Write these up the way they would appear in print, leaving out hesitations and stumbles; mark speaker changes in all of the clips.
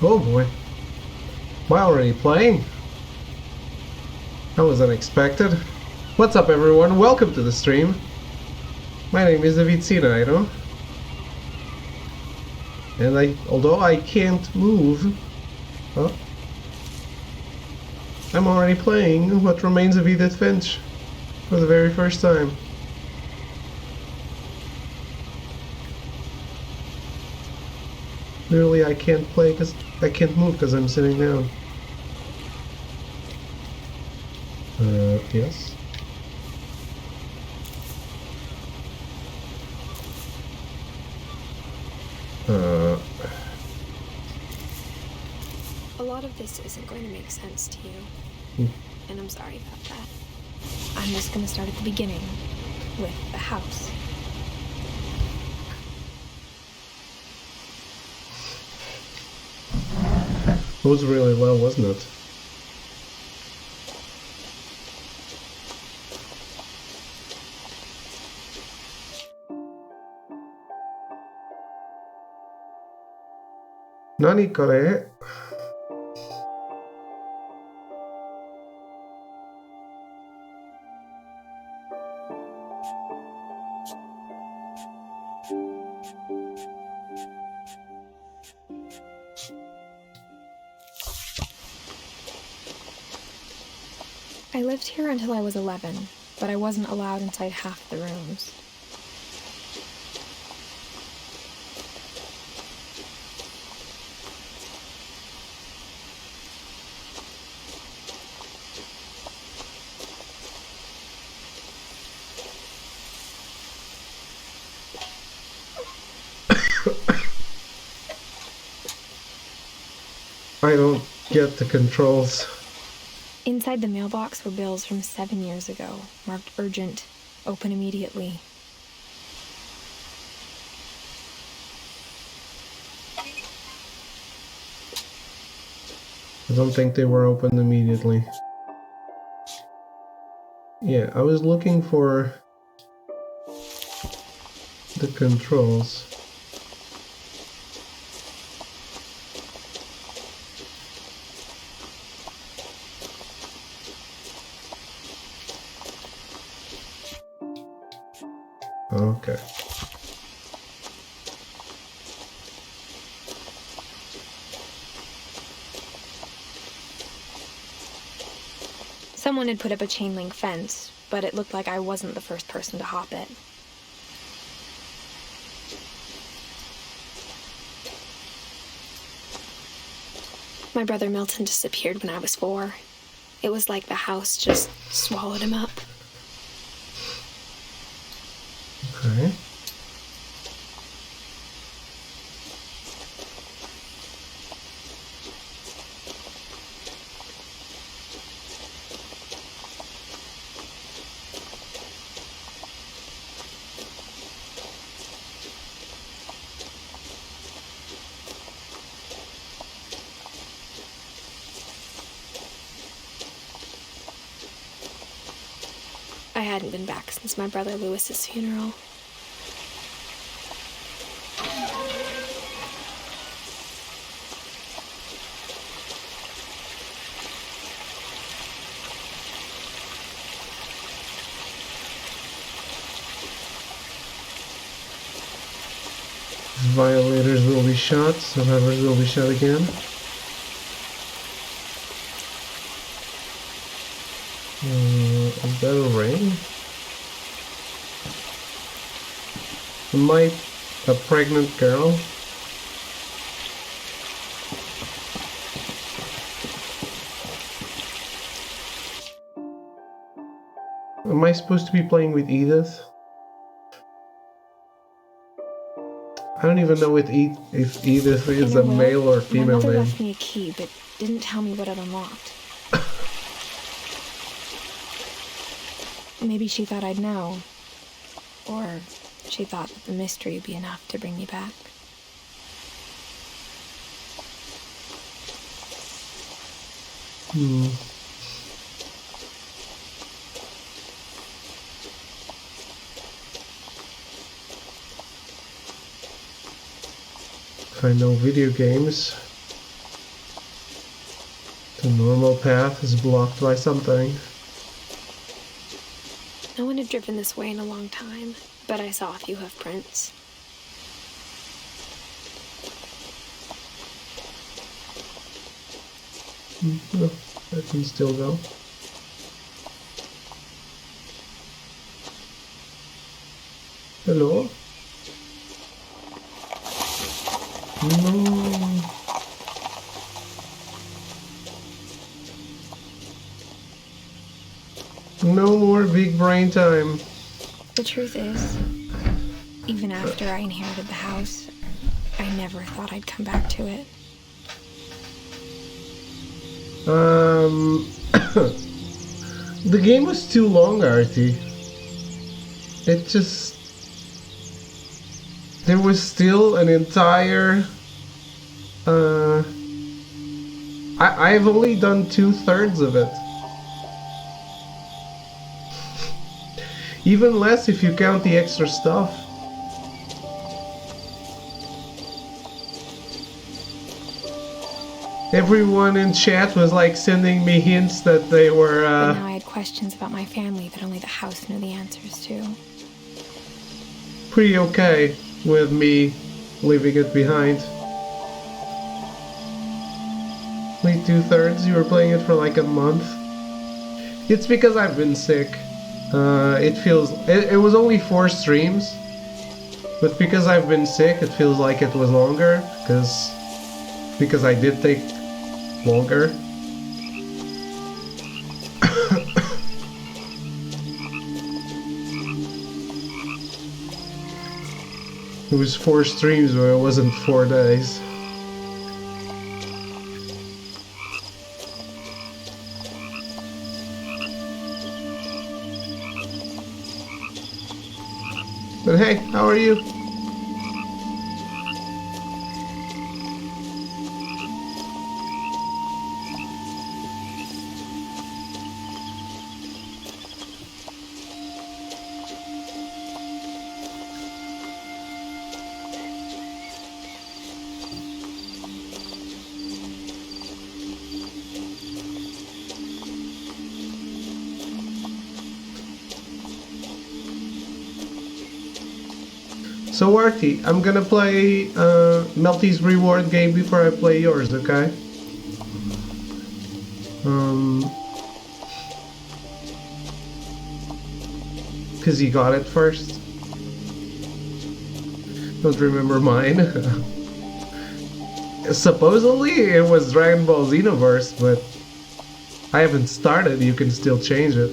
Speaker 1: Oh boy. Wow, already playing? That was unexpected. What's up everyone? Welcome to the stream. My name is Edith, and although I can't move, oh, I'm already playing What Remains of Edith Finch for the very first time. Literally, I can't play because I can't move because I'm sitting down. Yes.
Speaker 2: A lot of this isn't going to make sense to you, and I'm sorry about that. I'm just going to start at the beginning, with the house.
Speaker 1: It was really low, wasn't it? Nani kore?
Speaker 2: I lived here until I was 11, but I wasn't allowed inside half the rooms.
Speaker 1: I don't get the controls.
Speaker 2: Inside the mailbox were bills from 7 years ago, marked urgent, open immediately.
Speaker 1: I don't think they were opened immediately. Yeah, I was looking for the controls. Okay.
Speaker 2: Someone had put up a chain link fence, but it looked like I wasn't the first person to hop it. My brother Milton disappeared when I was 4. It was like the house just swallowed him up.
Speaker 1: Okay.
Speaker 2: I hadn't been back since my brother Lewis's funeral.
Speaker 1: Violators will be shot, survivors will be shot again. Is that a ring? Might a pregnant girl? Am I supposed to be playing with Edith? I don't even know if Edith is a male or female
Speaker 2: name. My mother
Speaker 1: name.
Speaker 2: left me a key, but didn't tell me what it unlocked. Maybe she thought I'd know. Or she thought that the mystery would be enough to bring me back.
Speaker 1: If I know video games, The normal path is blocked by something.
Speaker 2: No one had driven this way in a long time, but I saw a few hoof prints.
Speaker 1: No, I can still go. Hello? No. No more big brain time.
Speaker 2: The truth is, even after I inherited the house, I never thought I'd come back to it.
Speaker 1: The game was too long, Artie. It just... There was still an entire... I've only done 2/3 of it. Even less if you count the extra stuff. Everyone in chat was like sending me hints that they were
Speaker 2: But now I had questions about my family that only the house knew the answers to.
Speaker 1: pretty okay with me leaving it behind. Only 2/3, you were playing it for like a month. It's because I've been sick. It was only 4 streams, but because I've been sick, it feels like it was longer, because I did take longer. It was 4 streams, but it wasn't 4 days. But hey, how are you? So Artie, I'm gonna play Melty's reward game before I play yours, okay? Cause he got it first. Don't remember mine. Supposedly it was Dragon Ball Xenoverse, but I haven't started, you can still change it.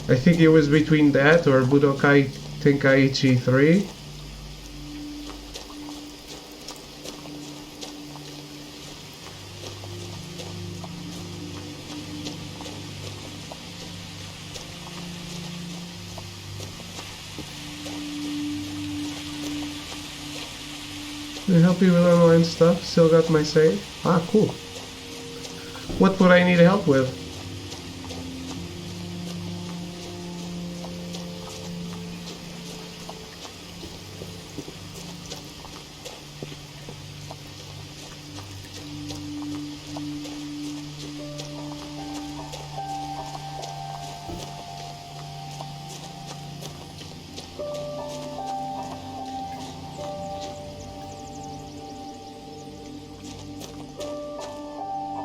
Speaker 1: I think it was between that or Budokai Tenkaichi 3. Can I help you with online stuff? Still got my save? Ah, cool. What would I need help with?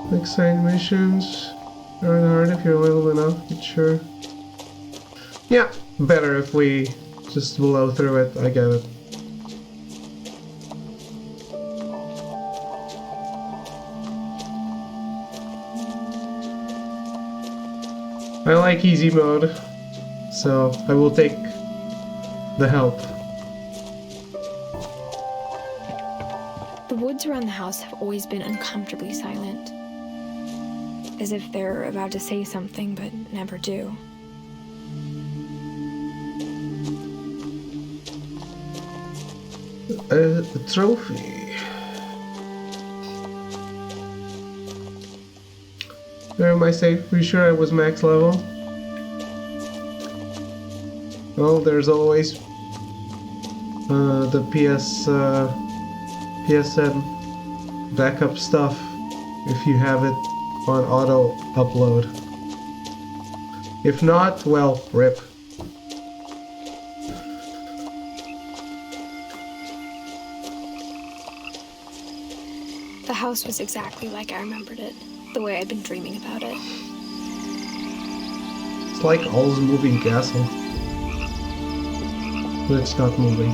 Speaker 1: Quick side missions aren't hard if you're leveled enough, but sure. Yeah, better if we just blow through it, I get it. I like easy mode, so I will take the help.
Speaker 2: The woods around the house have always been uncomfortably silent. As if they're about to say something, but never do.
Speaker 1: A trophy. Where am I safe? Pretty sure I was max level. Well, there's always the PSN backup stuff if you have it on auto upload. If not, well, rip.
Speaker 2: The house was exactly like I remembered it, the way I'd been dreaming about it.
Speaker 1: It's like All's moving castle. But it's not moving.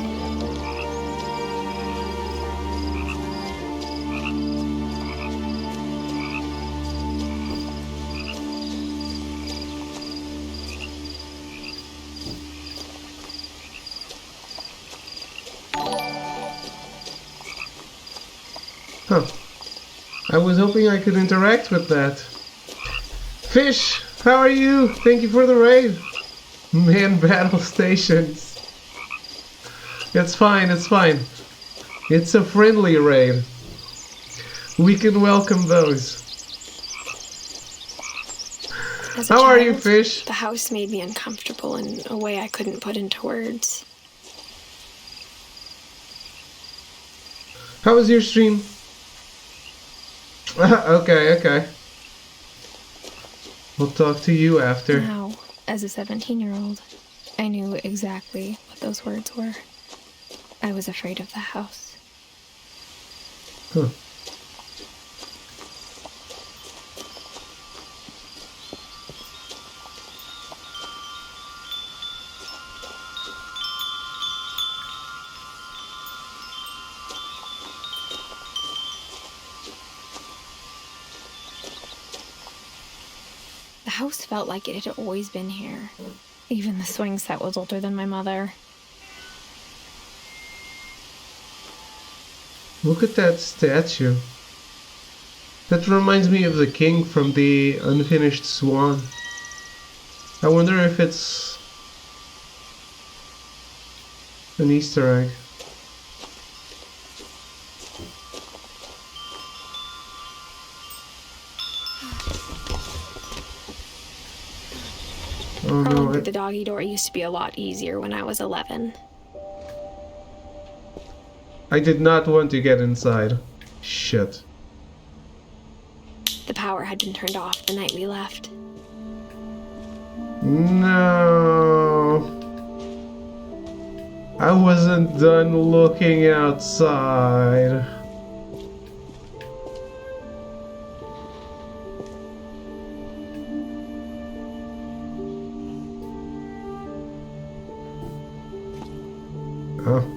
Speaker 1: Huh. I was hoping I could interact with that. Fish, how are you? Thank you for the raid. Man battle stations. It's fine, it's fine. It's a friendly raid. We can welcome those.
Speaker 2: As a
Speaker 1: How are
Speaker 2: child,
Speaker 1: you, Fish?
Speaker 2: The house made me uncomfortable in a way I couldn't put into words.
Speaker 1: How was your stream? Okay. We'll talk to you after.
Speaker 2: Now, as a 17-year-old, I knew exactly what those words were. I was afraid of the house.
Speaker 1: Huh.
Speaker 2: The house felt like it had always been here. Even the swing set was older than my mother.
Speaker 1: Look at that statue. That reminds me of the king from the Unfinished Swan. I wonder if it's an Easter egg. Oh
Speaker 2: Crawling
Speaker 1: no,
Speaker 2: through the doggy door used to be a lot easier when I was 11.
Speaker 1: I did not want to get inside. Shit.
Speaker 2: The power had been turned off the night we left.
Speaker 1: No. I wasn't done looking outside. Oh.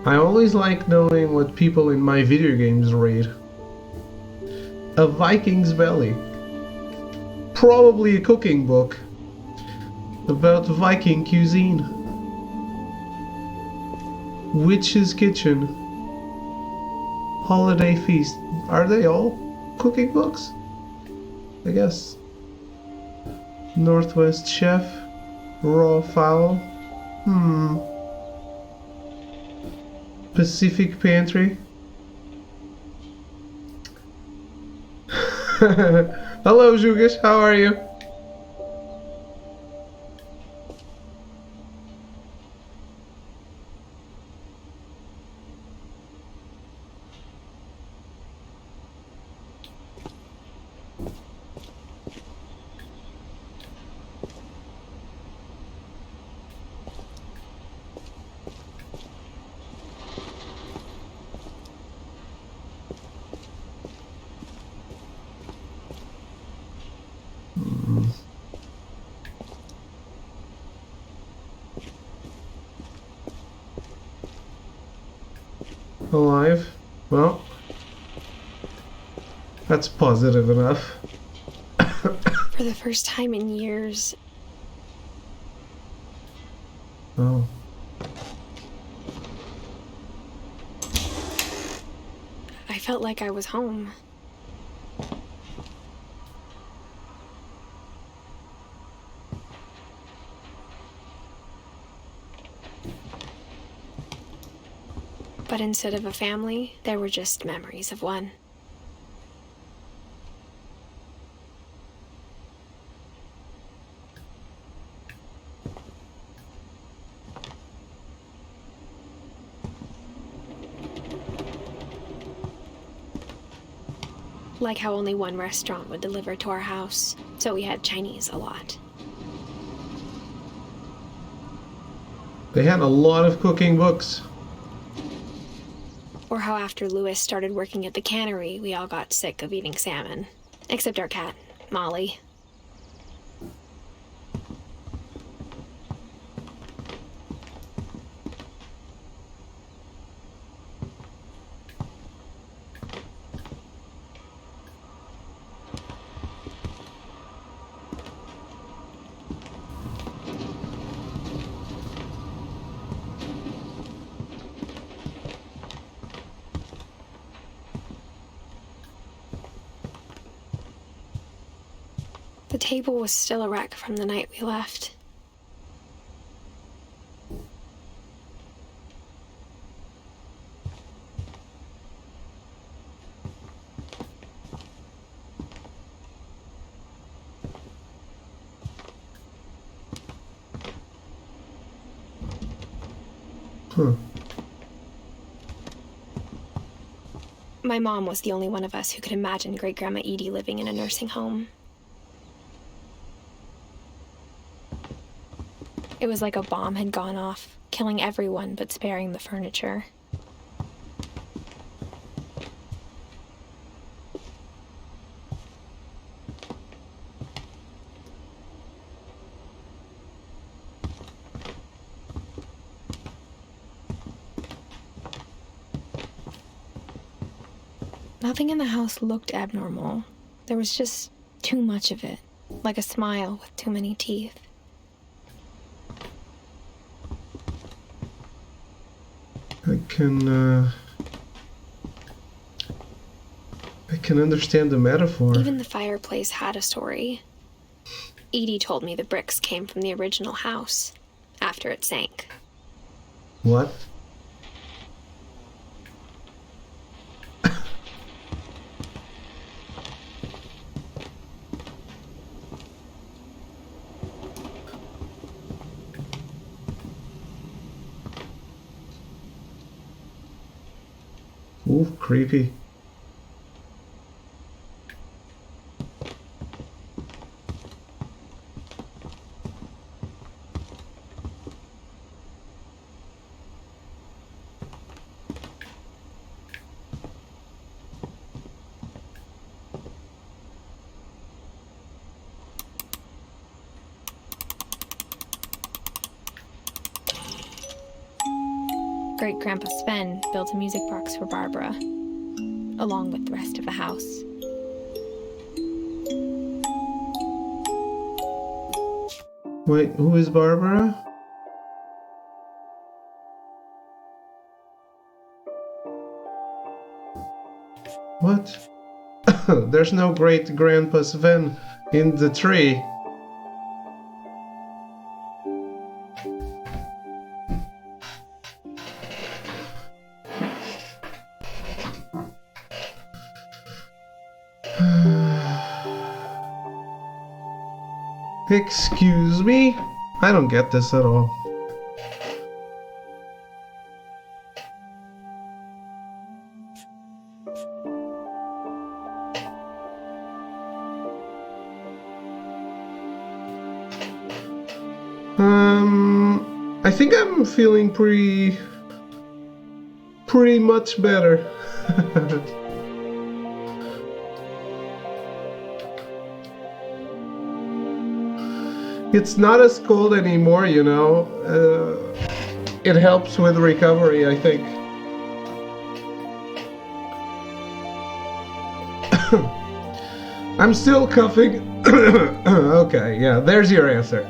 Speaker 1: I always like knowing what people in my video games read. A Viking's Belly. Probably a cooking book about Viking cuisine. Witch's Kitchen. Holiday Feast. Are they all cooking books? I guess. Northwest Chef. Raw Fowl. Pacific Pantry. Hello, Jugish. How are you? Alive? Well, that's positive enough.
Speaker 2: For the first time in years,
Speaker 1: Oh.
Speaker 2: I felt like I was home. But instead of a family, there were just memories of one. Like how only one restaurant would deliver to our house, so we had Chinese a lot.
Speaker 1: They had a lot of cooking books.
Speaker 2: Or how after Louis started working at the cannery, we all got sick of eating salmon. Except our cat, Molly. The table was still a wreck from the night we left. My mom was the only one of us who could imagine Great-Grandma Edie living in a nursing home. It was like a bomb had gone off, killing everyone but sparing the furniture. Nothing in the house looked abnormal. There was just too much of it, like a smile with too many teeth.
Speaker 1: I can understand the metaphor.
Speaker 2: Even the fireplace had a story. Edie told me the bricks came from the original house, after it sank.
Speaker 1: What? Ooh, creepy.
Speaker 2: Great-Grandpa Sven built a music box for Barbara, along with the rest of the house.
Speaker 1: Wait, who is Barbara? What? There's no Great-Grandpa Sven in the tree. Excuse me? I don't get this at all. I think I'm feeling pretty much better. It's not as cold anymore, you know. It helps with recovery, I think. I'm still coughing. Okay, yeah, there's your answer.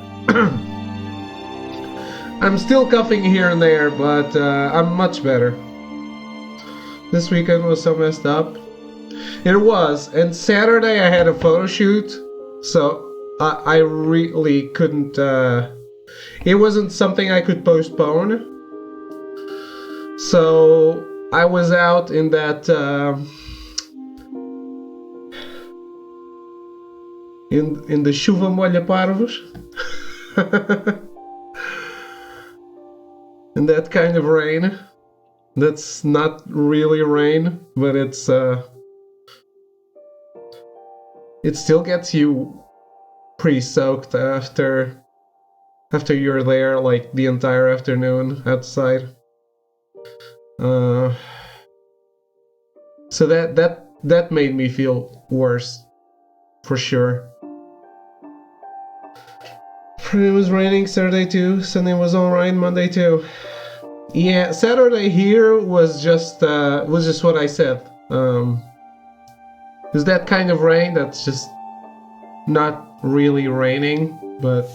Speaker 1: I'm still coughing here and there, but I'm much better. This weekend was so messed up. It was, and Saturday I had a photo shoot, so I really couldn't, it wasn't something I could postpone. So I was out in that in the chuva molha parvos. In that kind of rain. That's not really rain, but it still gets you pretty soaked after you're there, like the entire afternoon outside. So that made me feel worse, for sure. Friday was raining, Saturday too, Sunday was alright, Monday too. Yeah, Saturday here was just what I said. It's that kind of rain that's just not really raining, but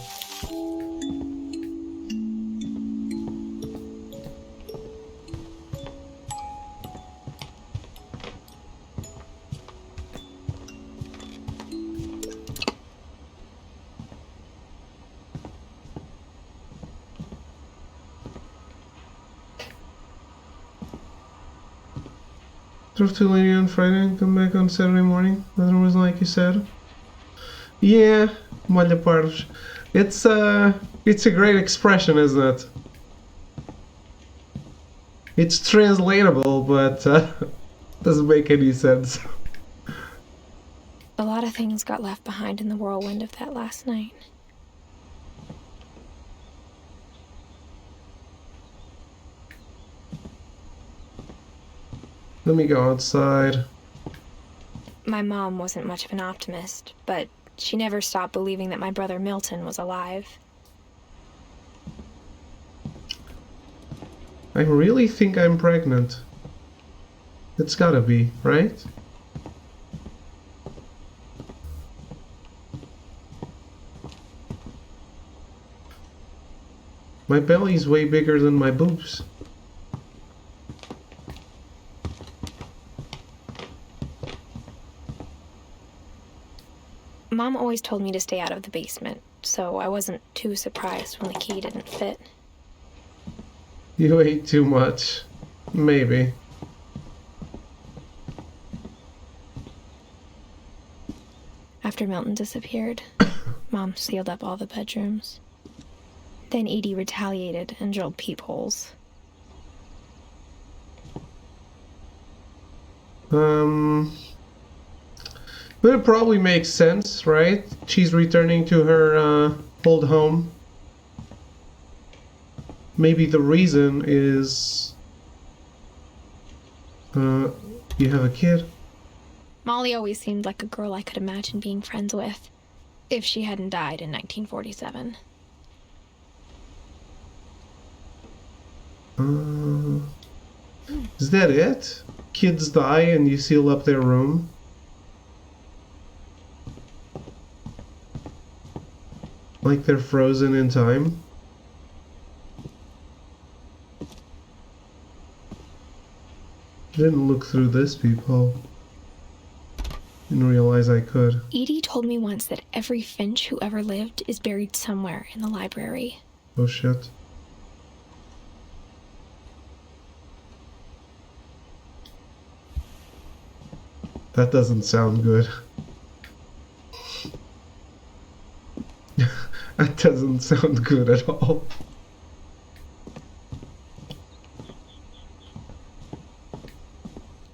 Speaker 1: drove to Lady on Friday and come back on Saturday morning. Weather was like you said. Yeah, molha parvos. It's a great expression, isn't it? It's translatable, but doesn't make any sense.
Speaker 2: A lot of things got left behind in the whirlwind of that last night.
Speaker 1: Let me go outside.
Speaker 2: My mom wasn't much of an optimist, but she never stopped believing that my brother Milton was alive.
Speaker 1: I really think I'm pregnant. It's gotta be, right? My belly's way bigger than my boobs.
Speaker 2: Mom always told me to stay out of the basement, so I wasn't too surprised when the key didn't fit.
Speaker 1: You ate too much. Maybe.
Speaker 2: After Milton disappeared, Mom sealed up all the bedrooms. Then Edie retaliated and drilled peepholes.
Speaker 1: But it probably makes sense, right? She's returning to her old home. Maybe the reason is you have a kid.
Speaker 2: Molly always seemed like a girl I could imagine being friends with, if she hadn't died in 1947.
Speaker 1: Is that it? Kids die and you seal up their room? Like they're frozen in time? Didn't look through this peephole. Didn't realize I could.
Speaker 2: Edie told me once that every Finch who ever lived is buried somewhere in the library.
Speaker 1: Oh shit. That doesn't sound good. That doesn't sound good at all.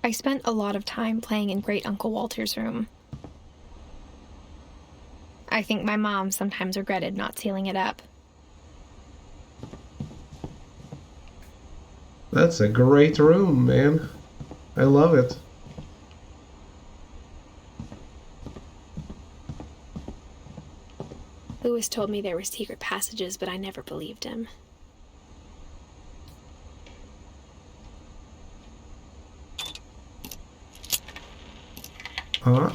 Speaker 2: I spent a lot of time playing in Great Uncle Walter's room. I think my mom sometimes regretted not sealing it up.
Speaker 1: That's a great room, man. I love it.
Speaker 2: Lewis told me there were secret passages, but I never believed him.
Speaker 1: Huh?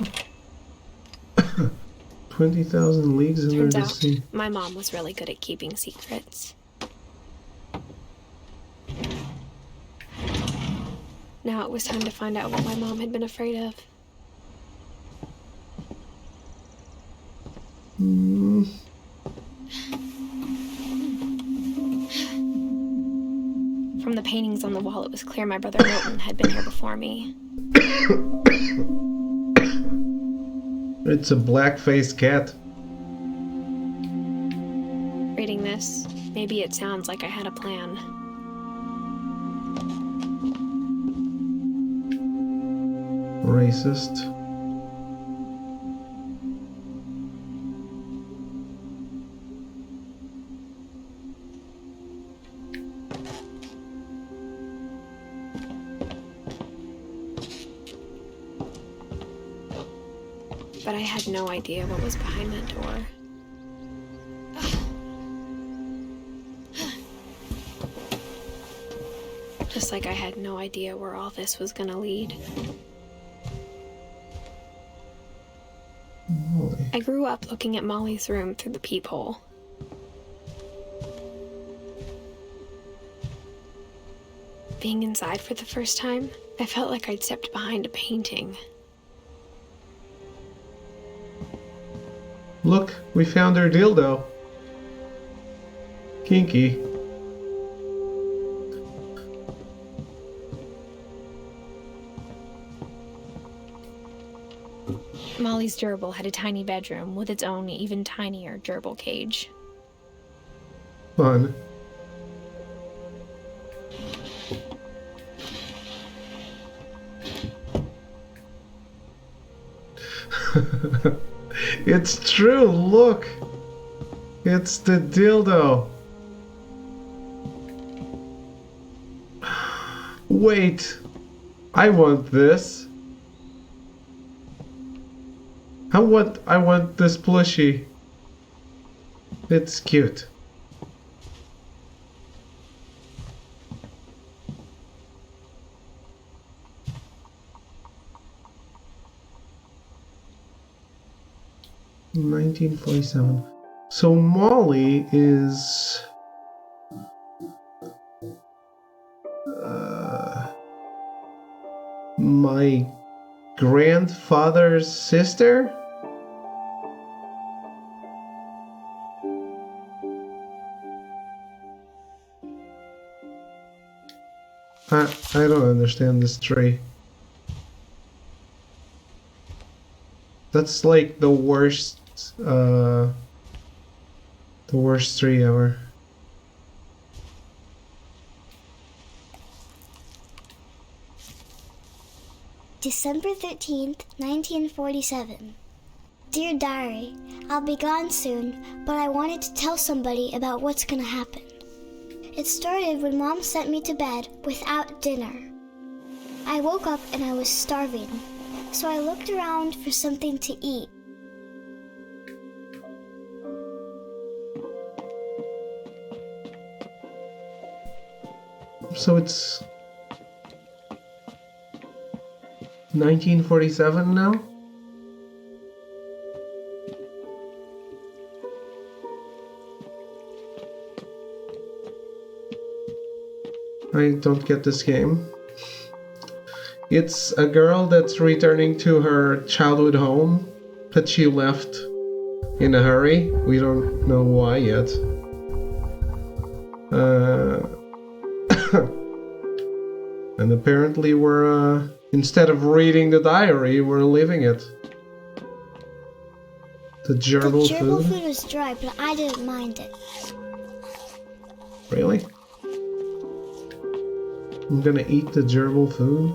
Speaker 1: 20,000 leagues under
Speaker 2: Turns
Speaker 1: the
Speaker 2: out,
Speaker 1: sea.
Speaker 2: my mom was really good at keeping secrets. Now it was time to find out what my mom had been afraid of. From the paintings on the wall, it was clear my brother Milton had been here before me.
Speaker 1: It's a black-faced cat.
Speaker 2: Reading this, maybe it sounds like I had a plan.
Speaker 1: Racist.
Speaker 2: But I had no idea what was behind that door. Just like I had no idea where all this was gonna lead.
Speaker 1: Molly.
Speaker 2: I grew up looking at Molly's room through the peephole. Being inside for the first time, I felt like I'd stepped behind a painting.
Speaker 1: Look, we found her dildo. Kinky.
Speaker 2: Molly's gerbil had a tiny bedroom with its own even tinier gerbil cage.
Speaker 1: Fun. It's true, look! It's the dildo. Wait, I want this. I want this plushie. It's cute. $19.47. So Molly is my grandfather's sister? I don't understand this tree. That's like the worst tree ever.
Speaker 3: December 13th, 1947. Dear Diary, I'll be gone soon, but I wanted to tell somebody about what's gonna happen. It started when Mom sent me to bed without dinner. I woke up and I was starving, so I looked around for something to eat.
Speaker 1: So it's 1947 now? I don't get this game. It's a girl that's returning to her childhood home that she left in a hurry. We don't know why yet. And apparently we're, instead of reading the diary, we're living it. The gerbil
Speaker 3: The gerbil
Speaker 1: food?
Speaker 3: food was dry, but I didn't mind it.
Speaker 1: Really? I'm gonna eat the gerbil food?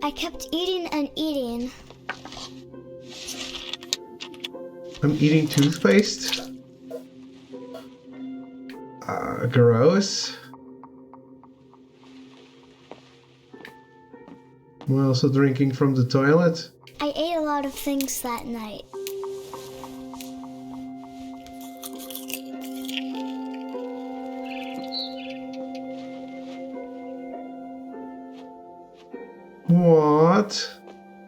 Speaker 3: I kept eating and eating.
Speaker 1: I'm eating toothpaste? Gross. I'm also drinking from the toilet.
Speaker 3: I ate a lot of things that night.
Speaker 1: What?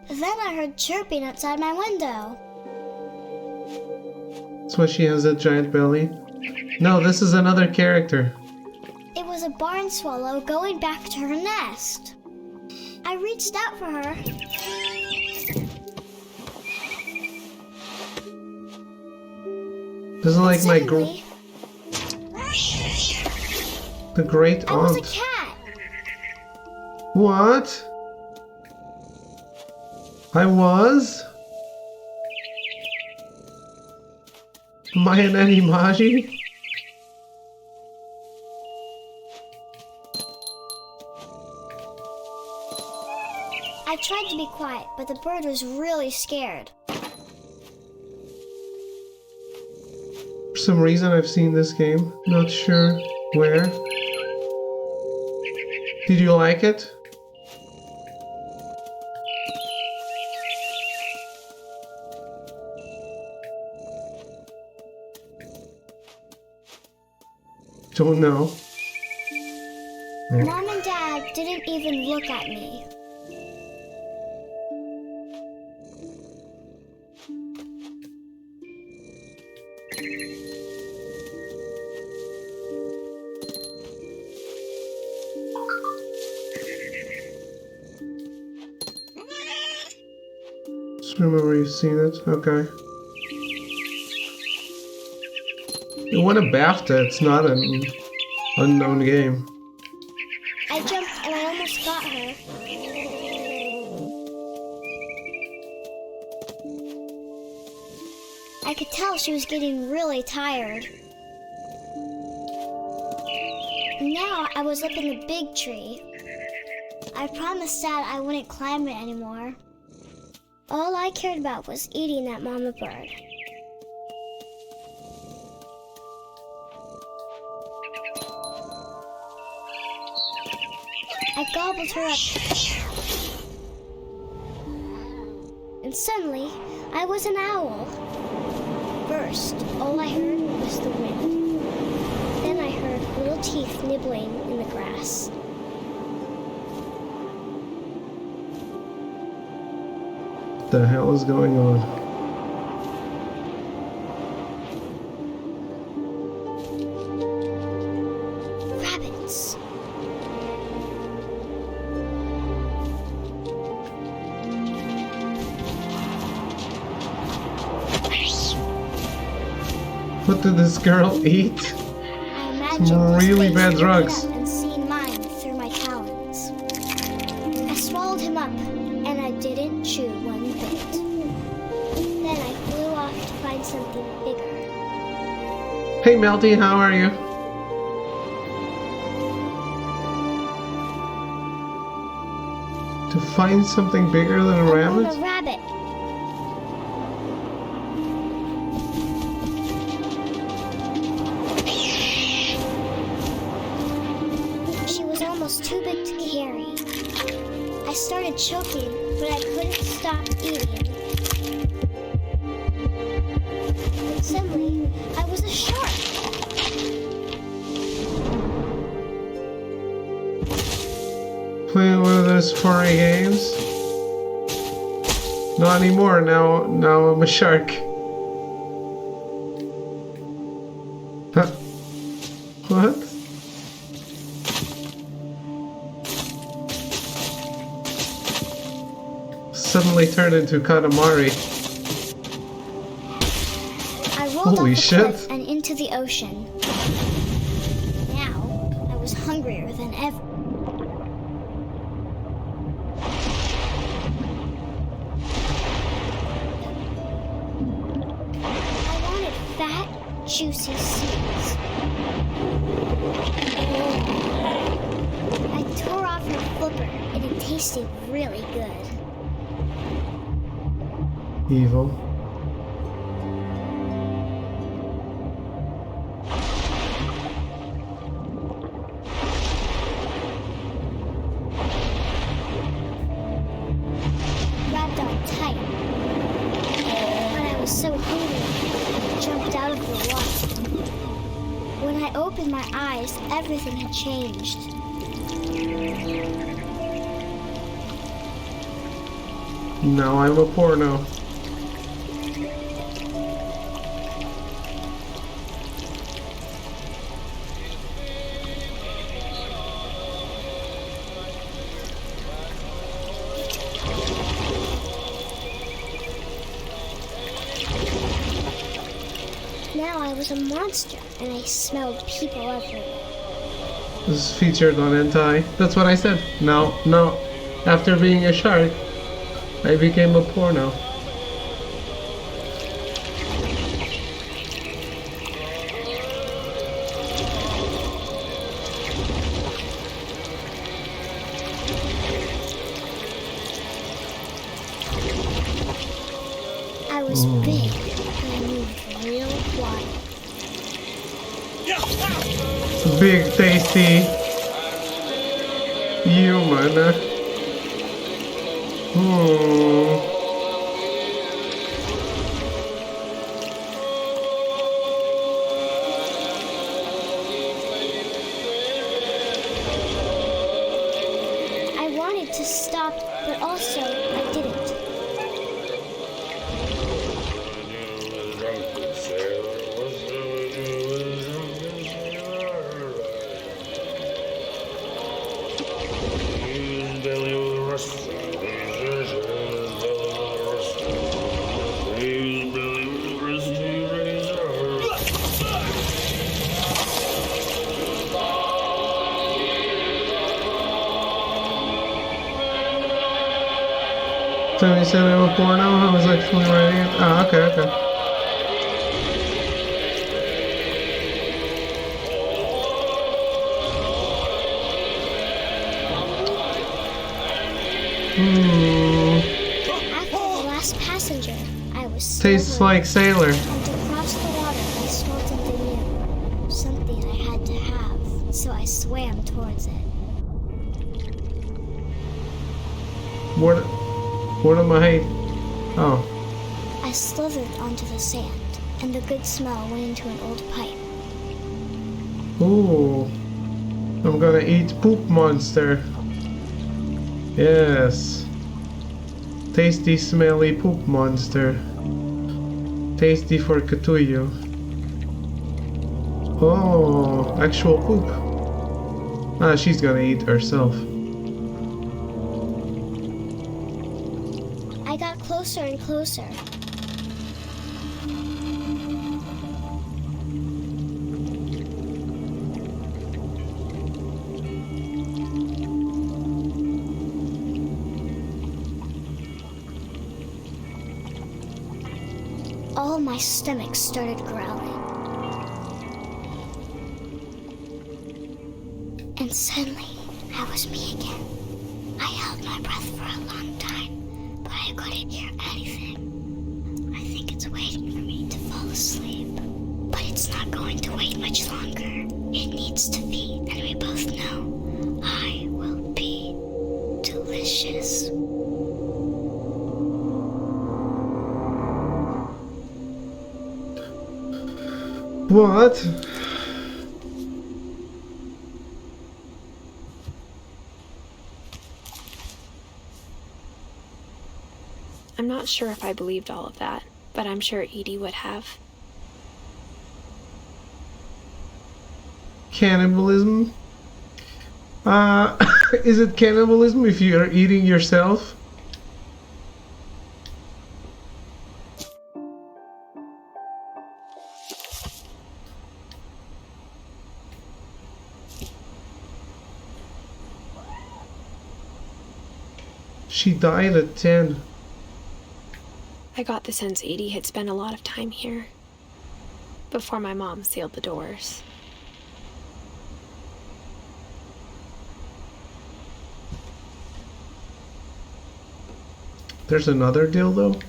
Speaker 3: Then I heard chirping outside my window.
Speaker 1: That's why she has that giant belly? No, this is another character.
Speaker 3: It was a barn swallow going back to her nest. I reached out for her.
Speaker 1: This is like my
Speaker 3: Suddenly,
Speaker 1: the great
Speaker 3: I was a
Speaker 1: aunt.
Speaker 3: cat.
Speaker 1: What? I was? Am I an animagi?
Speaker 3: I tried to be quiet, but the bird was really scared.
Speaker 1: For some reason I've seen this game. Not sure where. Did you like it? Don't know.
Speaker 3: Mom and Dad didn't even look at me.
Speaker 1: Just remember you've seen it. Okay. It won a BAFTA. It's not an unknown game.
Speaker 3: I jumped and I almost got her. I could tell she was getting really tired. Now I was up in the big tree. I promised Dad I wouldn't climb it anymore. All I cared about was eating that mama bird. I gobbled her up. And suddenly, I was an owl. First, all I heard was the wind. Then I heard little teeth nibbling in the grass.
Speaker 1: What the hell is going on?
Speaker 3: Rabbits.
Speaker 1: What did this girl eat?
Speaker 3: I imagined
Speaker 1: Some
Speaker 3: his
Speaker 1: really
Speaker 3: face
Speaker 1: bad
Speaker 3: looking
Speaker 1: drugs.
Speaker 3: up and seeing mine through my talons. I swallowed him up, and I didn't chew one bit. Then I flew off to find something bigger.
Speaker 1: Hey Melty, how are you? To find something bigger than a
Speaker 3: I'm
Speaker 1: rabbit?
Speaker 3: a rabbit. She was almost too big to carry. I started choking, but I couldn't stop eating. And suddenly, I was a shark.
Speaker 1: Playing one of those furry games? Not anymore, now I'm a shark. Huh? What? Suddenly turned into Katamari.
Speaker 3: I rolled
Speaker 1: Holy
Speaker 3: off the
Speaker 1: shit.
Speaker 3: cliff and into the ocean. Now, I was hungrier than ever. I wanted fat, juicy seeds. I tore off her flipper, and it tasted really good.
Speaker 1: Evil.
Speaker 3: Grabbed on tight. But I was so hungry, I jumped out of the water. When I opened my eyes, everything had changed.
Speaker 1: Now I'm a porno.
Speaker 3: Now I I was a monster and I smelled people everywhere.
Speaker 1: This is featured on hentai. That's what I said. No. After being a shark, I became a porno.
Speaker 3: I was big and I moved real quiet.
Speaker 1: Big tasty human.
Speaker 3: I wanted to stop, but also I didn't.
Speaker 1: So you said I'm a porno? I was actually writing it. Oh, okay.
Speaker 3: After the last passenger, I was
Speaker 1: Tastes like sailor.
Speaker 3: And to cross the water, I smelled something new. Something I had to have, so I swam towards it.
Speaker 1: What am I? Oh.
Speaker 3: I slithered onto the sand, and the good smell went into an old pipe.
Speaker 1: Ooh. I'm gonna eat poop monster. Yes. Tasty, smelly poop monster. Tasty for Katuyo. Oh, actual poop. Ah, she's gonna eat herself.
Speaker 3: I got closer and closer. All my stomach started growling. And suddenly, I was me again. I held my breath for a long time, but I couldn't hear anything. I think it's waiting for me to fall asleep. But it's not going to wait much longer. It needs to feed, and we both know I will be delicious.
Speaker 1: What?
Speaker 2: I'm not sure if I believed all of that, but I'm sure Edie would have.
Speaker 1: Cannibalism? Is it cannibalism if you're eating yourself? She died at 10.
Speaker 2: I got the sense Edie had spent a lot of time here before my mom sealed the doors.
Speaker 1: There's another dildo?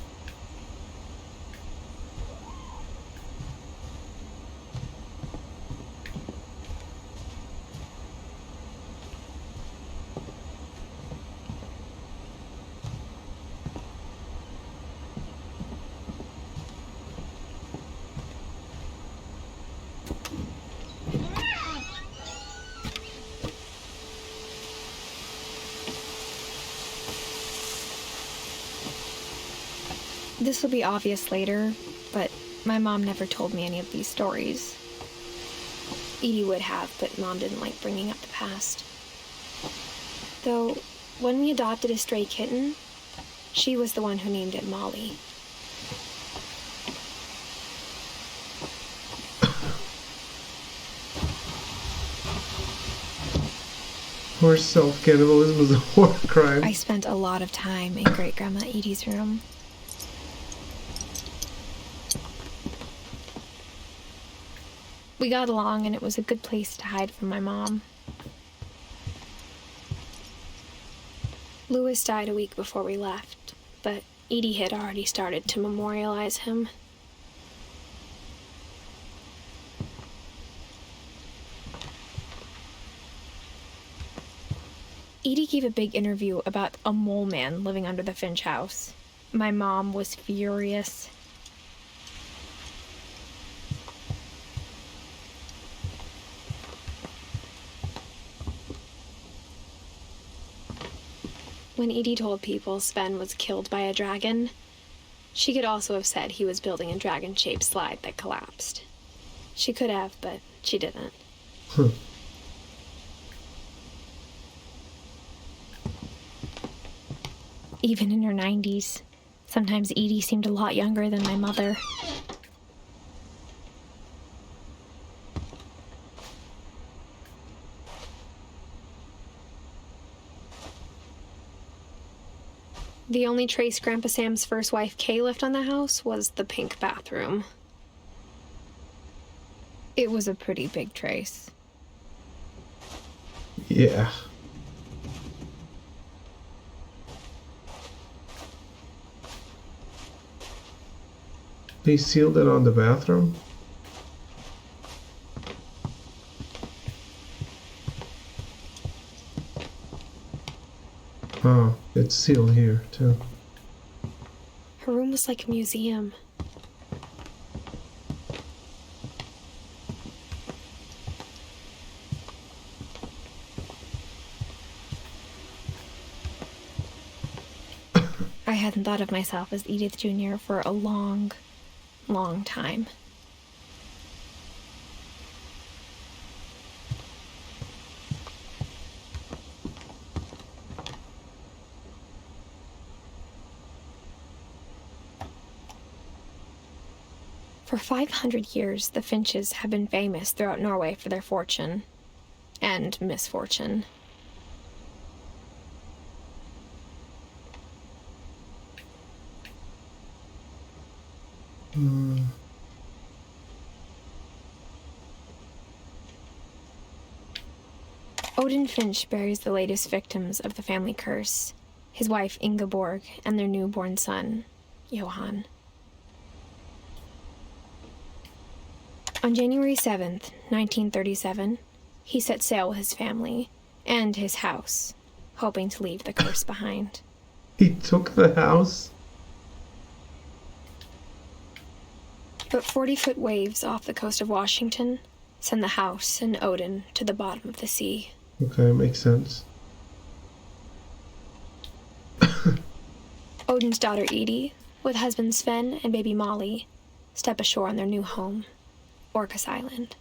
Speaker 2: This will be obvious later, but my mom never told me any of these stories. Edie would have, but Mom didn't like bringing up the past. Though, when we adopted a stray kitten, she was the one who named it Molly.
Speaker 1: course, self-cannibalism is a war crime.
Speaker 2: I spent a lot of time in Great-Grandma Edie's room. We got along, and it was a good place to hide from my mom. Louis died a week before we left, but Edie had already started to memorialize him. Edie gave a big interview about a mole man living under the Finch house. My mom was furious. When Edie told people Sven was killed by a dragon, she could also have said he was building a dragon-shaped slide that collapsed. She could have, but she didn't. Even in her 90s, sometimes Edie seemed a lot younger than my mother. The only trace Grandpa Sam's first wife, Kay, left on the house was the pink bathroom. It was a pretty big trace.
Speaker 1: Yeah. They sealed it on the bathroom? Oh, it's sealed here, too.
Speaker 2: Her room was like a museum. I hadn't thought of myself as Edith Jr. for a long time. For 500 years, the Finches have been famous throughout Norway for their fortune and misfortune. Odin Finch buries the latest victims of the family curse, his wife Ingeborg and their newborn son, Johan. On January 7th, 1937, he set sail with his family and his house, hoping to leave the curse behind.
Speaker 1: He took the house?
Speaker 2: But 40-foot waves off the coast of Washington send the house and Odin to the bottom of the sea.
Speaker 1: Okay, makes sense.
Speaker 2: Odin's daughter Edie, with husband Sven and baby Molly, step ashore on their new home, Orcas Island.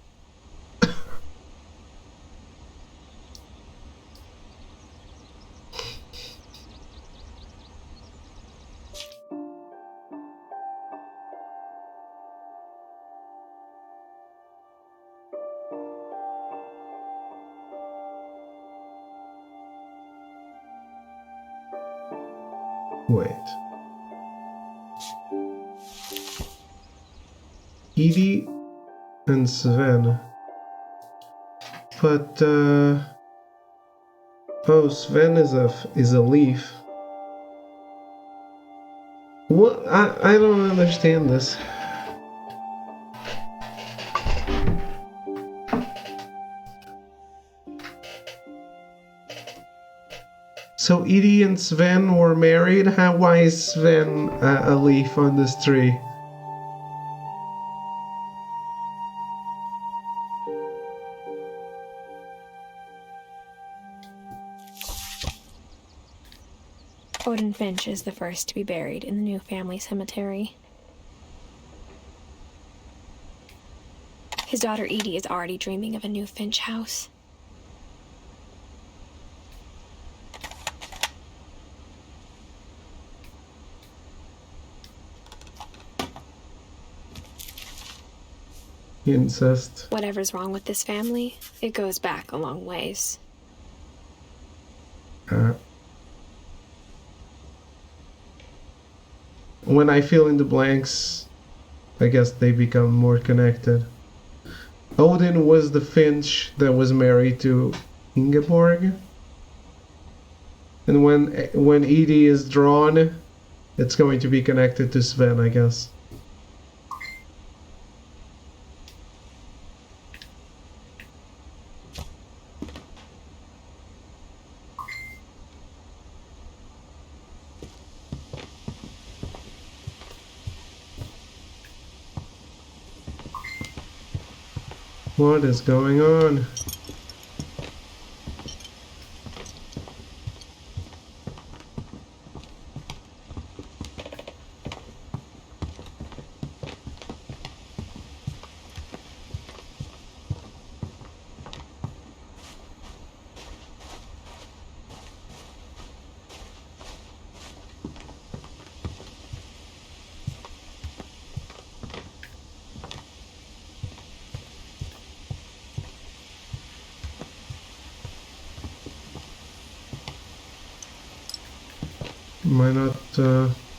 Speaker 1: Wait. Edie and Sven. But, oh, Sven is a leaf. What? I don't understand this. So Edie and Sven were married? Why is Sven a leaf on this tree?
Speaker 2: Odin Finch is the first to be buried in the new family cemetery. His daughter Edie is already dreaming of a new Finch house.
Speaker 1: Incest.
Speaker 2: Whatever's wrong with this family, it goes back a long ways.
Speaker 1: when I fill in the blanks, I guess they become more connected. Odin was the Finch that was married to Ingeborg. And when Edie is drawn, it's going to be connected to Sven, I guess. What is going on? Am I not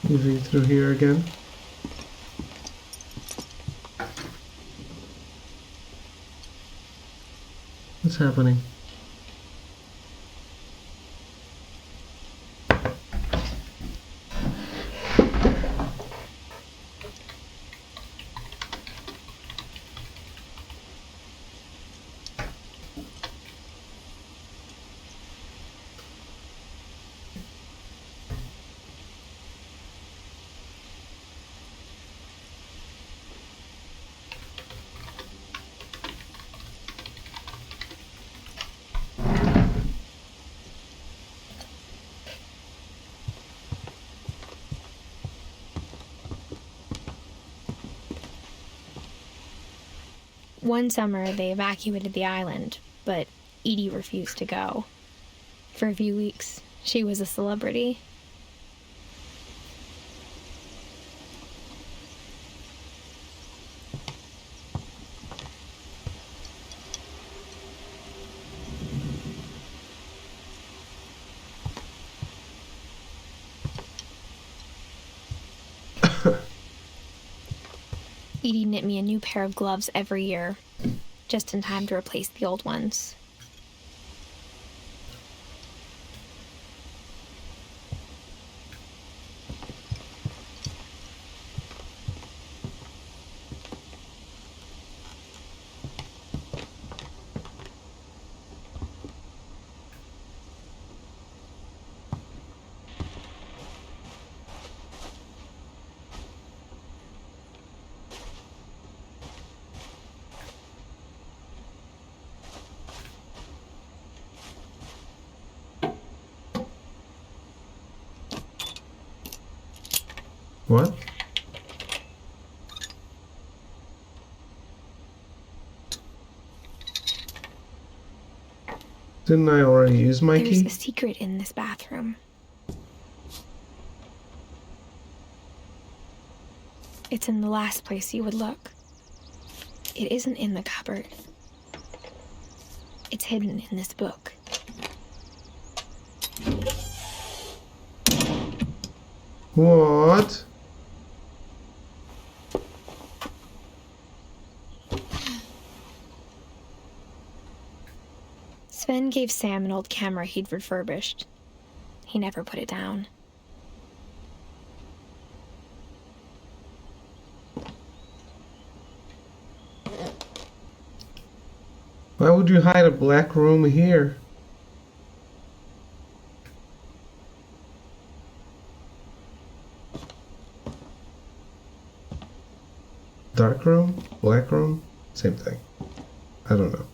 Speaker 1: moving through here again? What's happening?
Speaker 2: One summer, they evacuated the island, but Edie refused to go. For a few weeks, she was a celebrity. Edie knit me a new pair of gloves every year, just in time to replace the old ones.
Speaker 1: What? Didn't I already use my
Speaker 2: There's
Speaker 1: key?
Speaker 2: a secret in this bathroom. It's in the last place you would look. It isn't in the cupboard. It's hidden in this book.
Speaker 1: What?
Speaker 2: Sven gave Sam an old camera he'd refurbished. He never put it down.
Speaker 1: Why would you hide a black room here? Dark room? Black room? Same thing. I don't know.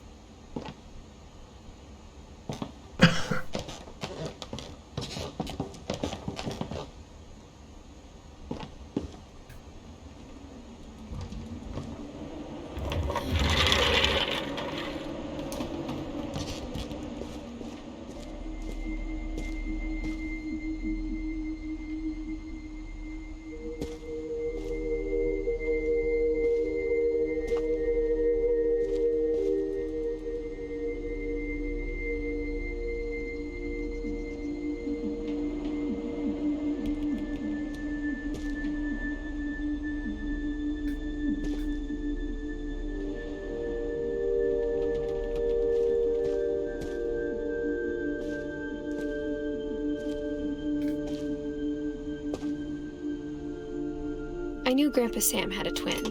Speaker 2: I knew Grandpa Sam had a twin,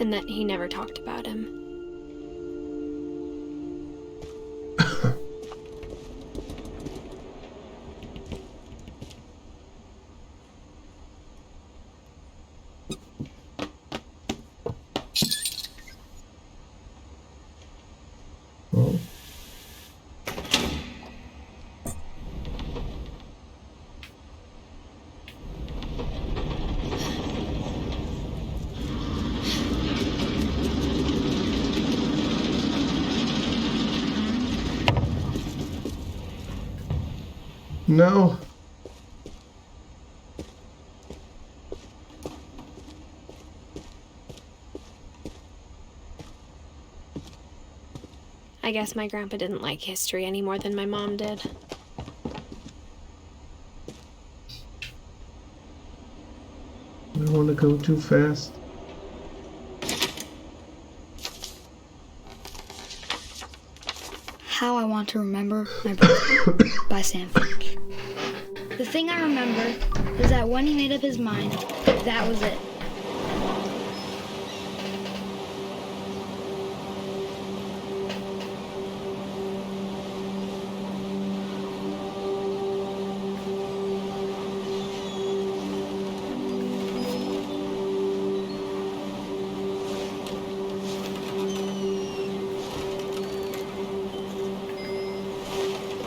Speaker 2: and that he never talked about him.
Speaker 1: Oh. No.
Speaker 2: I guess my grandpa didn't like history any more than my mom did.
Speaker 1: I don't want to go too fast.
Speaker 4: How I Want to Remember My Brother by Sam Finch. The thing I remember is that when he made up his mind, that was it.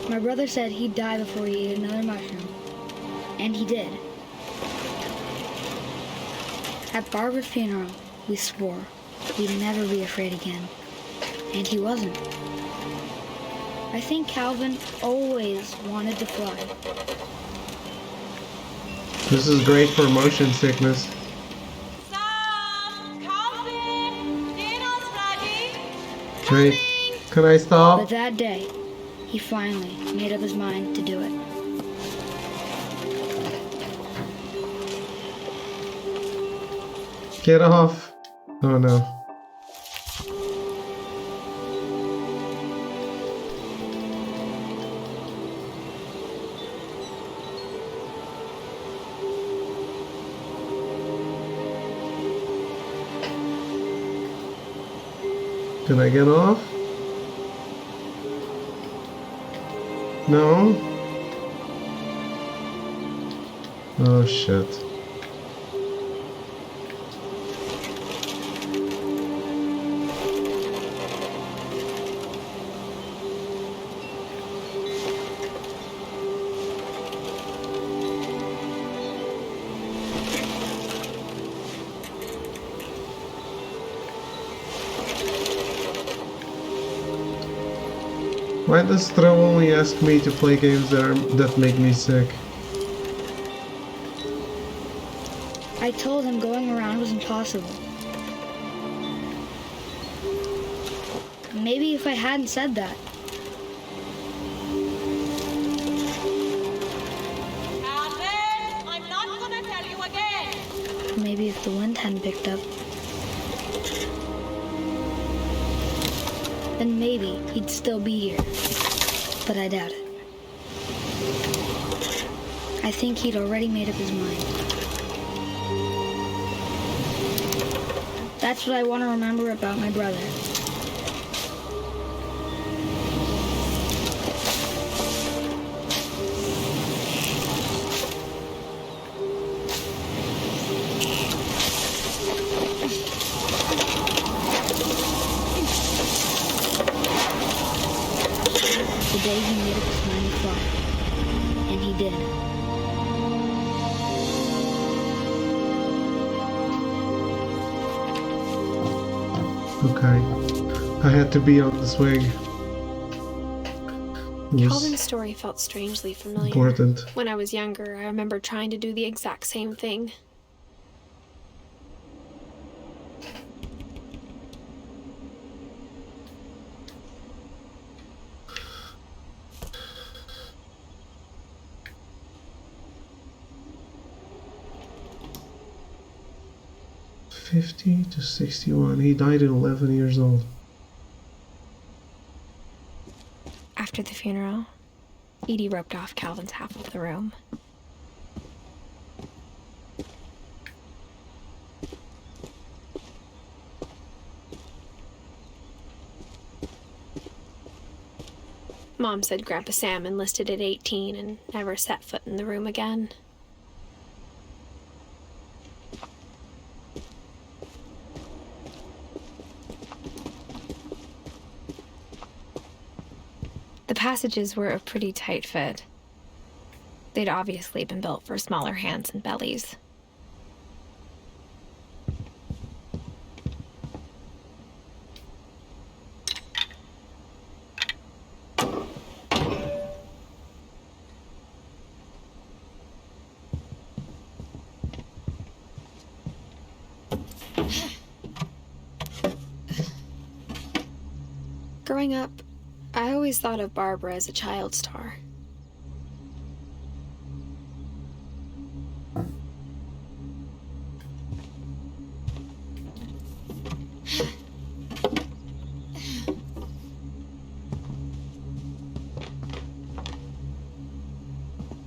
Speaker 4: My brother said he'd die before he ate another mushroom. And he did. At Barbara's funeral, we swore we'd never be afraid again. And he wasn't. I think Calvin always wanted to fly.
Speaker 1: This is great for motion sickness.
Speaker 5: Sam, Calvin, dinner's ready.
Speaker 1: Wait, can I
Speaker 4: But
Speaker 1: stop?
Speaker 4: that day, he finally made up his mind to do it.
Speaker 1: Get off. Oh no. Can I get off? No? Oh shit. Why does Throw only ask me to play games that make me sick?
Speaker 4: I told him going around was impossible. Maybe if I hadn't said that.
Speaker 5: Calvin, I'm not gonna tell you again.
Speaker 4: Maybe if the wind hadn't picked up. Then maybe he'd still be here. But I doubt it. I think he'd already made up his mind. That's what I want to remember about my brother. The day he made up his mind to fly. And he did.
Speaker 1: Okay. I had to be on the swing. It was
Speaker 2: Calvin's story felt strangely familiar.
Speaker 1: important.
Speaker 2: When I was younger, I remember trying to do the exact same thing.
Speaker 1: to 61. He died at 11 years old.
Speaker 2: After the funeral, Edie roped off Calvin's half of the room. Mom said Grandpa Sam enlisted at 18 and never set foot in the room again. The passages were a pretty tight fit. They'd obviously been built for smaller hands and bellies. Growing up, I always thought of Barbara as a child star.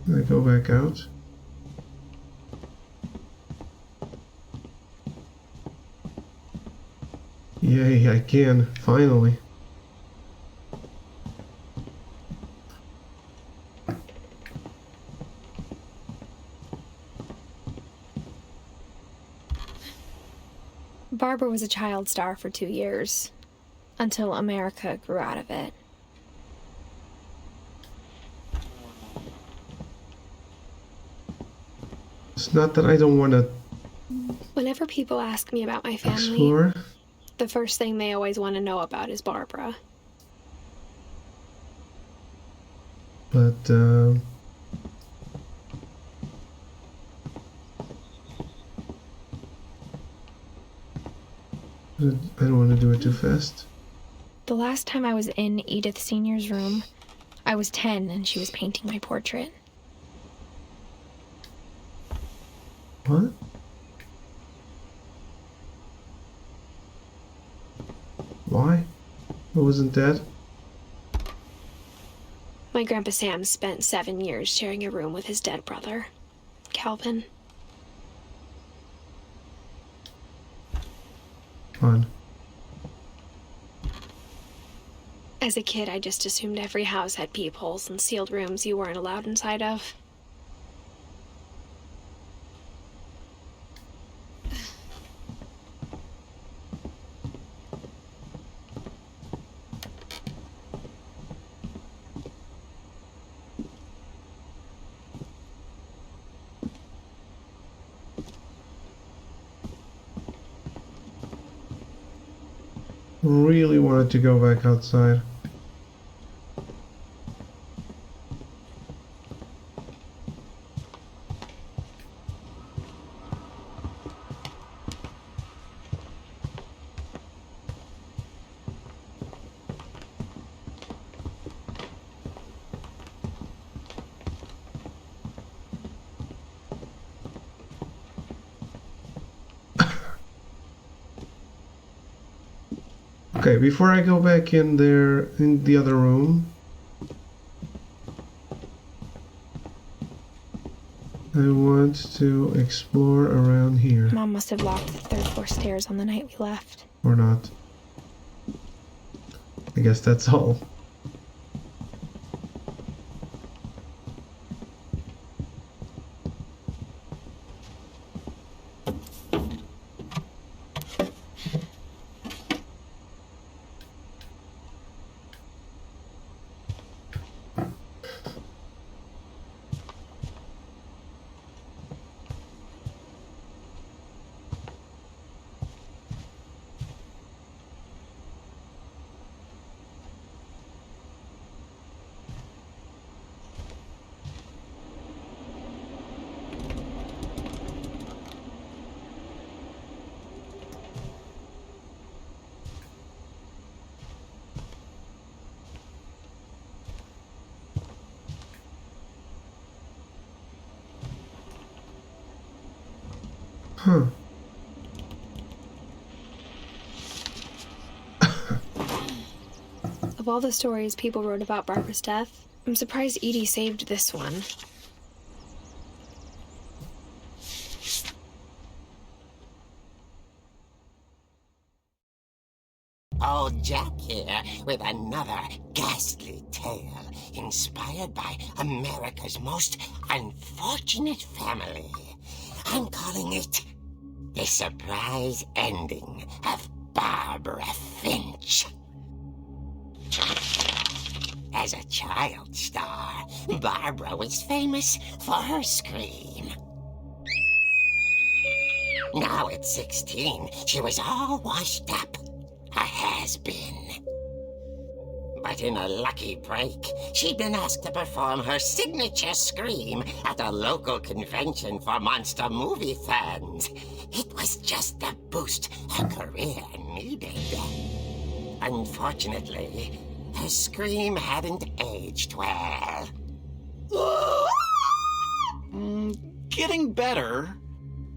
Speaker 1: Can I go back out? Yay, I can, finally.
Speaker 2: Barbara was a child star for 2 years, until America grew out of it.
Speaker 1: It's not that I don't want to
Speaker 2: Whenever people ask me about my family,
Speaker 1: explore.
Speaker 2: the first thing they always want to know about is Barbara.
Speaker 1: But, I don't want to do it too fast.
Speaker 2: The last time I was in Edith Sr.'s room, I was 10 and she was painting my portrait.
Speaker 1: What? Why? I wasn't dead.
Speaker 2: My Grandpa Sam spent 7 years sharing a room with his dead brother, Calvin.
Speaker 1: Fun.
Speaker 2: As a kid, I just assumed every house had peepholes and sealed rooms you weren't allowed inside of.
Speaker 1: Really wanted to go back outside. Okay, before I go back in there, in the other room, I want to explore around here.
Speaker 2: Mom must have locked the third floor stairs on the night we left.
Speaker 1: Or not. I guess that's all. Huh.
Speaker 2: Of all the stories people wrote about Barbara's death, I'm surprised Edie saved this one.
Speaker 6: Oh, old Jack here with another ghastly tale inspired by America's most unfortunate family. I'm calling it The Surprise Ending of Barbara Finch. As a child star, Barbara was famous for her scream. Now at 16, she was all washed up, a has-been. But in a lucky break, she'd been asked to perform her signature scream at a local convention for monster movie fans. It was just the boost her career needed. Unfortunately, her scream hadn't aged well.
Speaker 7: Getting better.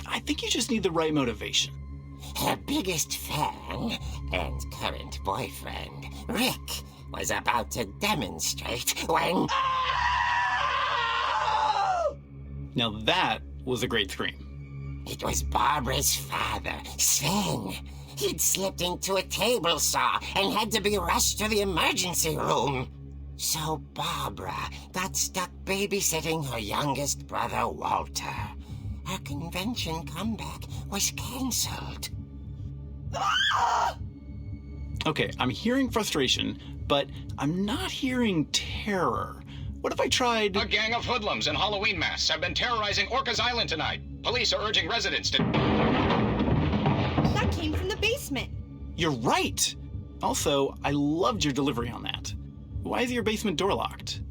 Speaker 7: I think you just need the right motivation.
Speaker 6: Her biggest fan and current boyfriend, Rick, was about to demonstrate when...
Speaker 7: Now that was a great scream.
Speaker 6: It was Barbara's father, Sven. He'd slipped into a table saw and had to be rushed to the emergency room. So Barbara got stuck babysitting her youngest brother, Walter. Her convention comeback was cancelled.
Speaker 7: Okay, I'm hearing frustration, but I'm not hearing terror. What if I tried...
Speaker 8: A gang of hoodlums in Halloween masks have been terrorizing Orcas Island tonight. Police are urging residents to...
Speaker 5: That came from the basement.
Speaker 7: You're right! Also, I loved your delivery on that. Why is your basement door locked?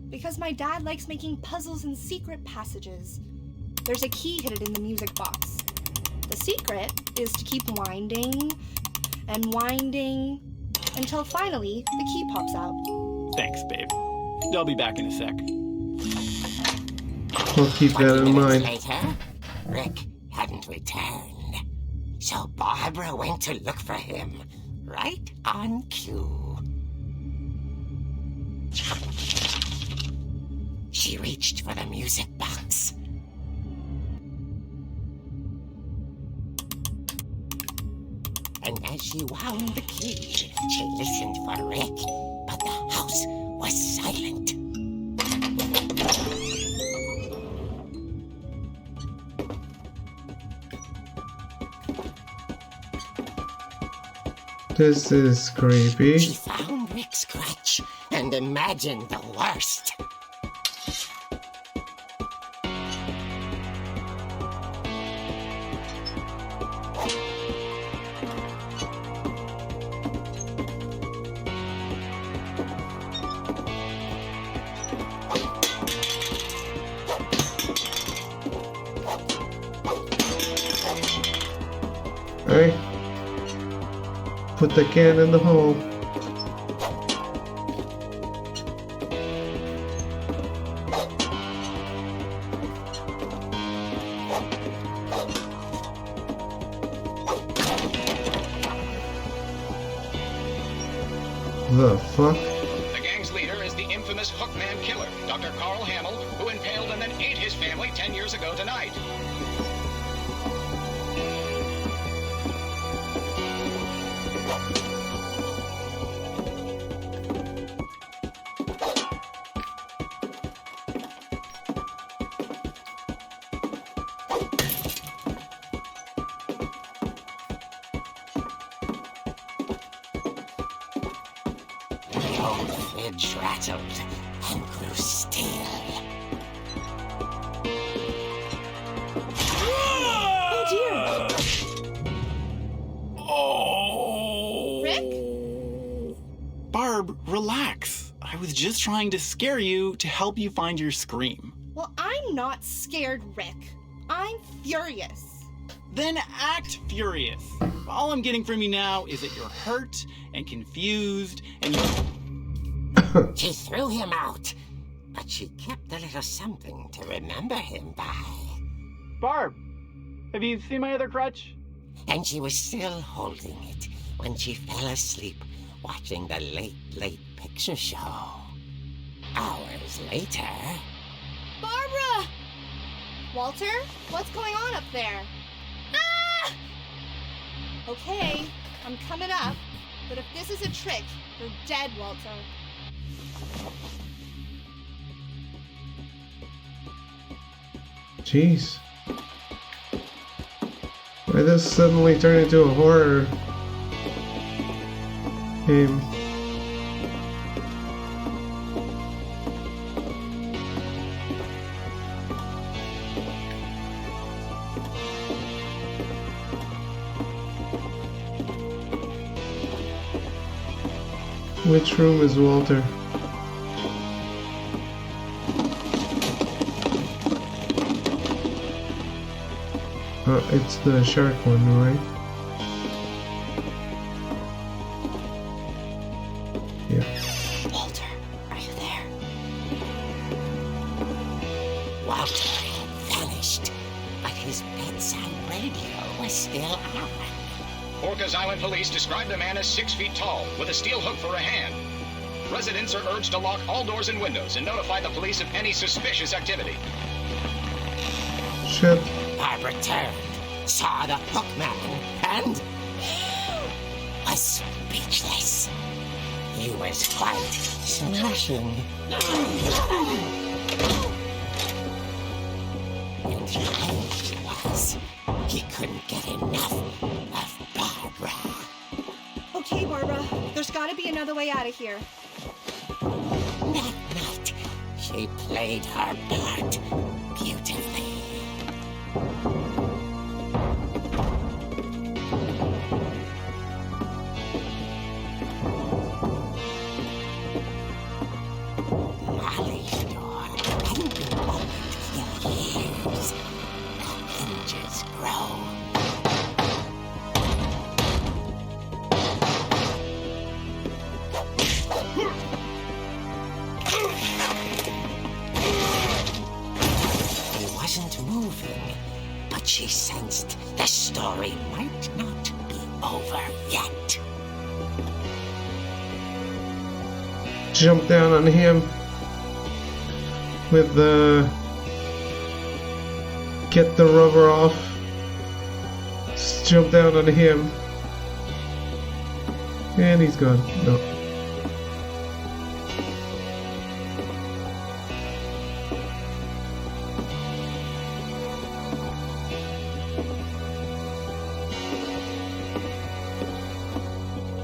Speaker 5: Because my dad likes making puzzles and secret passages. There's a key hidden in the music box. The secret is to keep winding and winding until finally the key pops out.
Speaker 7: Thanks, babe. I'll be back in a sec.
Speaker 1: We'll keep that in
Speaker 6: 20
Speaker 1: mind.
Speaker 6: minutes later, Rick hadn't returned. So Barbara went to look for him, right on cue. She reached for the music box. And as she wound the key, she listened for Rick, but the house was silent.
Speaker 1: This is creepy.
Speaker 6: She found Rick's crutch and imagined the worst.
Speaker 1: Alright. Put the can in the hole. The fuck?
Speaker 8: The gang's leader is the infamous Hookman killer, Dr. Carl Hamill, who impaled and then ate his family 10 years ago tonight.
Speaker 6: The old fridge rattled and grew still.
Speaker 5: Oh dear!
Speaker 7: Oh!
Speaker 5: Rick?
Speaker 7: Barb, relax. I was just trying to scare you to help you find your scream.
Speaker 5: Well, I'm not scared, Rick. I'm furious.
Speaker 7: Then act furious. All I'm getting from you now is that you're hurt and confused and you're...
Speaker 6: She threw him out, but she kept a little something to remember him by.
Speaker 7: Barb, have you seen my other crutch?
Speaker 6: And she was still holding it when she fell asleep watching the late picture show. Hours later...
Speaker 5: Barbara! Walter, what's going on up there? Ah! Okay, I'm coming up. But if this is a trick, you're dead, Walter.
Speaker 1: Jeez. Why did this suddenly turn into a horror game? Which room is Walter? It's the shark one, right? Yeah.
Speaker 6: Walter, are you there? Walter had vanished, but his bedside radio was still on.
Speaker 8: Orcas Island police describe the man as 6 feet tall, with a steel hook for a hand. Residents are urged to lock all doors and windows and notify the police of any suspicious activity.
Speaker 1: Shit.
Speaker 6: Barbara turned, saw the hook man, and was speechless. He was quite smashing. And there she was. He couldn't get enough of Barbara.
Speaker 5: Okay, Barbara, there's gotta be another way out of here.
Speaker 6: That night, she played her part beautifully. Molly's door hadn't been opened in years. The hinges grow. He wasn't moving, but she sensed the story might not be over yet.
Speaker 1: Jump down on him with the get the rubber off. Just jump down on him. And he's gone. No.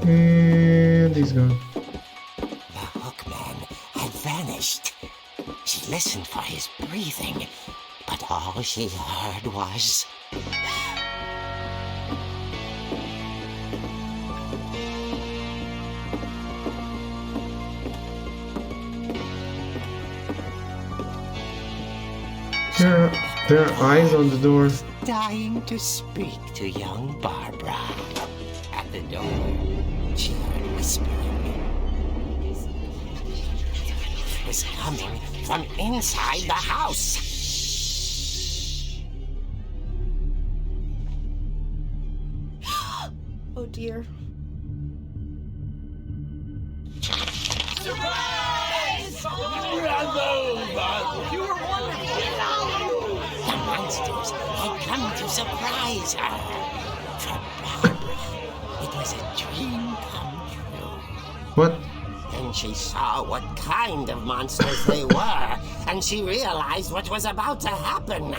Speaker 1: And he's gone.
Speaker 6: The hookman had vanished. She listened for his breathing, but all she heard was...
Speaker 1: There are eyes on the door.
Speaker 6: dying to speak to young Barbara. At the door, she heard whispering. It was coming from inside the house.
Speaker 5: Oh dear.
Speaker 6: The monsters had come to surprise her. For Barbara, it was a dream come true.
Speaker 1: What?
Speaker 6: Then she saw what kind of monsters they were, and she realized what was about to happen.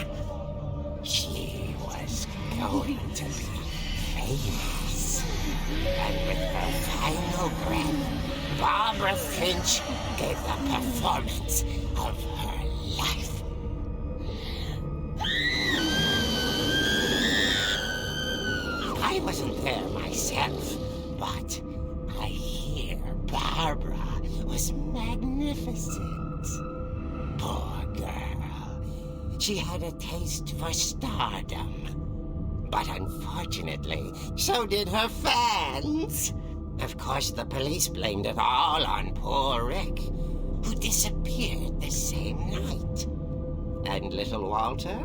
Speaker 6: She was going to be famous. And with her final breath, Barbara Finch gave the performance of her life. I wasn't there myself, but I hear Barbara was magnificent. Poor girl. She had a taste for stardom. But unfortunately, so did her fans. Of course, the police blamed it all on poor Rick, who disappeared the same night. And little Walter?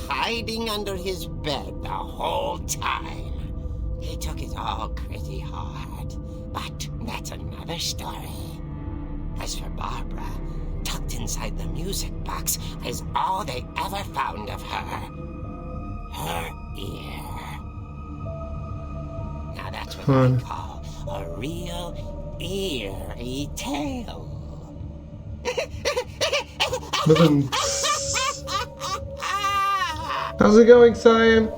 Speaker 6: Hiding under his bed the whole time. He took it all pretty hard, but that's another story. As for Barbara, tucked inside the music box is all they ever found of her. Her ear. Now that's what I call a real eerie tale.
Speaker 1: How's it going, Cyan?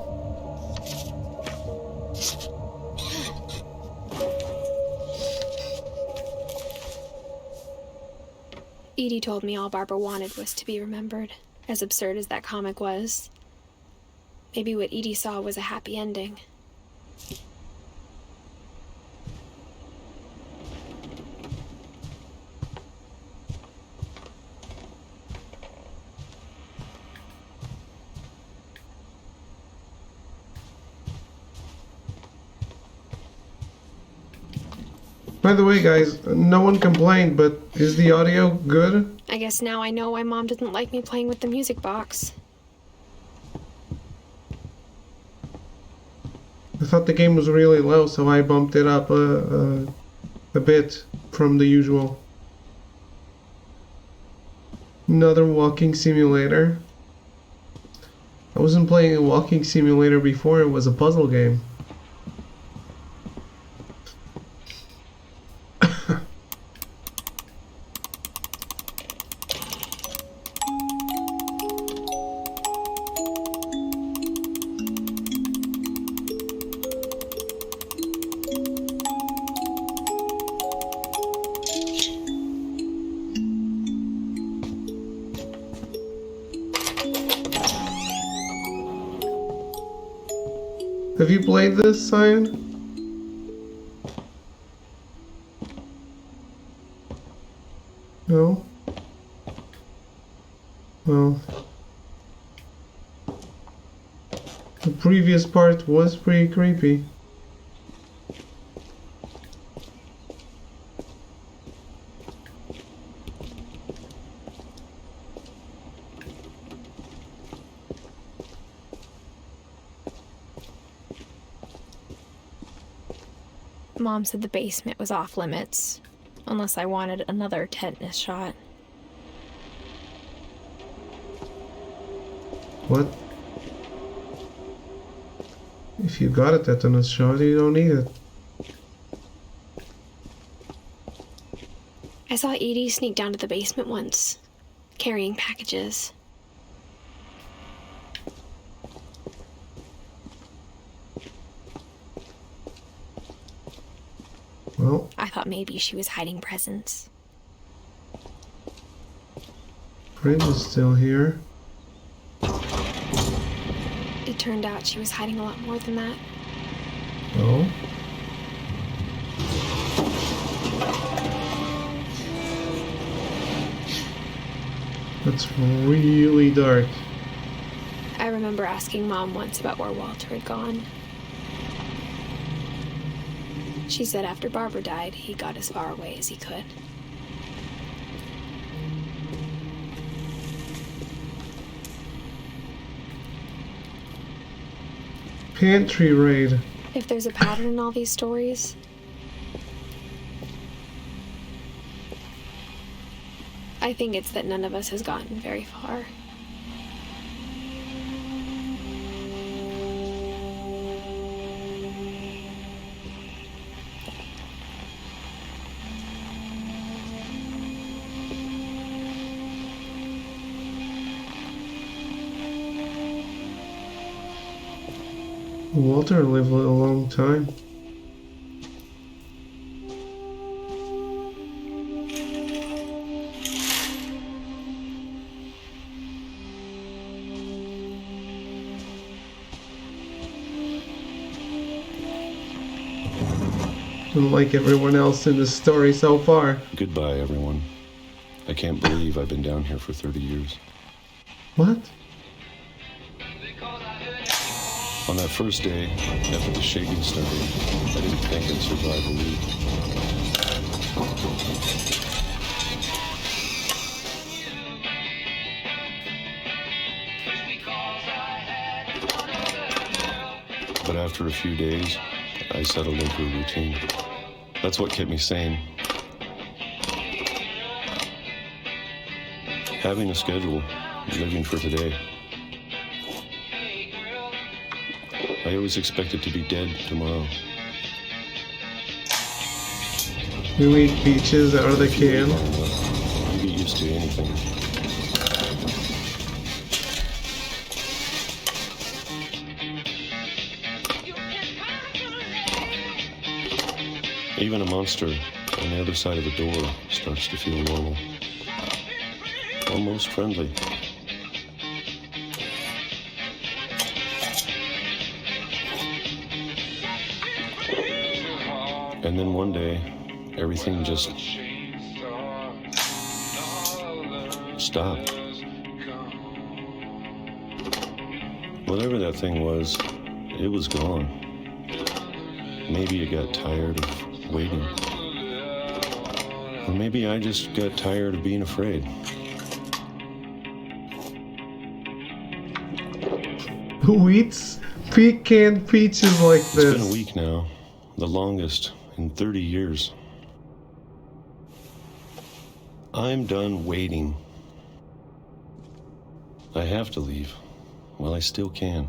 Speaker 2: Edie told me all Barbara wanted was to be remembered, as absurd as that comic was. Maybe what Edie saw was a happy ending.
Speaker 1: By the way, guys, no one complained, but is the audio good?
Speaker 2: I guess now I know why Mom didn't like me playing with the music box.
Speaker 1: I thought the game was really low, so I bumped it up a bit from the usual. Another walking simulator. I wasn't playing a walking simulator before, it was a puzzle game. Have you played this, Cyan? No? Well, the previous part was pretty creepy.
Speaker 2: Mom said the basement was off limits, unless I wanted another tetanus shot.
Speaker 1: What? If you got a tetanus shot, you don't need it.
Speaker 2: I saw Edie sneak down to the basement once, carrying packages.
Speaker 1: Well,
Speaker 2: I thought maybe she was hiding presents.
Speaker 1: Fred is still here.
Speaker 2: It turned out she was hiding a lot more than that.
Speaker 1: Oh? That's really dark.
Speaker 2: I remember asking Mom once about where Walter had gone. She said after Barbara died, he got as far away as he could.
Speaker 1: Pantry raid.
Speaker 2: If there's a pattern in all these stories, I think it's that none of us has gotten very far.
Speaker 1: Walter lived a long time. Unlike everyone else in the story so far.
Speaker 9: Goodbye, everyone. I can't believe I've been down here for 30 years.
Speaker 1: What?
Speaker 9: On that first day, after the shaking started, I didn't think I'd survive a week. But after a few days, I settled into a routine. That's what kept me sane. Having a schedule, living for today. I always expected to be dead tomorrow.
Speaker 1: You eat peaches out of the can.
Speaker 9: You get used to anything. Even a monster on the other side of the door starts to feel normal. Almost friendly. And then one day, everything just stopped. Whatever that thing was, it was gone. Maybe it got tired of waiting. Or maybe I just got tired of being afraid.
Speaker 1: Who eats canned peaches like this?
Speaker 9: It's been a week now, the longest in 30 years. I'm done waiting. I have to leave while I still can.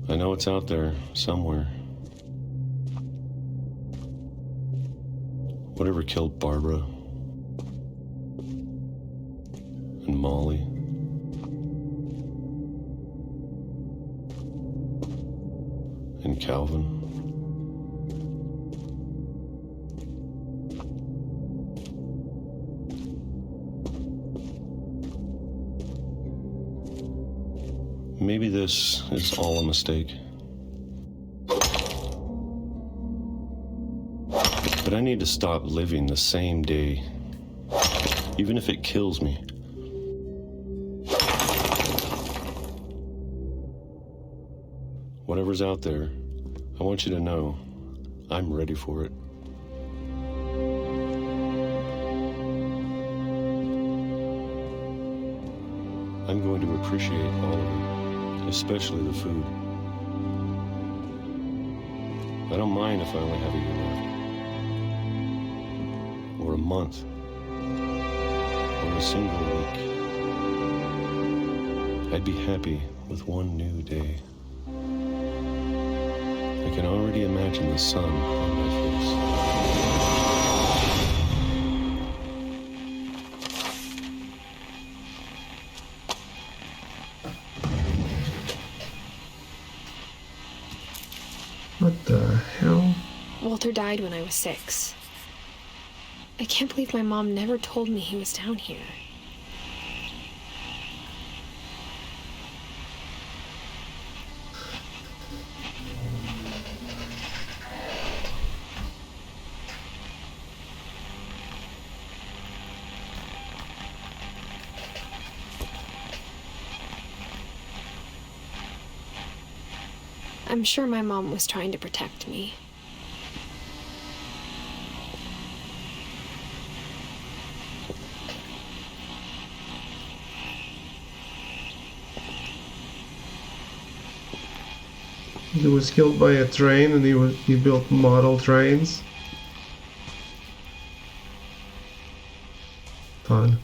Speaker 9: I know it's out there somewhere. Whatever killed Barbara and Molly and Calvin. Maybe this is all a mistake. But I need to stop living the same day, even if it kills me. Whatever's out there, I want you to know I'm ready for it. I'm going to appreciate all of it, especially the food. I don't mind if I only have a year left, or a month, or a single week. I'd be happy with one new day. I can already imagine the sun on my face.
Speaker 1: What the hell?
Speaker 2: Walter died when I was 6. I can't believe my mom never told me he was down here. I'm sure my mom was trying to protect me.
Speaker 1: He was killed by a train and he built model trains. Fun.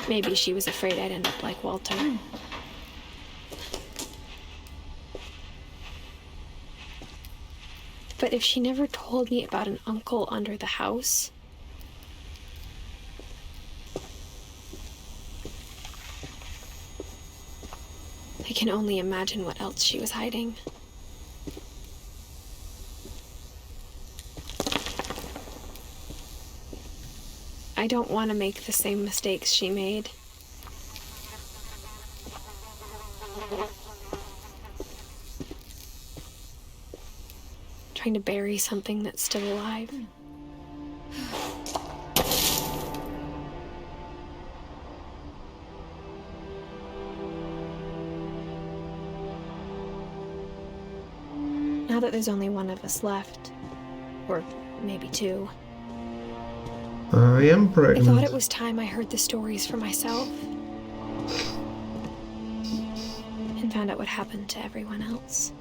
Speaker 2: Maybe she was afraid I'd end up like Walter. But if she never told me about an uncle under the house, I can only imagine what else she was hiding. I don't want to make the same mistakes she made. Trying to bury something that's still alive. Now that there's only one of us left, or maybe two,
Speaker 1: I am
Speaker 2: I
Speaker 1: pregnant.
Speaker 2: thought it was time I heard the stories for myself and found out what happened to everyone else.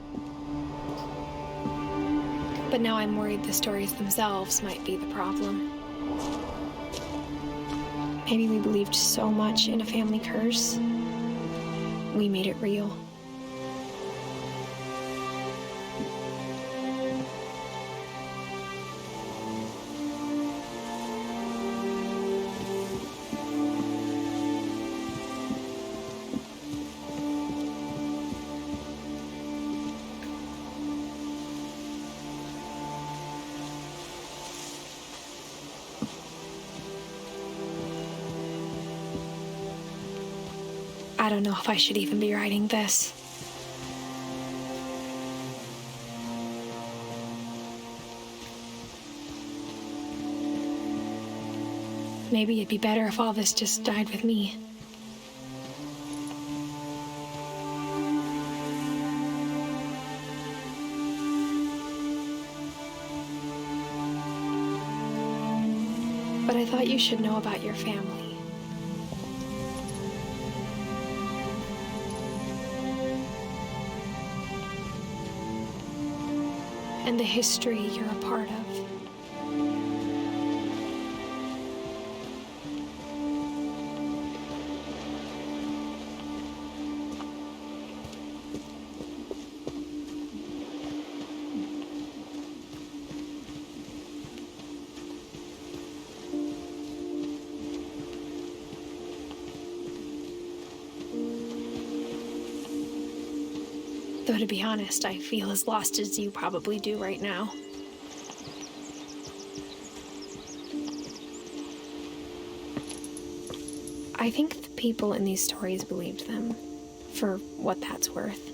Speaker 2: But now I'm worried the stories themselves might be the problem. Maybe we believed so much in a family curse, we made it real. I don't know if I should even be writing this. Maybe it'd be better if all this just died with me. But I thought you should know about your family. And the history you're a part of. Though to be honest, I feel as lost as you probably do right now. I think the people in these stories believed them, for what that's worth.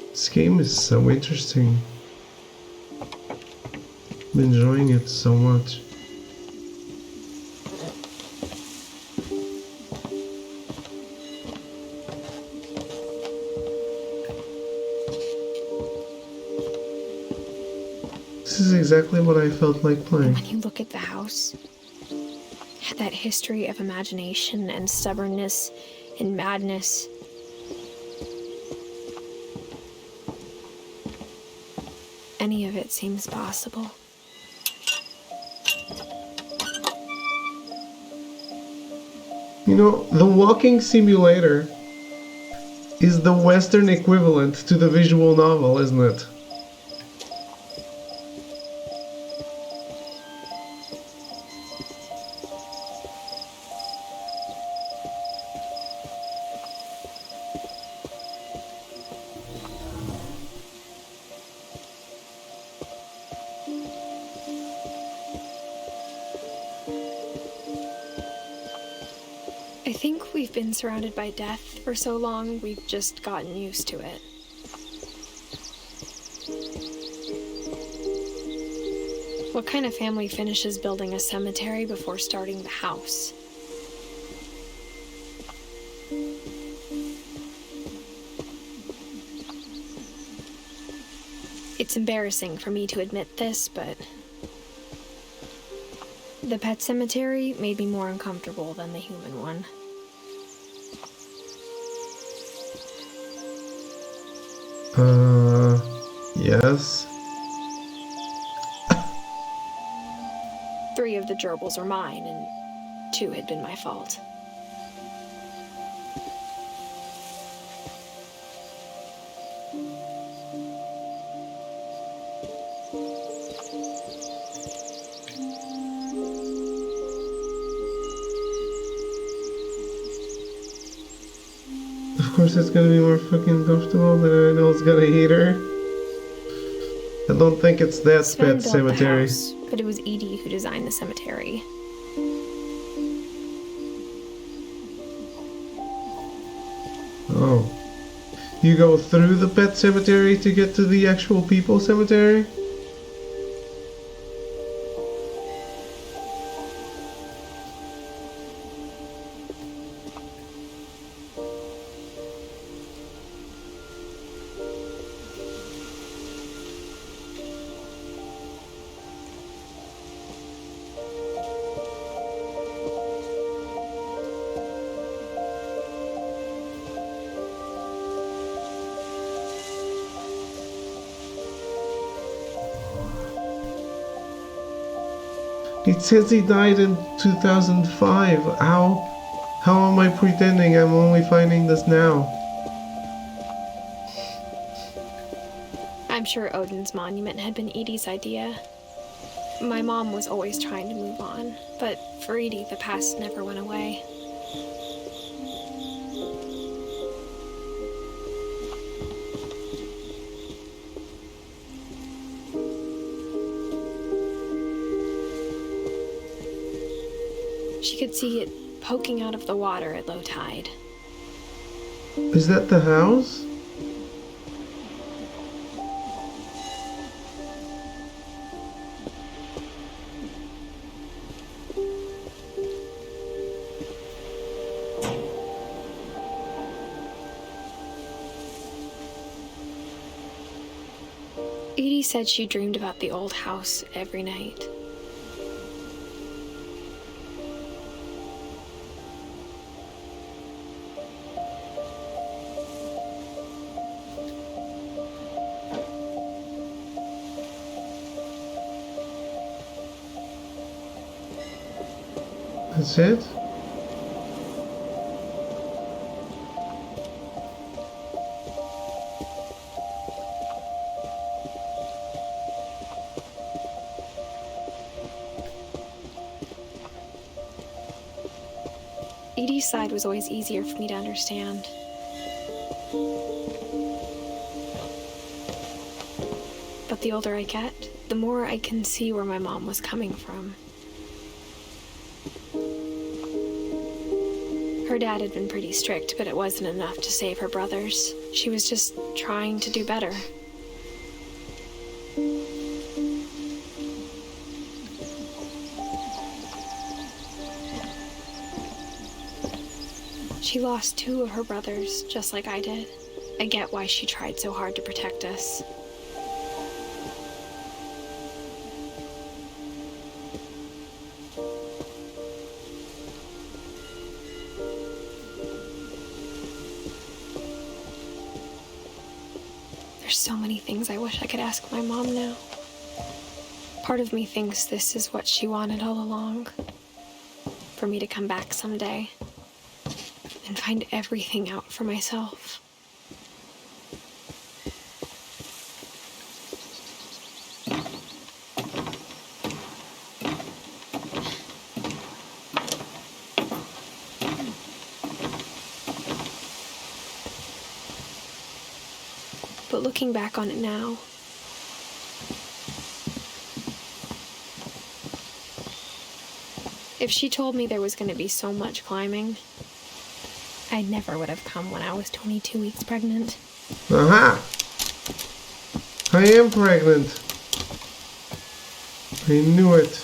Speaker 1: This game is so interesting. I'm enjoying it so much. This is exactly what I felt like playing.
Speaker 2: When you look at the house, had that history of imagination and stubbornness and madness. Any of it seems possible.
Speaker 1: You know, the walking simulator is the Western equivalent to the visual novel, isn't it?
Speaker 2: I think we've been surrounded by death for so long, we've just gotten used to it. What kind of family finishes building a cemetery before starting the house? It's embarrassing for me to admit this, but the pet cemetery made me more uncomfortable than the human one.
Speaker 1: Yes.
Speaker 2: 3 of the gerbils were mine, and 2 had been my fault.
Speaker 1: Of course it's gonna be more fucking comfortable than I know it's gonna eat her. I don't think it's that
Speaker 2: Sven
Speaker 1: pet
Speaker 2: built the
Speaker 1: cemetery.
Speaker 2: house, but it was Edie who designed the cemetery.
Speaker 1: Oh. You go through the pet cemetery to get to the actual people cemetery? It says he died in 2005. How am I pretending I'm only finding this now?
Speaker 2: I'm sure Odin's monument had been Edie's idea. My mom was always trying to move on, but for Edie, the past never went away. She could see it poking out of the water at low tide.
Speaker 1: Is that the house?
Speaker 2: Edie said she dreamed about the old house every night.
Speaker 1: That's it?
Speaker 2: Edie's side was always easier for me to understand. But the older I get, the more I can see where my mom was coming from. Her dad had been pretty strict, but it wasn't enough to save her brothers. She was just trying to do better. She lost 2 of her brothers, just like I did. I get why she tried so hard to protect us. There's so many things I wish I could ask my mom now. Part of me thinks this is what she wanted all along. For me to come back someday and find everything out for myself. But looking back on it now, if she told me there was going to be so much climbing, I never would have come when I was 22 weeks pregnant.
Speaker 1: Aha! I am pregnant. I knew it.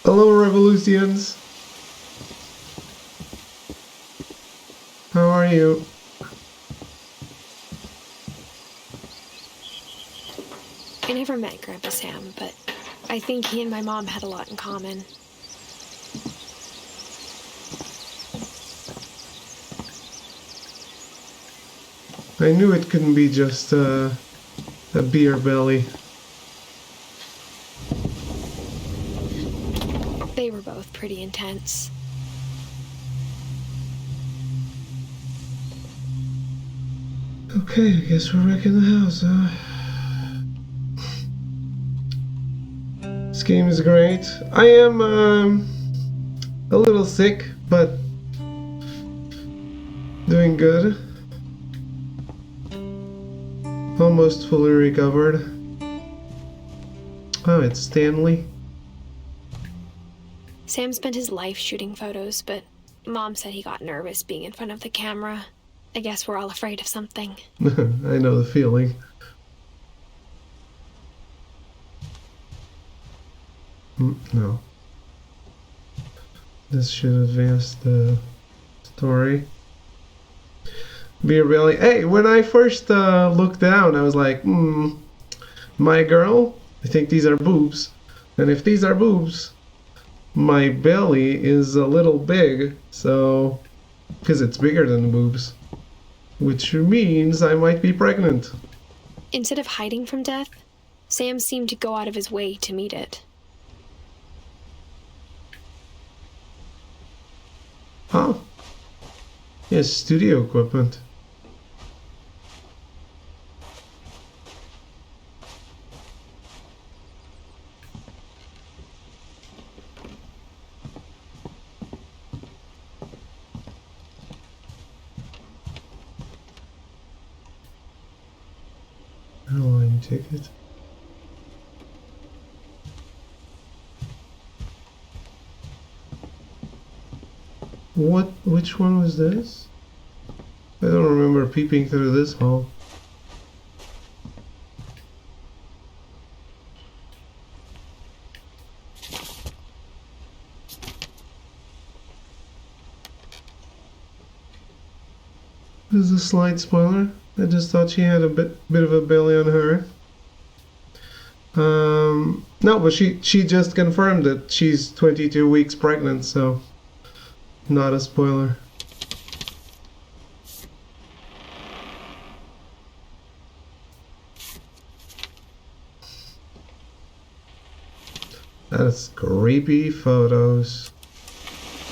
Speaker 1: Hello Revolutions. How are you?
Speaker 2: I never met Grandpa Sam, but I think he and my mom had a lot in common.
Speaker 1: I knew it couldn't be just A beer belly.
Speaker 2: They were both pretty intense.
Speaker 1: Okay, I guess we're back in the house, huh? This game is great. I am a little sick, but doing good. Almost fully recovered. Oh, it's Stanley.
Speaker 2: Sam spent his life shooting photos, but Mom said he got nervous being in front of the camera. I guess we're all afraid of something.
Speaker 1: I know the feeling. No. This should advance the story. Beer belly. Hey, when I first looked down, I was like, my girl, I think these are boobs. And if these are boobs, my belly is a little big, so... because it's bigger than the boobs. Which means I might be pregnant.
Speaker 2: Instead of hiding from death, Sam seemed to go out of his way to meet it.
Speaker 1: Huh? Yes, studio equipment. Airline ticket. Which one was this? I don't remember peeping through this hole. This is a slight spoiler. I just thought she had a bit of a belly on her. No, but she just confirmed that she's 22 weeks pregnant, so not a spoiler. That's creepy photos.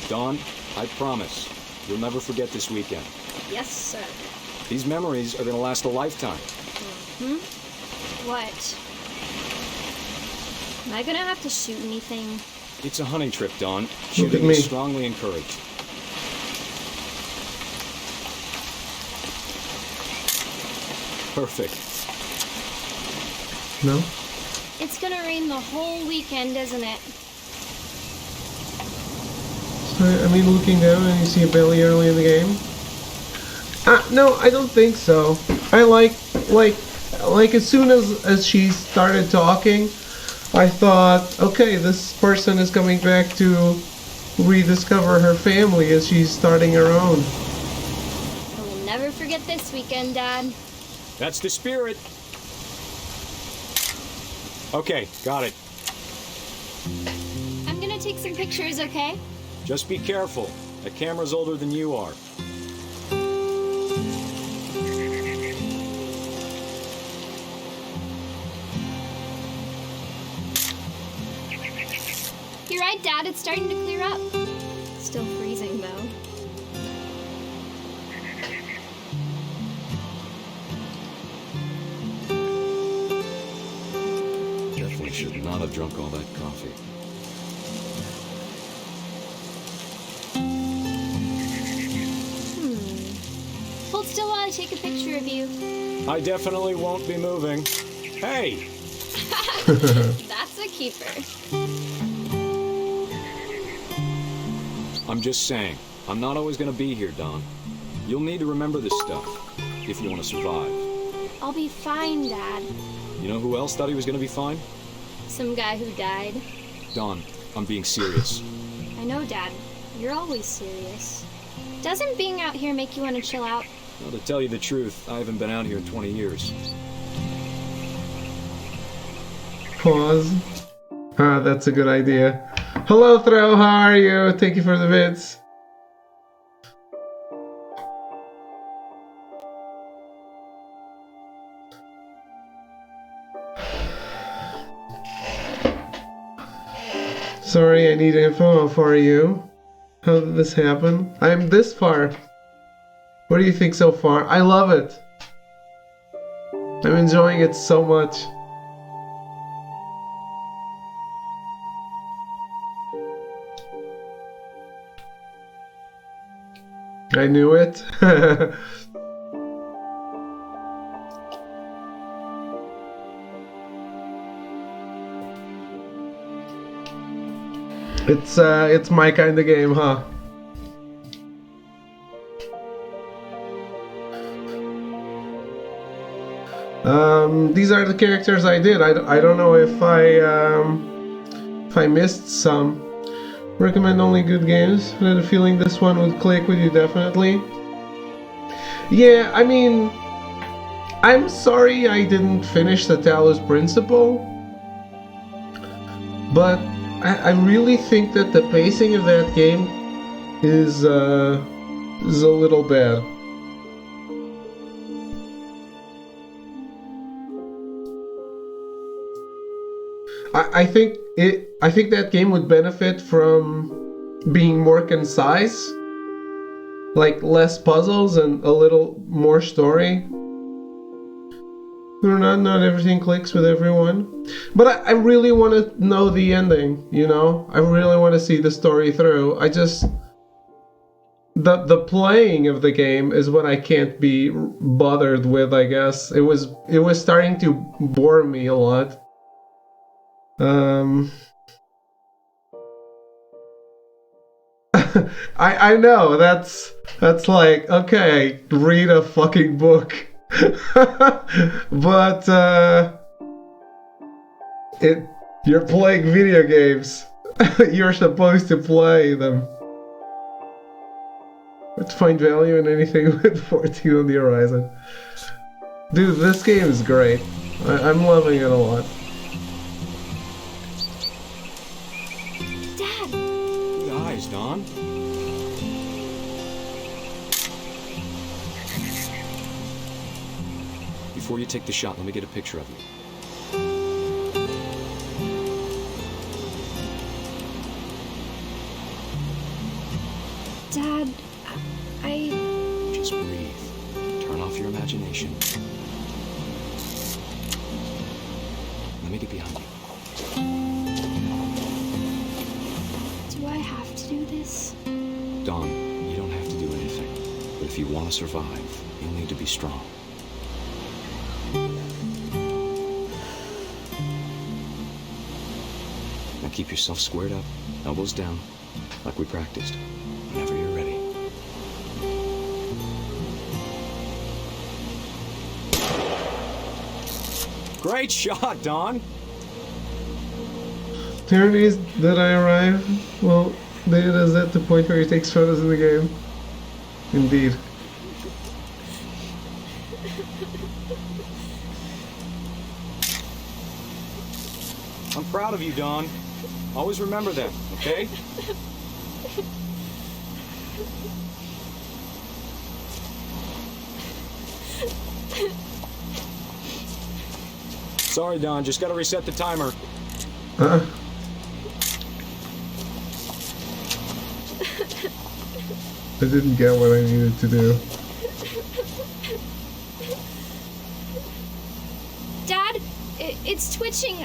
Speaker 10: Dawn, I promise, you'll never forget this weekend.
Speaker 2: Yes, sir.
Speaker 10: These memories are gonna last a lifetime.
Speaker 11: What? Am I gonna have to shoot anything?
Speaker 10: It's a hunting trip, Dawn.
Speaker 1: Look at
Speaker 10: Shooting
Speaker 1: me.
Speaker 10: is strongly encouraged. Perfect.
Speaker 1: No?
Speaker 11: It's gonna rain the whole weekend, isn't it?
Speaker 1: I mean, looking down and you see a belly early in the game. No, I don't think so. I like as soon as she started talking, I thought, okay, this person is coming back to rediscover her family as she's starting her own.
Speaker 11: I will never forget this weekend, Dad.
Speaker 10: That's the spirit. Okay, got it.
Speaker 11: I'm gonna take some pictures, okay?
Speaker 10: Just be careful. That camera's older than you are.
Speaker 11: You're right, Dad. It's starting to clear up.
Speaker 2: Still freezing, though.
Speaker 10: Definitely should not have drunk all that coffee.
Speaker 11: Hold still while I take a picture of you.
Speaker 10: I definitely won't be moving. Hey!
Speaker 11: That's a keeper.
Speaker 10: I'm just saying, I'm not always gonna be here, Dawn. You'll need to remember this stuff, if you want to survive.
Speaker 11: I'll be fine, Dad.
Speaker 10: You know who else thought he was gonna be fine?
Speaker 11: Some guy who died.
Speaker 10: Dawn, I'm being serious.
Speaker 11: I know, Dad. You're always serious. Doesn't being out here make you want to chill out?
Speaker 10: Well, to tell you the truth, I haven't been out here in 20 years.
Speaker 1: Pause. Ah, that's a good idea. Hello, Throw, how are you? Thank you for the bits. Sorry, I need info. How far are you? How did this happen? I'm this far. What do you think so far? I love it. I'm enjoying it so much. I knew it. It's my kind of game, huh? These are the characters I did. I don't know if I missed some. Recommend only good games. I had a feeling this one would click with you definitely. Yeah, I mean, I'm sorry I didn't finish the Talos Principle, but I really think that the pacing of that game is a little bad. I think that game would benefit from being more concise, like less puzzles and a little more story. Not everything clicks with everyone, but I really want to know the ending. You know, I really want to see the story through. The playing of the game is what I can't be bothered with. I guess it was starting to bore me a lot. I know that's like, okay, read a fucking book. But you're playing video games. You're supposed to play them. Let's find value in anything with 14 on the horizon. Dude, this game is great. I'm loving it a lot.
Speaker 11: Dad!
Speaker 10: Good eyes, Don. Before you take the shot, let me get a picture of you.
Speaker 2: Dad, I...
Speaker 10: Just breathe. Turn off your imagination. Let me get behind you.
Speaker 2: Do I have to do this?
Speaker 10: Don, you don't have to do anything. But if you want to survive, you'll need to be strong. Now keep yourself squared up, elbows down, like we practiced. Whenever you're ready. Great shot, Don!
Speaker 1: There it is that I arrive. Well, David is at the point where he takes photos in the game. Indeed.
Speaker 10: I'm proud of you, Don. Always remember that, okay? Sorry, Don. Just gotta reset the timer.
Speaker 1: I didn't get what I needed to do.
Speaker 11: Dad, it's twitching.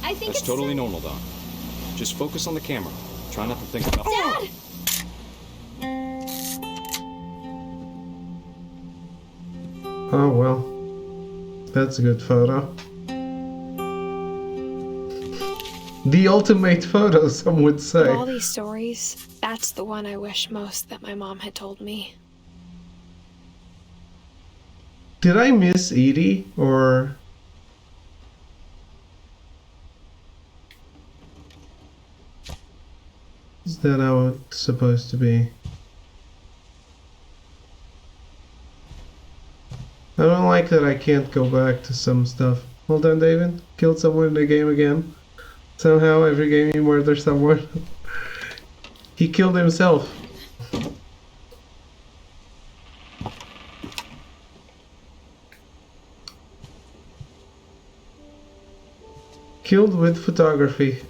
Speaker 11: I think
Speaker 10: That's
Speaker 11: it's
Speaker 10: totally normal, Don. Just focus on the camera. Try not to think about...
Speaker 11: Dad!
Speaker 1: Oh well. That's a good photo. The ultimate photo, some would say.
Speaker 2: Of all these stories, that's the one I wish most that my mom had told me.
Speaker 1: Did I miss Edie, or... is that how it's supposed to be? I don't like that I can't go back to some stuff. Hold on, David. Killed someone in the game again. Somehow, every game you murder someone. He killed himself. Killed with photography.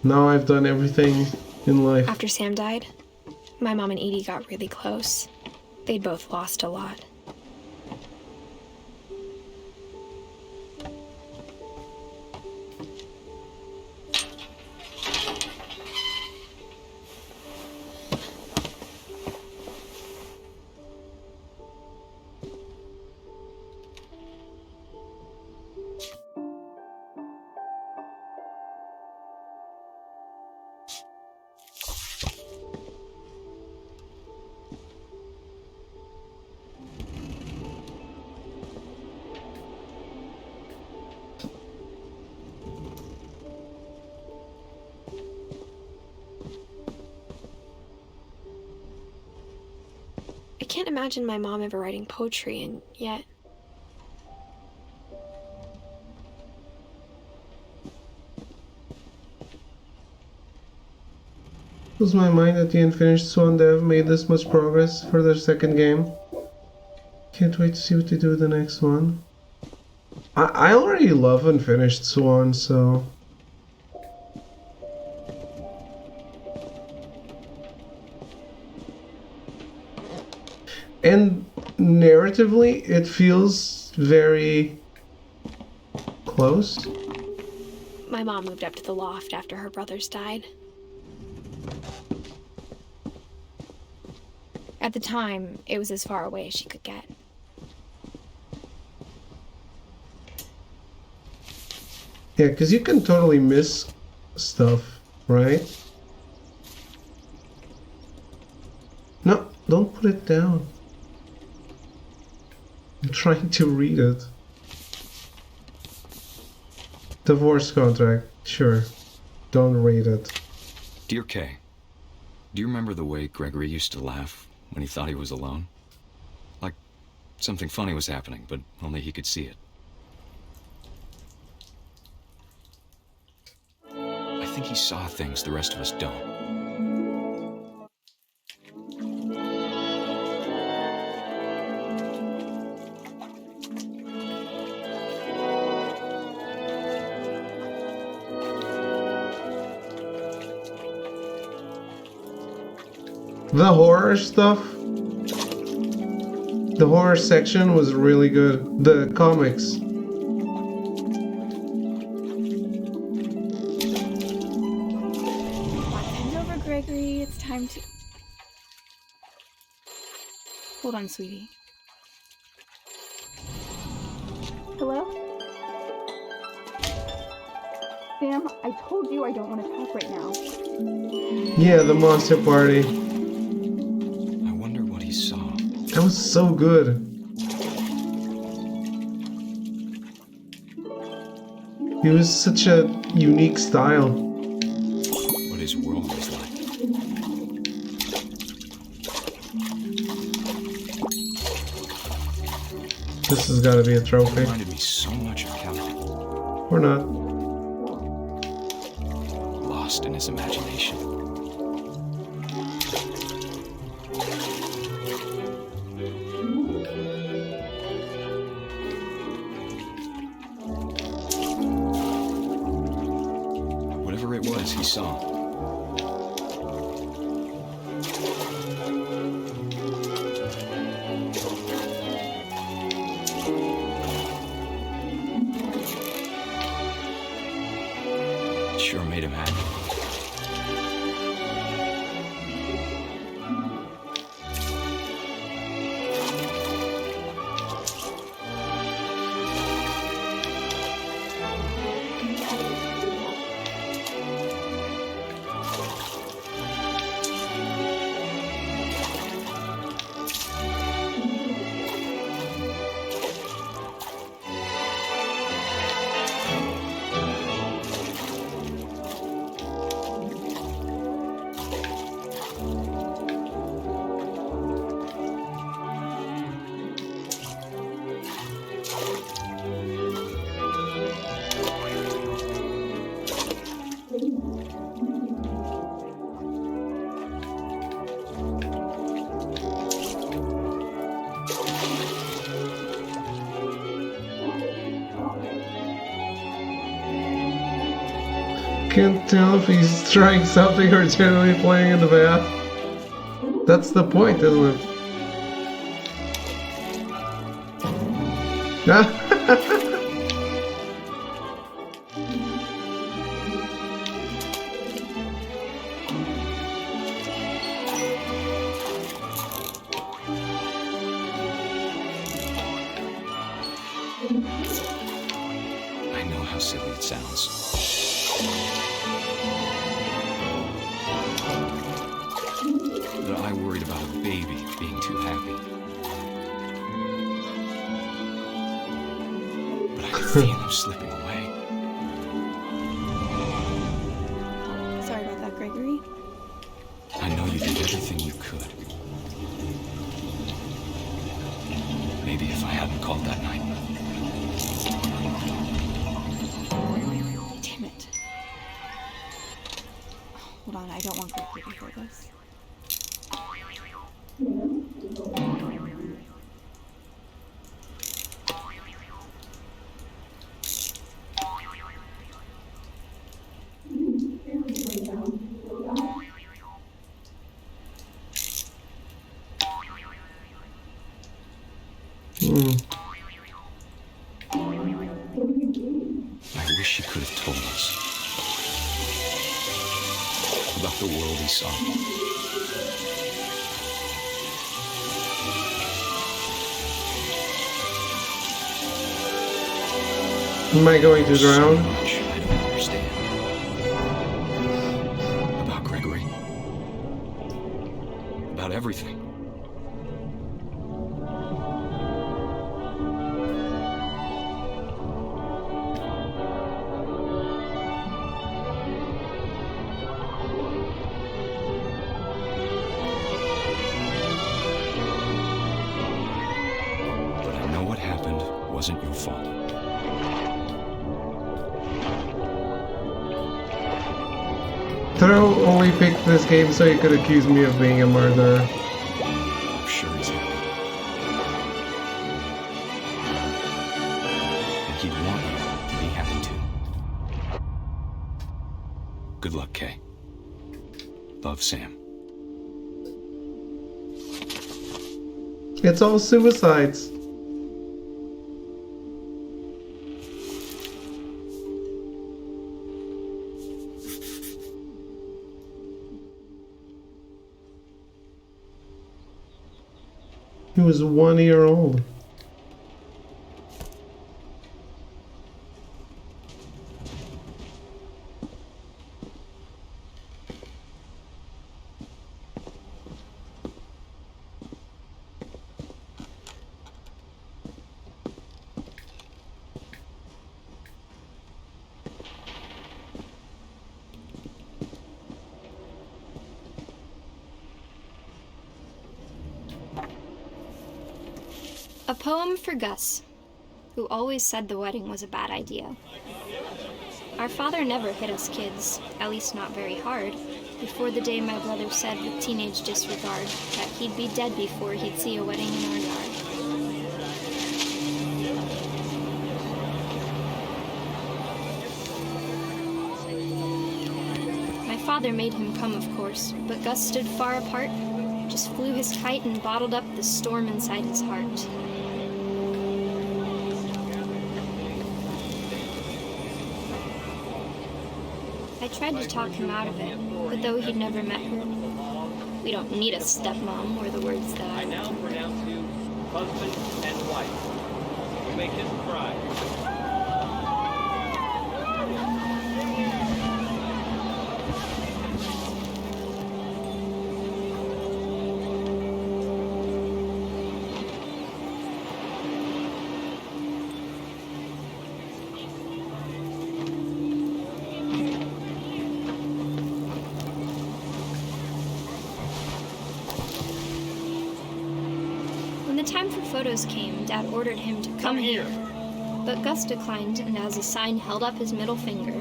Speaker 1: Now I've done everything in life.
Speaker 2: After Sam died, my mom and Edie got really close. They'd both lost a lot. I can't imagine my mom ever writing poetry, and yet...
Speaker 1: Was my mind that the unfinished Swan dev made this much progress for their second game? Can't wait to see what they do with the next one. I already love Unfinished Swan, so... And narratively, it feels very close.
Speaker 2: My mom moved up to the loft after her brothers died. At the time, it was as far away as she could get.
Speaker 1: Yeah, because you can totally miss stuff, right? No, don't put it down. I'm trying to read it. Divorce contract, sure. Don't read it.
Speaker 10: Dear Kay, do you remember the way Gregory used to laugh when he thought he was alone? Like something funny was happening, but only he could see it. I think he saw things the rest of us don't.
Speaker 1: The horror stuff, the horror section was really good. The comics.
Speaker 12: Bend over, Gregory. It's time to... Hold on, sweetie. Hello? Sam, I told you I don't want to talk right now.
Speaker 1: Yeah, the monster party. That was so good. It was such a unique style.
Speaker 10: What his world was like.
Speaker 1: This has got to be a trophy.
Speaker 10: It reminded me so much of Calvin.
Speaker 1: Or not.
Speaker 10: Lost in his imagination. Whatever it was he saw. It sure made him happy.
Speaker 1: Can't tell if he's trying something or generally playing in the bath. That's the point, isn't it?
Speaker 10: I know how silly it sounds. That I worried about a baby being too happy. But I could feel him slipping away.
Speaker 2: Sorry about that, Gregory.
Speaker 10: I know you did everything you could. Maybe if I hadn't called that night.
Speaker 12: Damn it. Hold on, I don't want Gregory to hear this.
Speaker 10: I wish he could have told us about the world he saw.
Speaker 1: Am I going to drown?
Speaker 10: So much I don't understand. About Gregory. About everything. But I know what happened wasn't your fault.
Speaker 1: Throw only picked this game so he could accuse me of being a murderer.
Speaker 10: I'm sure he's happy. And he'd want you to be happy too. Good luck, Kay. Love, Sam.
Speaker 1: It's all suicides. He was 1 year old.
Speaker 2: A poem for Gus, who always said the wedding was a bad idea. Our father never hit us kids, at least not very hard, before the day my brother said with teenage disregard that he'd be dead before he'd see a wedding in our yard. My father made him come, of course, but Gus stood far apart, just flew his kite and bottled up the storm inside his heart. I tried to talk him out of it, but though he'd never met her, we don't need a stepmom were the words that
Speaker 13: I now pronounce you husband and wife. You may kiss the bride.
Speaker 2: When the time for photos came, Dad ordered him to come here. But Gus declined, and as a sign held up his middle finger.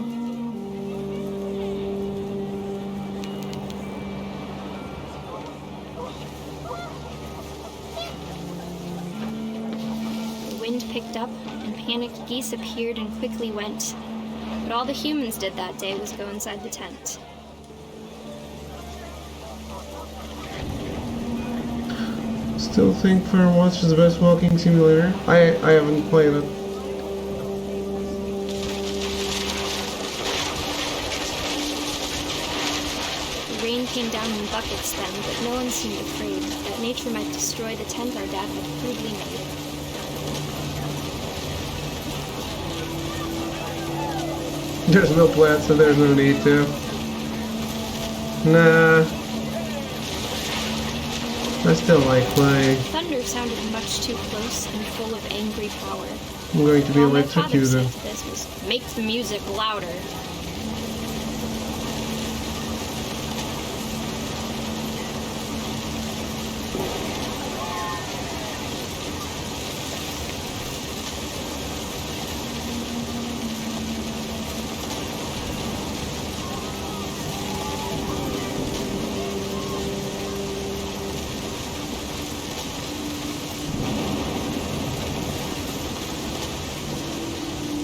Speaker 2: The wind picked up, and panicked geese appeared and quickly went.
Speaker 11: But all the humans did that day was go inside the tent.
Speaker 1: Still think Firewatch is the best walking simulator? I haven't played it.
Speaker 11: The rain came down in buckets then, but no one seemed afraid that nature might destroy the tent our dad had crudely made.
Speaker 1: There's no plant, so there's no need to. Nah. I still like playing.
Speaker 11: Thunder sounded much too close and full of angry power.
Speaker 1: I'm going to be
Speaker 11: All my father
Speaker 1: electrocuted.
Speaker 11: said to this was, make the music louder.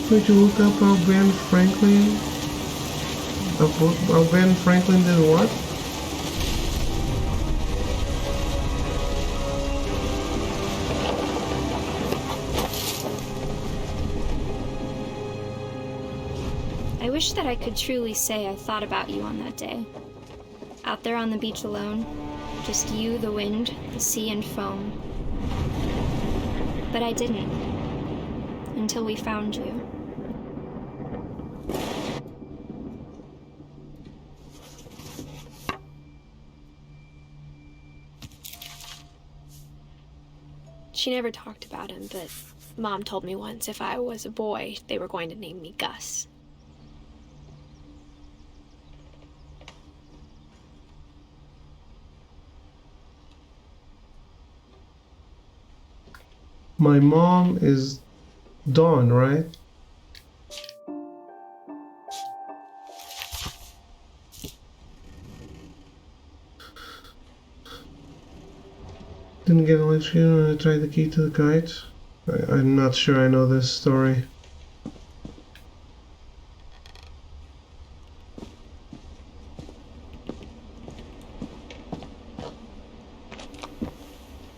Speaker 1: Could you look up how Ben Franklin... How Ben Franklin did what?
Speaker 11: I wish that I could truly say I thought about you on that day. Out there on the beach alone, just you, the wind, the sea, and foam. But I didn't. Until we found you. She never talked about him, but Mom told me once if I was a boy, they were going to name me Gus.
Speaker 1: My mom is Dawn, right? Didn't get electrocuted when I tried the key to the kite. I'm not sure I know this story.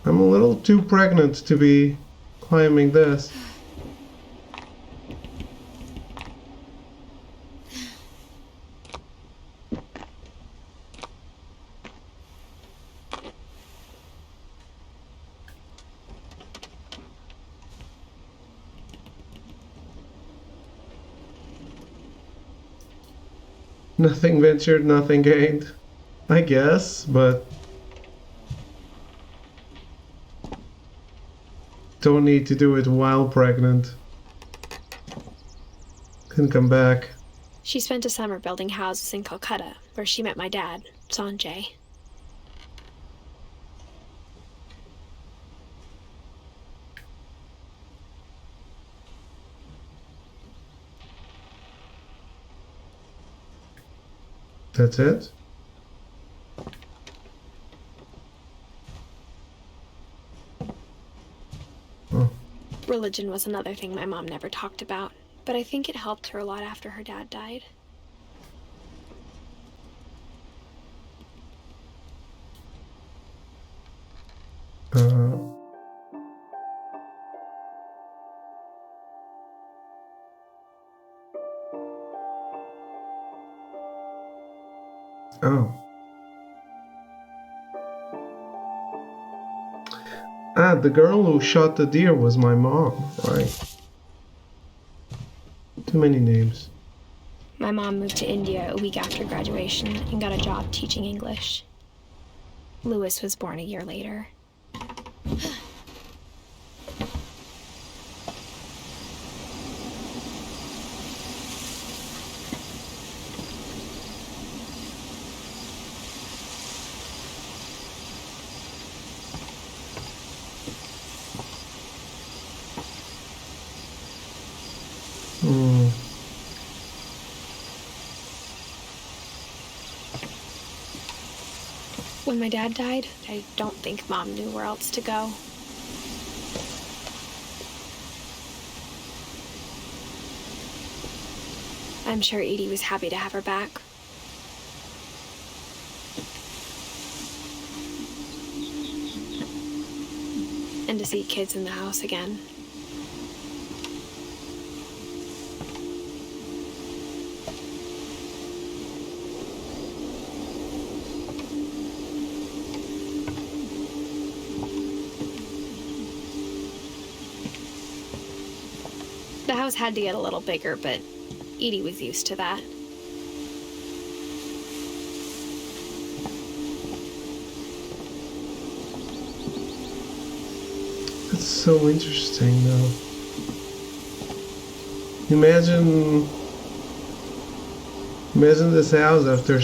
Speaker 1: I'm a little too pregnant to be climbing this. Nothing ventured, nothing gained. I guess, but don't need to do it while pregnant. Can come back.
Speaker 2: She spent a summer building houses in Calcutta, where she met my dad, Sanjay.
Speaker 1: That's it? Oh.
Speaker 2: Religion was another thing my mom never talked about, but I think it helped her a lot after her dad died.
Speaker 1: Oh. Ah, the girl who shot the deer was my mom, right? Too many names.
Speaker 2: My mom moved to India a week after graduation and got a job teaching English. Louis was born a year later. When my dad died, I don't think Mom knew where else to go. I'm sure Edie was happy to have her back. And to see kids in the house again. The house had to get a little bigger, but Edie was used to that.
Speaker 1: It's so interesting, though. Imagine this house after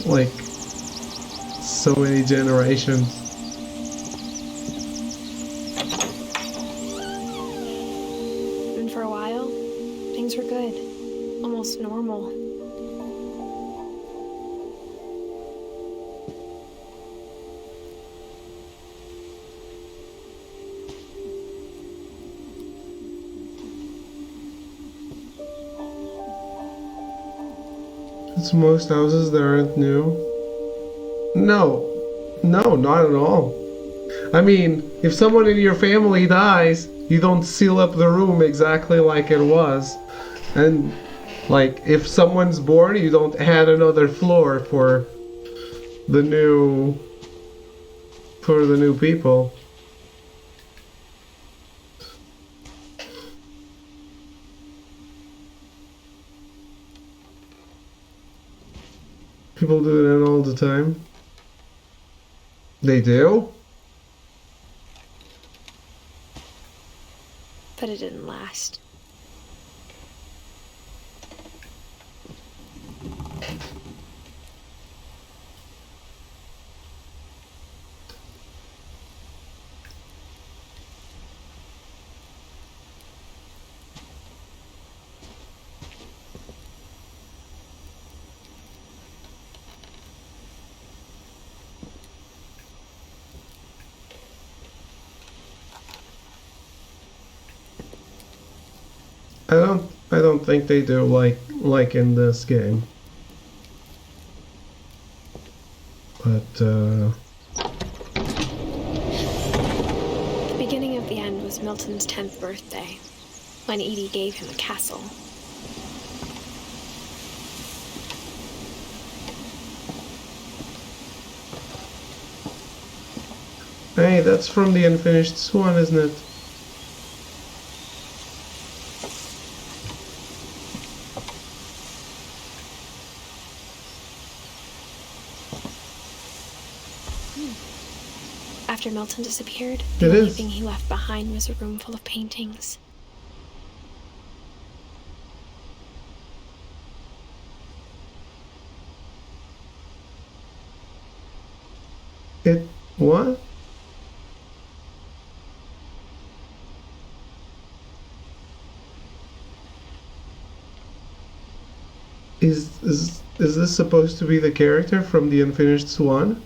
Speaker 1: like so many generations.
Speaker 2: And for a while, things were good, almost normal.
Speaker 1: It's most houses that aren't new. No, not at all. I mean, if someone in your family dies, you don't seal up the room exactly like it was. And, like, if someone's born, you don't add another floor for the new people. People do that all the time. They do?
Speaker 2: But it didn't last.
Speaker 1: I don't think they do like in this game. But
Speaker 2: The beginning of the end was Milton's 10th birthday, when Edie gave him a castle.
Speaker 1: hey, that's from the Unfinished Swan, isn't it?
Speaker 2: After Milton disappeared,
Speaker 1: It
Speaker 2: the only
Speaker 1: is.
Speaker 2: thing he left behind was a room full of paintings.
Speaker 1: What? Is this supposed to be the character from the Unfinished Swan?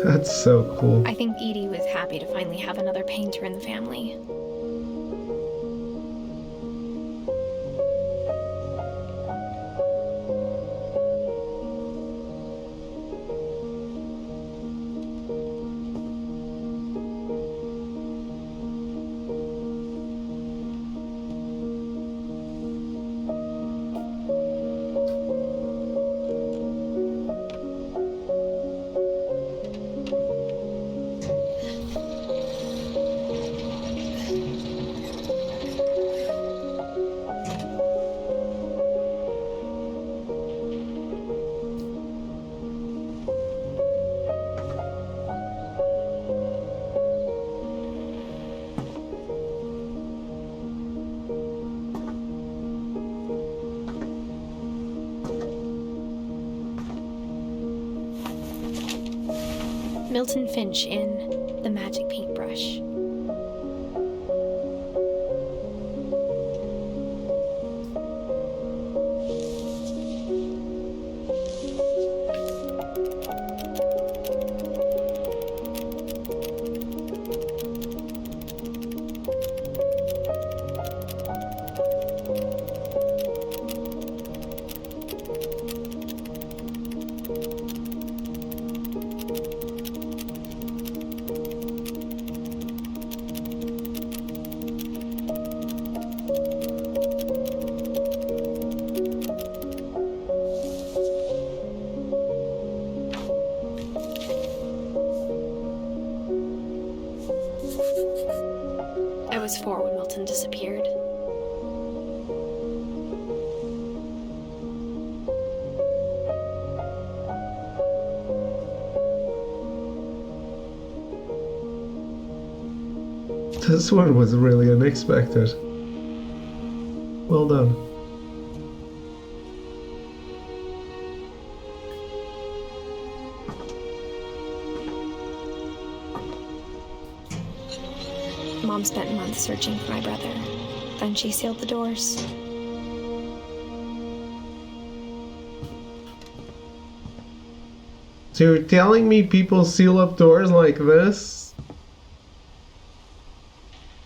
Speaker 1: That's so cool.
Speaker 2: I think Edie was happy to finally have another painter in the family. Milton Finch in The Magic Paintbrush. I was 4 when Milton disappeared.
Speaker 1: This one was really unexpected. Well done.
Speaker 2: Mom spent months searching for my brother. Then she sealed the doors.
Speaker 1: So you're telling me people seal up doors like this?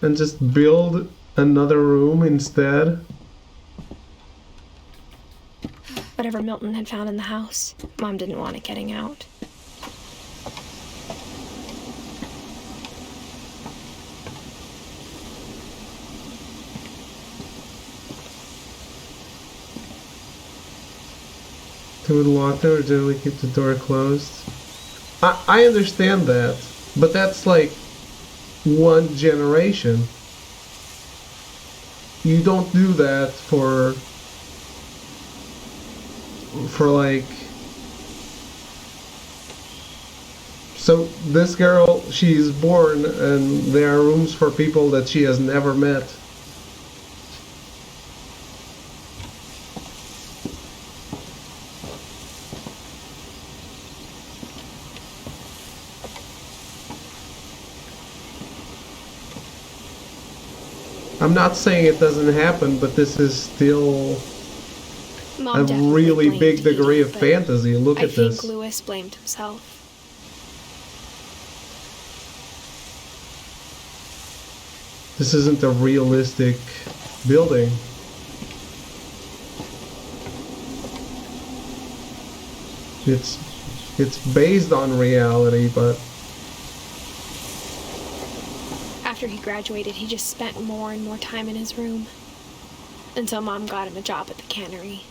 Speaker 1: And just build another room instead?
Speaker 2: Whatever Milton had found in the house, Mom didn't want it getting out.
Speaker 1: Do we lock it or do we keep the door closed? I understand that, but that's like one generation. You don't do that for like... So this girl, she's born and there are rooms for people that she has never met. I'm not saying it doesn't happen, but this is still
Speaker 2: Mom
Speaker 1: a really big degree of fantasy. Look at this.
Speaker 2: I think Lewis blamed himself.
Speaker 1: This isn't a realistic building. It's based on reality, but
Speaker 2: After he graduated, he just spent more and more time in his room. Until Mom got him a job at the cannery.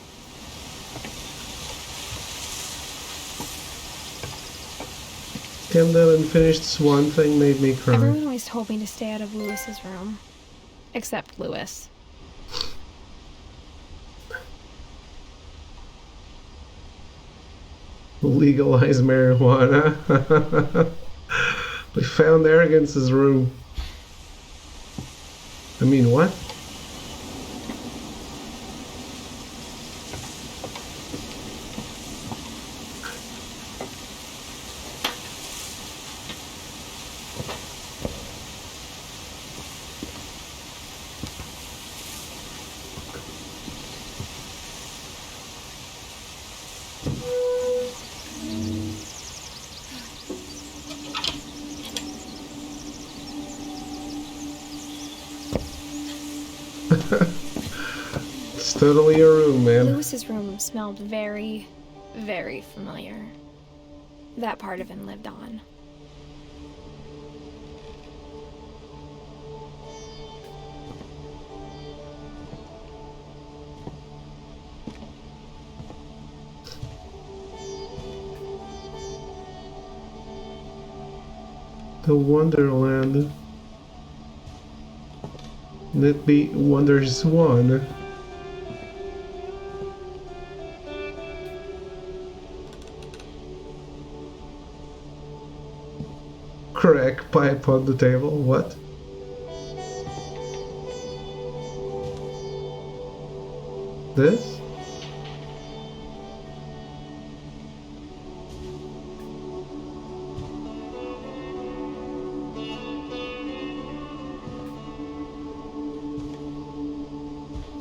Speaker 1: and that unfinished swan thing made me cry.
Speaker 2: Everyone always told me to stay out of Lewis's room. Except Lewis.
Speaker 1: Legalize marijuana. We found Arrogance's room. I mean, what? It's totally a room, man.
Speaker 2: Lewis's room smelled very, very familiar. That part of him lived on.
Speaker 1: The Wonderland. Let be Wonder Swan. Crack pipe on the table. What? This?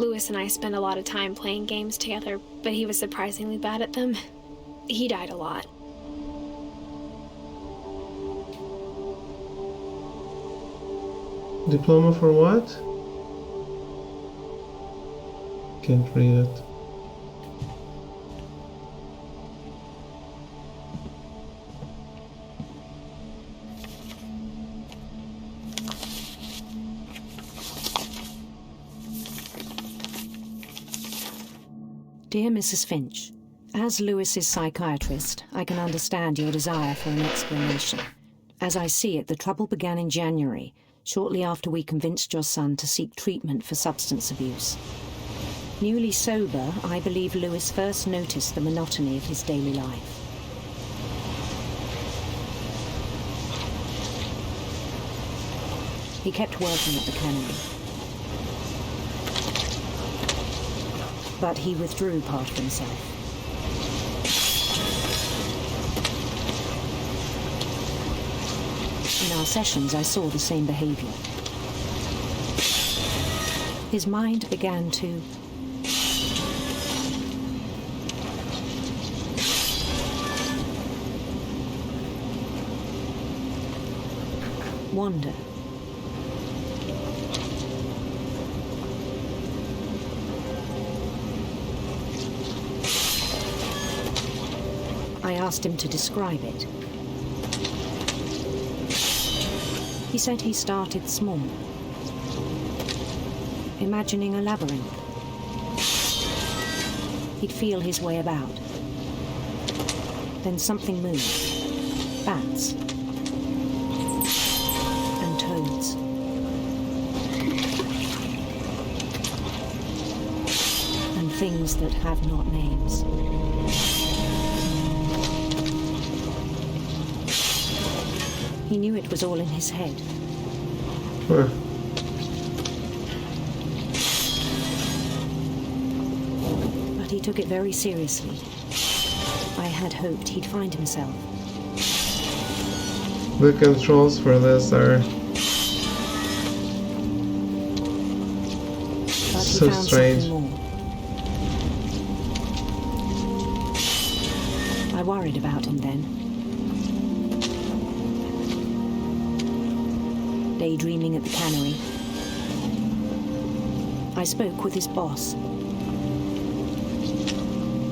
Speaker 2: Lewis and I spent a lot of time playing games together, but he was surprisingly bad at them. He died a lot.
Speaker 1: Diploma for what? Can't read it.
Speaker 14: Dear Mrs. Finch, as Lewis's psychiatrist, I can understand your desire for an explanation. As I see it, the trouble began in January, shortly after we convinced your son to seek treatment for substance abuse. Newly sober, I believe Lewis first noticed the monotony of his daily life. He kept working at the cannery, but he withdrew part of himself. In our sessions, I saw the same behavior. His mind began to wander. I asked him to describe it. He said he started small, imagining a labyrinth. He'd feel his way about. Then something moved. Bats. And toads. And things that have not names. He knew it was all in his head. But he took it very seriously. I had hoped he'd find himself.
Speaker 1: The controls for this are
Speaker 14: But he
Speaker 1: so
Speaker 14: found
Speaker 1: strange.
Speaker 14: something more. I worried about him then. Daydreaming at the cannery, I spoke with his boss.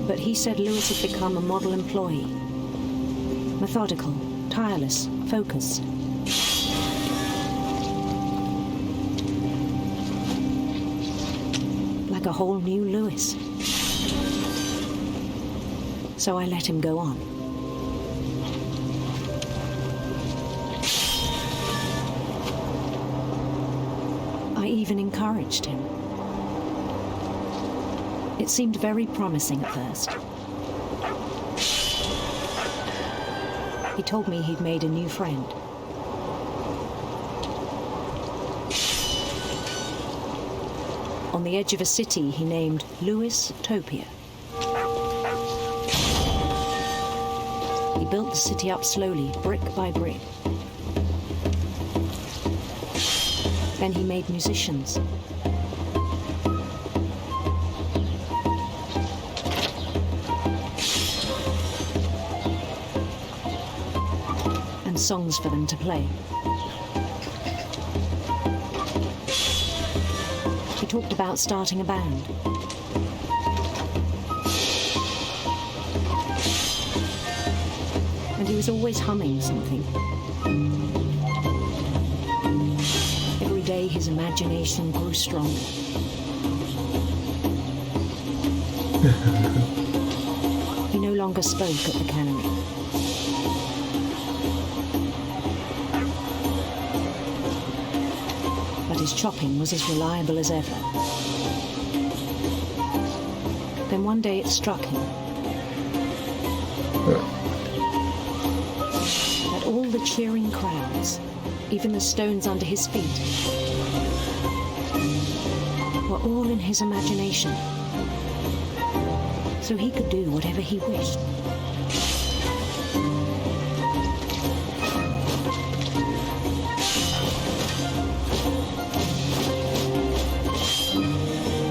Speaker 14: But he said Lewis had become a model employee. Methodical, tireless, focused. Like a whole new Lewis. So I let him go on. I even encouraged him. It seemed very promising at first. He told me he'd made a new friend. On the edge of a city he named Lewis Topia. He built the city up slowly, brick by brick. Then he made musicians. And songs for them to play. He talked about starting a band. And he was always humming something. Every day his imagination grew stronger. He no longer spoke at the cannery. But his chopping was as reliable as ever. Then one day it struck him that all the cheering crowds, even the stones under his feet, were all in his imagination, so he could do whatever he wished.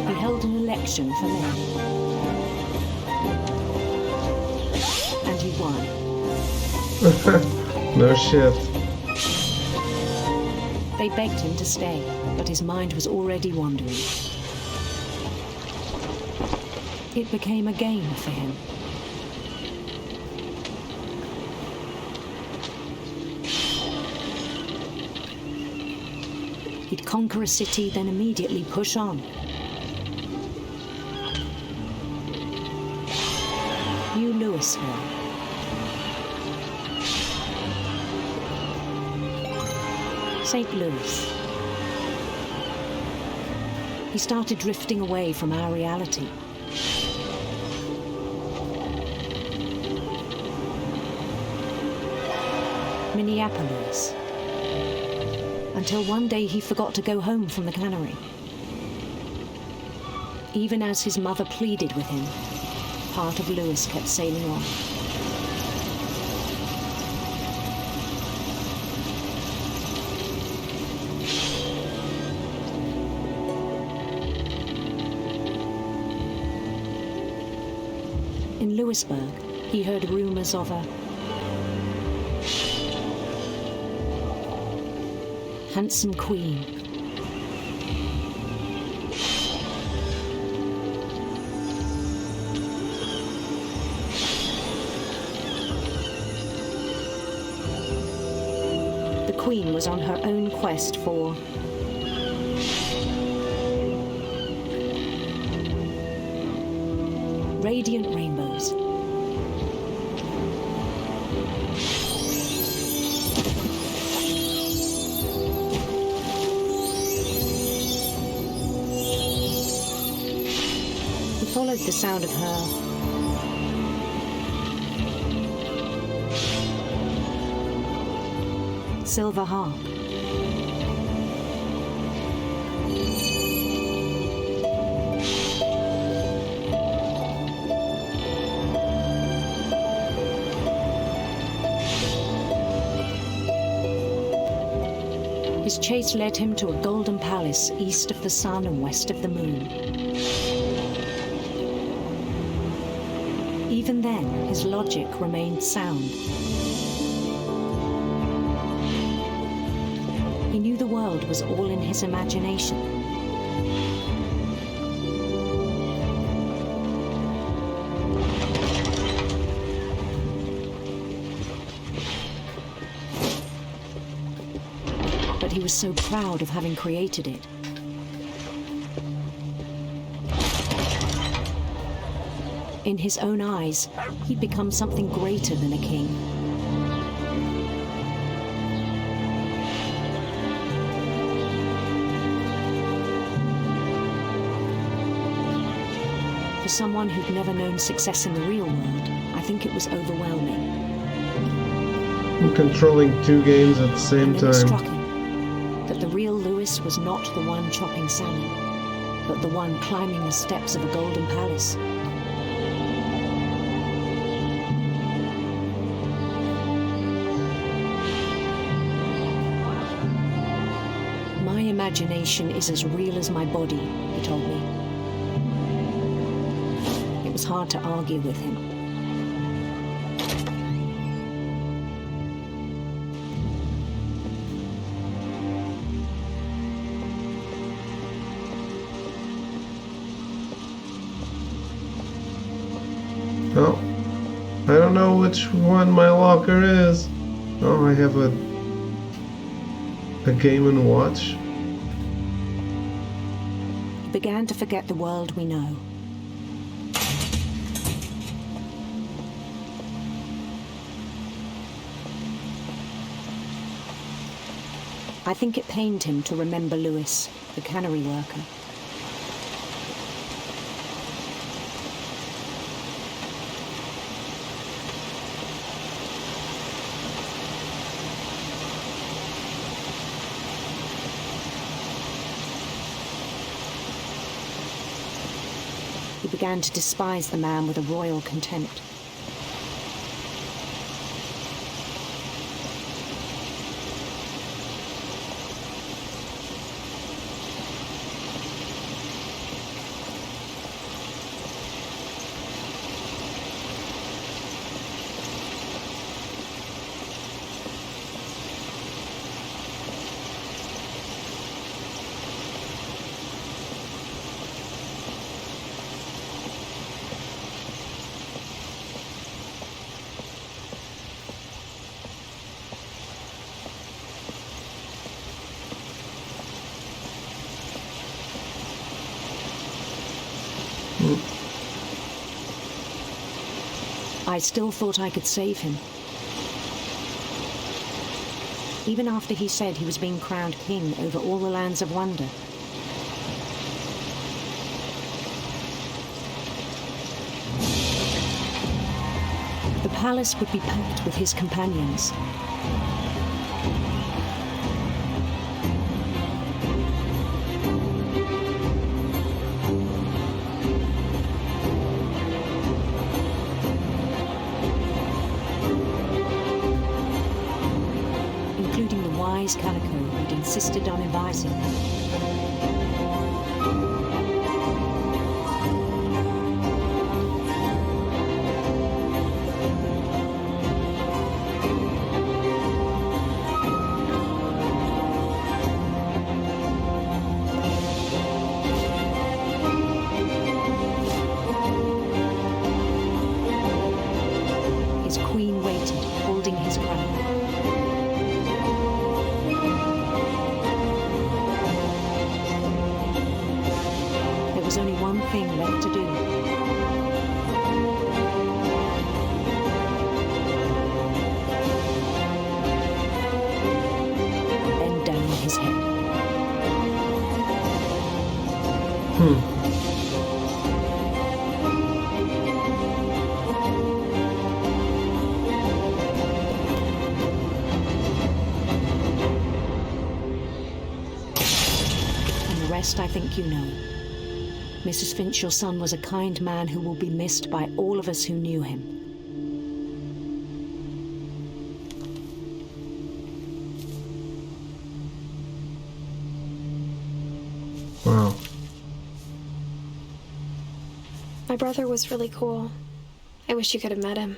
Speaker 14: He held election for mayor. And he won.
Speaker 1: No shit.
Speaker 14: They begged him to stay, but his mind was already wandering. It became a game for him. He'd conquer a city, then immediately push on. New Louisville. St. Louis. He started drifting away from our reality. Minneapolis. Until one day he forgot to go home from the cannery. Even as his mother pleaded with him, part of Louis kept sailing on. In Louisburg, he heard rumors of a handsome queen. The queen was on her own quest for radiant rainbows. Followed the sound of her silver harp. His chase led him to a golden palace east of the sun and west of the moon. Even then, his logic remained sound. He knew the world was all in his imagination. But he was so proud of having created it. In his own eyes, he'd become something greater than a king. For someone who'd never known success in the real world, I think it was overwhelming.
Speaker 1: I'm controlling two games at the same
Speaker 14: And then it struck
Speaker 1: time.
Speaker 14: him that the real Louis was not the one chopping salmon, but the one climbing the steps of a golden palace. My imagination is as real as my body, he told me. It was hard to argue with him.
Speaker 1: Oh, I don't know which one my locker is. Oh, I have a Game & Watch.
Speaker 14: He began to forget the world we know. I think it pained him to remember Louis, the cannery worker. He began to despise the man with a royal contempt. I still thought I could save him. Even after he said he was being crowned king over all the lands of wonder. The palace would be packed with his companions. Including the wise Calico who'd insisted on inviting them. His queen waited, holding his crown. There was only one thing left to do. Bend down his head. And the rest I think you know. Mrs. Finch, your son was a kind man who will be missed by all of us who knew him.
Speaker 1: Wow.
Speaker 2: My brother was really cool. I wish you could have met him.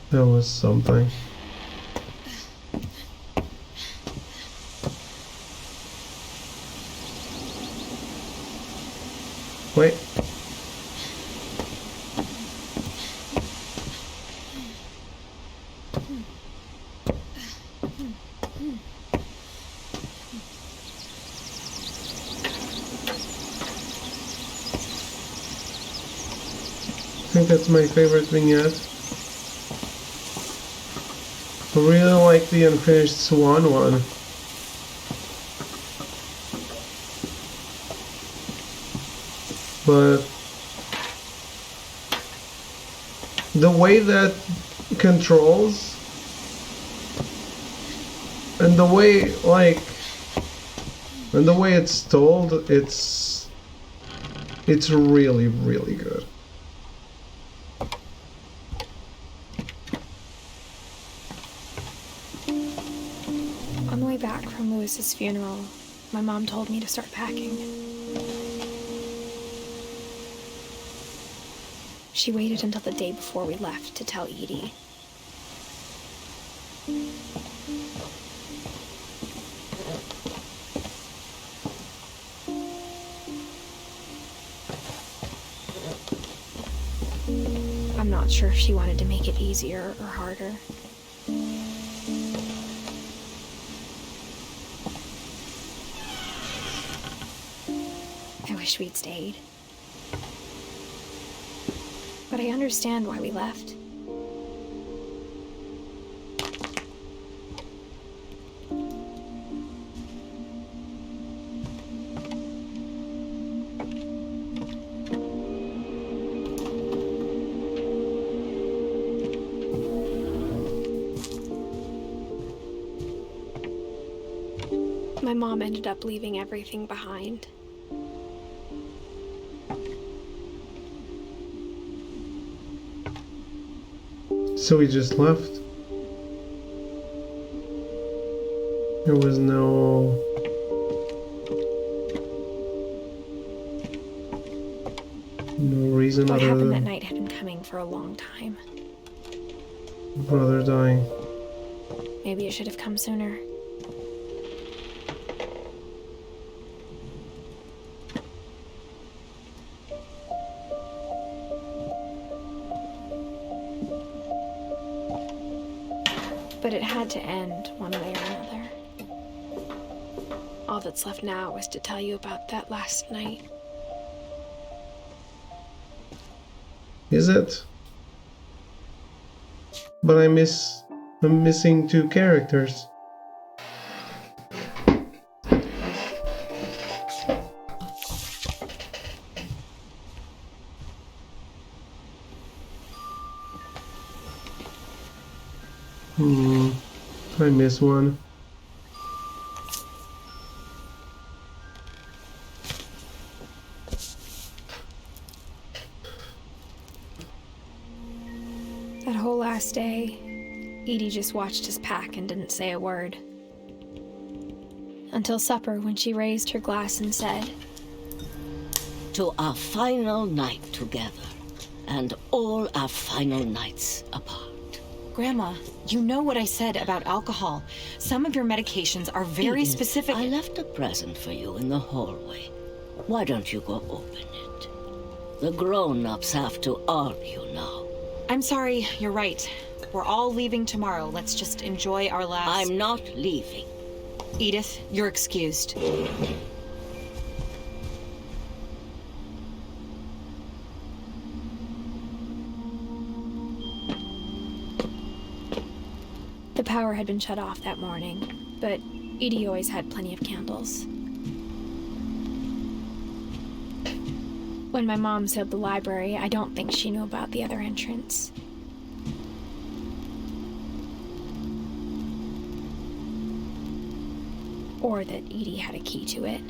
Speaker 1: That was something. Wait. I think that's my favorite vignette. I really like the unfinished swan one. But the way that controls and the way it's told, it's really, really good.
Speaker 2: On the way back from Lewis's funeral, my mom told me to start packing. She waited until the day before we left to tell Edie. I'm not sure if she wanted to make it easier or harder. I wish we'd stayed. But I understand why we left. My mom ended up leaving everything behind.
Speaker 1: So we just left. There was no reason
Speaker 2: What
Speaker 1: other
Speaker 2: happened that
Speaker 1: than
Speaker 2: night had been coming for a long time.
Speaker 1: brother dying.
Speaker 2: Maybe it should have come sooner. But it had to end one way or another. All that's left now is to tell you about that last night.
Speaker 1: Is it? But I'm missing 2 characters. I miss one.
Speaker 2: That whole last day, Edie just watched us pack and didn't say a word. Until supper, when she raised her glass and said,
Speaker 15: "To our final night together, and all our final nights apart."
Speaker 16: Grandma, you know what I said about alcohol. Some of your medications are very
Speaker 15: Edith,
Speaker 16: specific.
Speaker 15: I left a present for you in the hallway. Why don't you go open it? The grown-ups have to argue now.
Speaker 16: I'm sorry, you're right. We're all leaving tomorrow. Let's just enjoy our last...
Speaker 15: I'm not leaving.
Speaker 16: Edith, you're excused.
Speaker 2: The power had been shut off that morning, but Edie always had plenty of candles. When my mom sealed the library, I don't think she knew about the other entrance. Or that Edie had a key to it.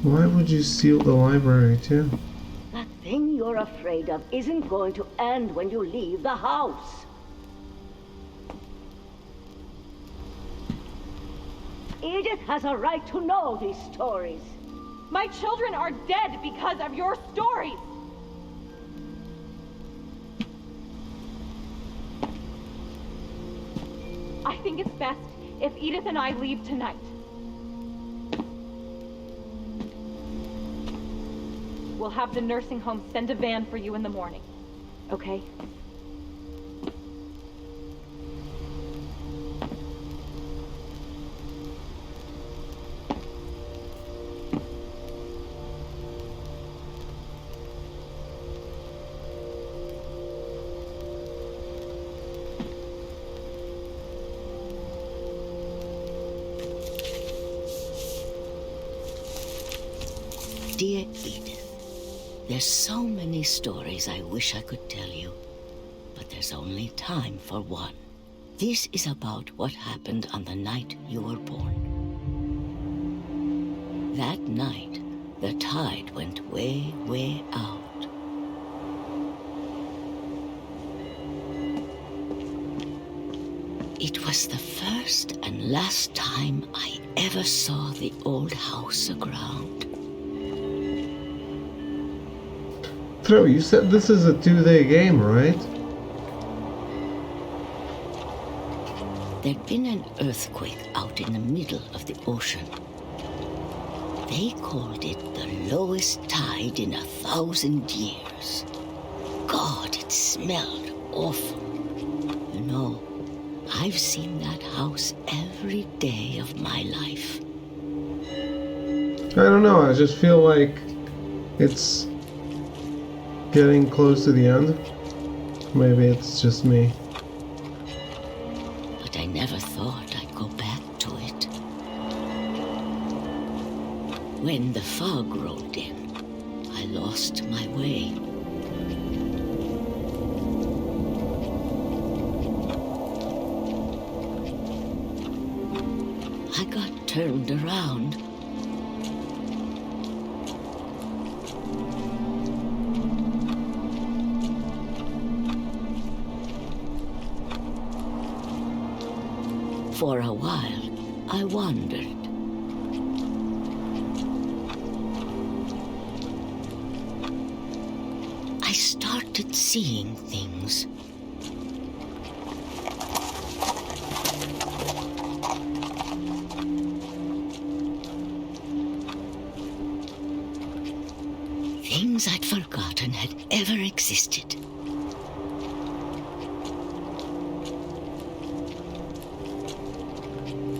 Speaker 1: Why would you seal the library too?
Speaker 15: That thing you're afraid of isn't going to end when you leave the house. Edith has a right to know these stories.
Speaker 12: My children are dead because of your stories! I think it's best if Edith and I leave tonight. We'll have the nursing home send a van for you in the morning, okay?
Speaker 15: Dear Edith, there's so many stories I wish I could tell you, but there's only time for one. This is about what happened on the night you were born. That night, the tide went way, way out. It was the first and last time I ever saw the old house aground.
Speaker 1: Throw, you said this is a 2-day game, right?
Speaker 15: There'd been an earthquake out in the middle of the ocean. They called it the lowest tide in 1,000 years. God, it smelled awful. You know, I've seen that house every day of my life.
Speaker 1: I don't know, I just feel like it's getting close to the end. Maybe it's just me.
Speaker 15: But I never thought I'd go back to it. When the fog rolled in, I lost my way. I got turned around. For a while, I wandered. I started seeing things. things I'd forgotten had ever existed.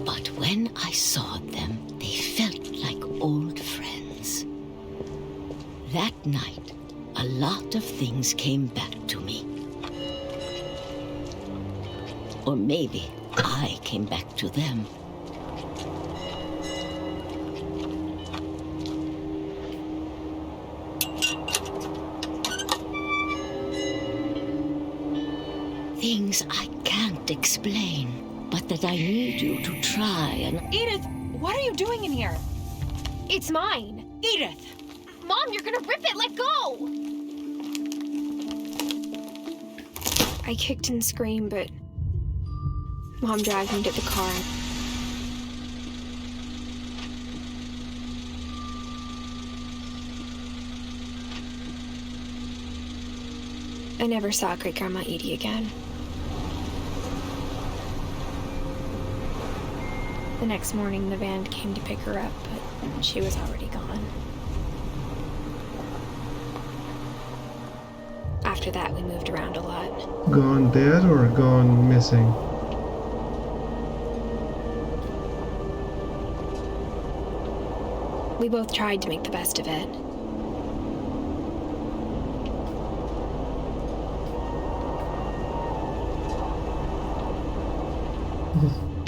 Speaker 15: But when I saw them, they felt like old friends. That night, a lot of things came back to me. Or maybe I came back to them. Things I can't explain, but that I need you to try and...
Speaker 16: Edith, what are you doing in here?
Speaker 2: It's mine.
Speaker 16: Edith!
Speaker 2: Mom, you're gonna rip it! Let go! I kicked and screamed, but Mom dragged me to the car. I never saw Great Grandma Edie again. The next morning, the van came to pick her up, but she was already gone. After that, we moved around a lot.
Speaker 1: Gone dead or gone missing?
Speaker 2: We both tried to make the best of it.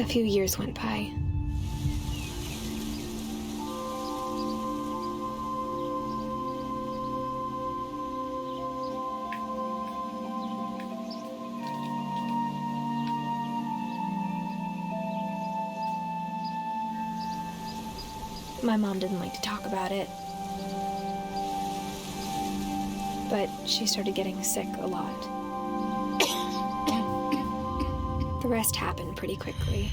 Speaker 2: A few years went by. My mom didn't like to talk about it, but she started getting sick a lot. The rest happened pretty quickly.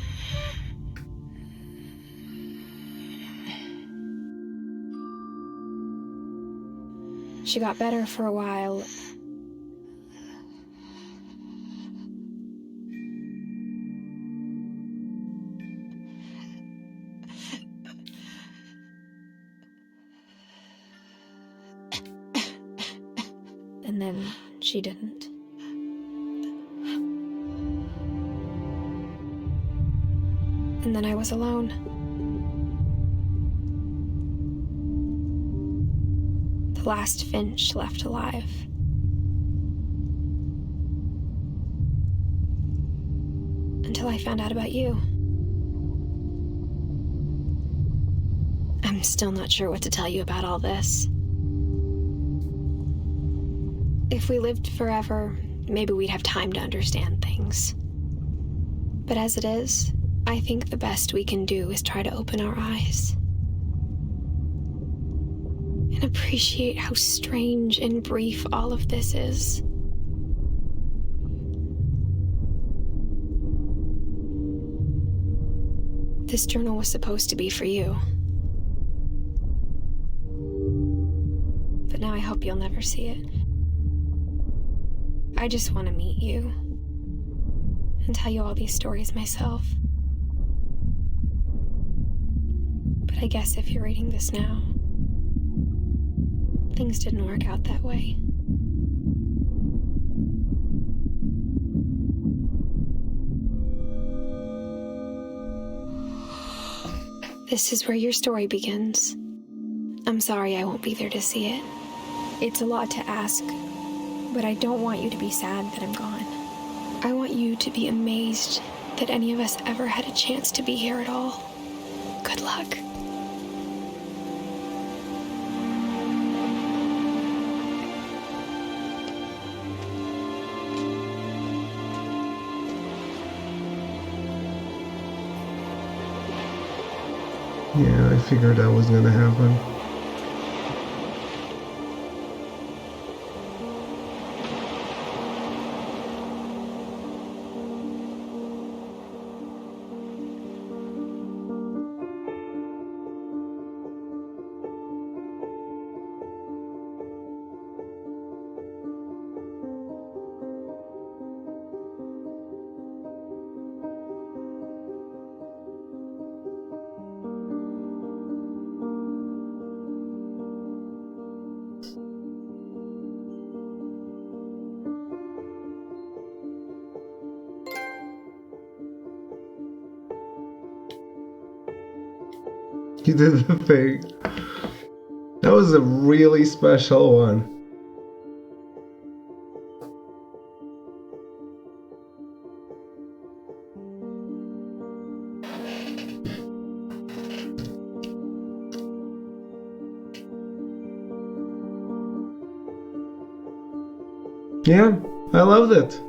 Speaker 2: She got better for a while. And then she didn't. And then I was alone. The last Finch left alive. Until I found out about you. I'm still not sure what to tell you about all this. If we lived forever, maybe we'd have time to understand things. But as it is, I think the best we can do is try to open our eyes. And appreciate how strange and brief all of this is. This journal was supposed to be for you. But now I hope you'll never see it. I just want to meet you and tell you all these stories myself. But I guess if you're reading this now, things didn't work out that way. This is where your story begins. I'm sorry I won't be there to see it. It's a lot to ask, but I don't want you to be sad that I'm gone. I want you to be amazed that any of us ever had a chance to be here at all. Good luck.
Speaker 1: Yeah, I figured that was gonna happen. You did the thing. That was a really special one. Yeah, I loved it.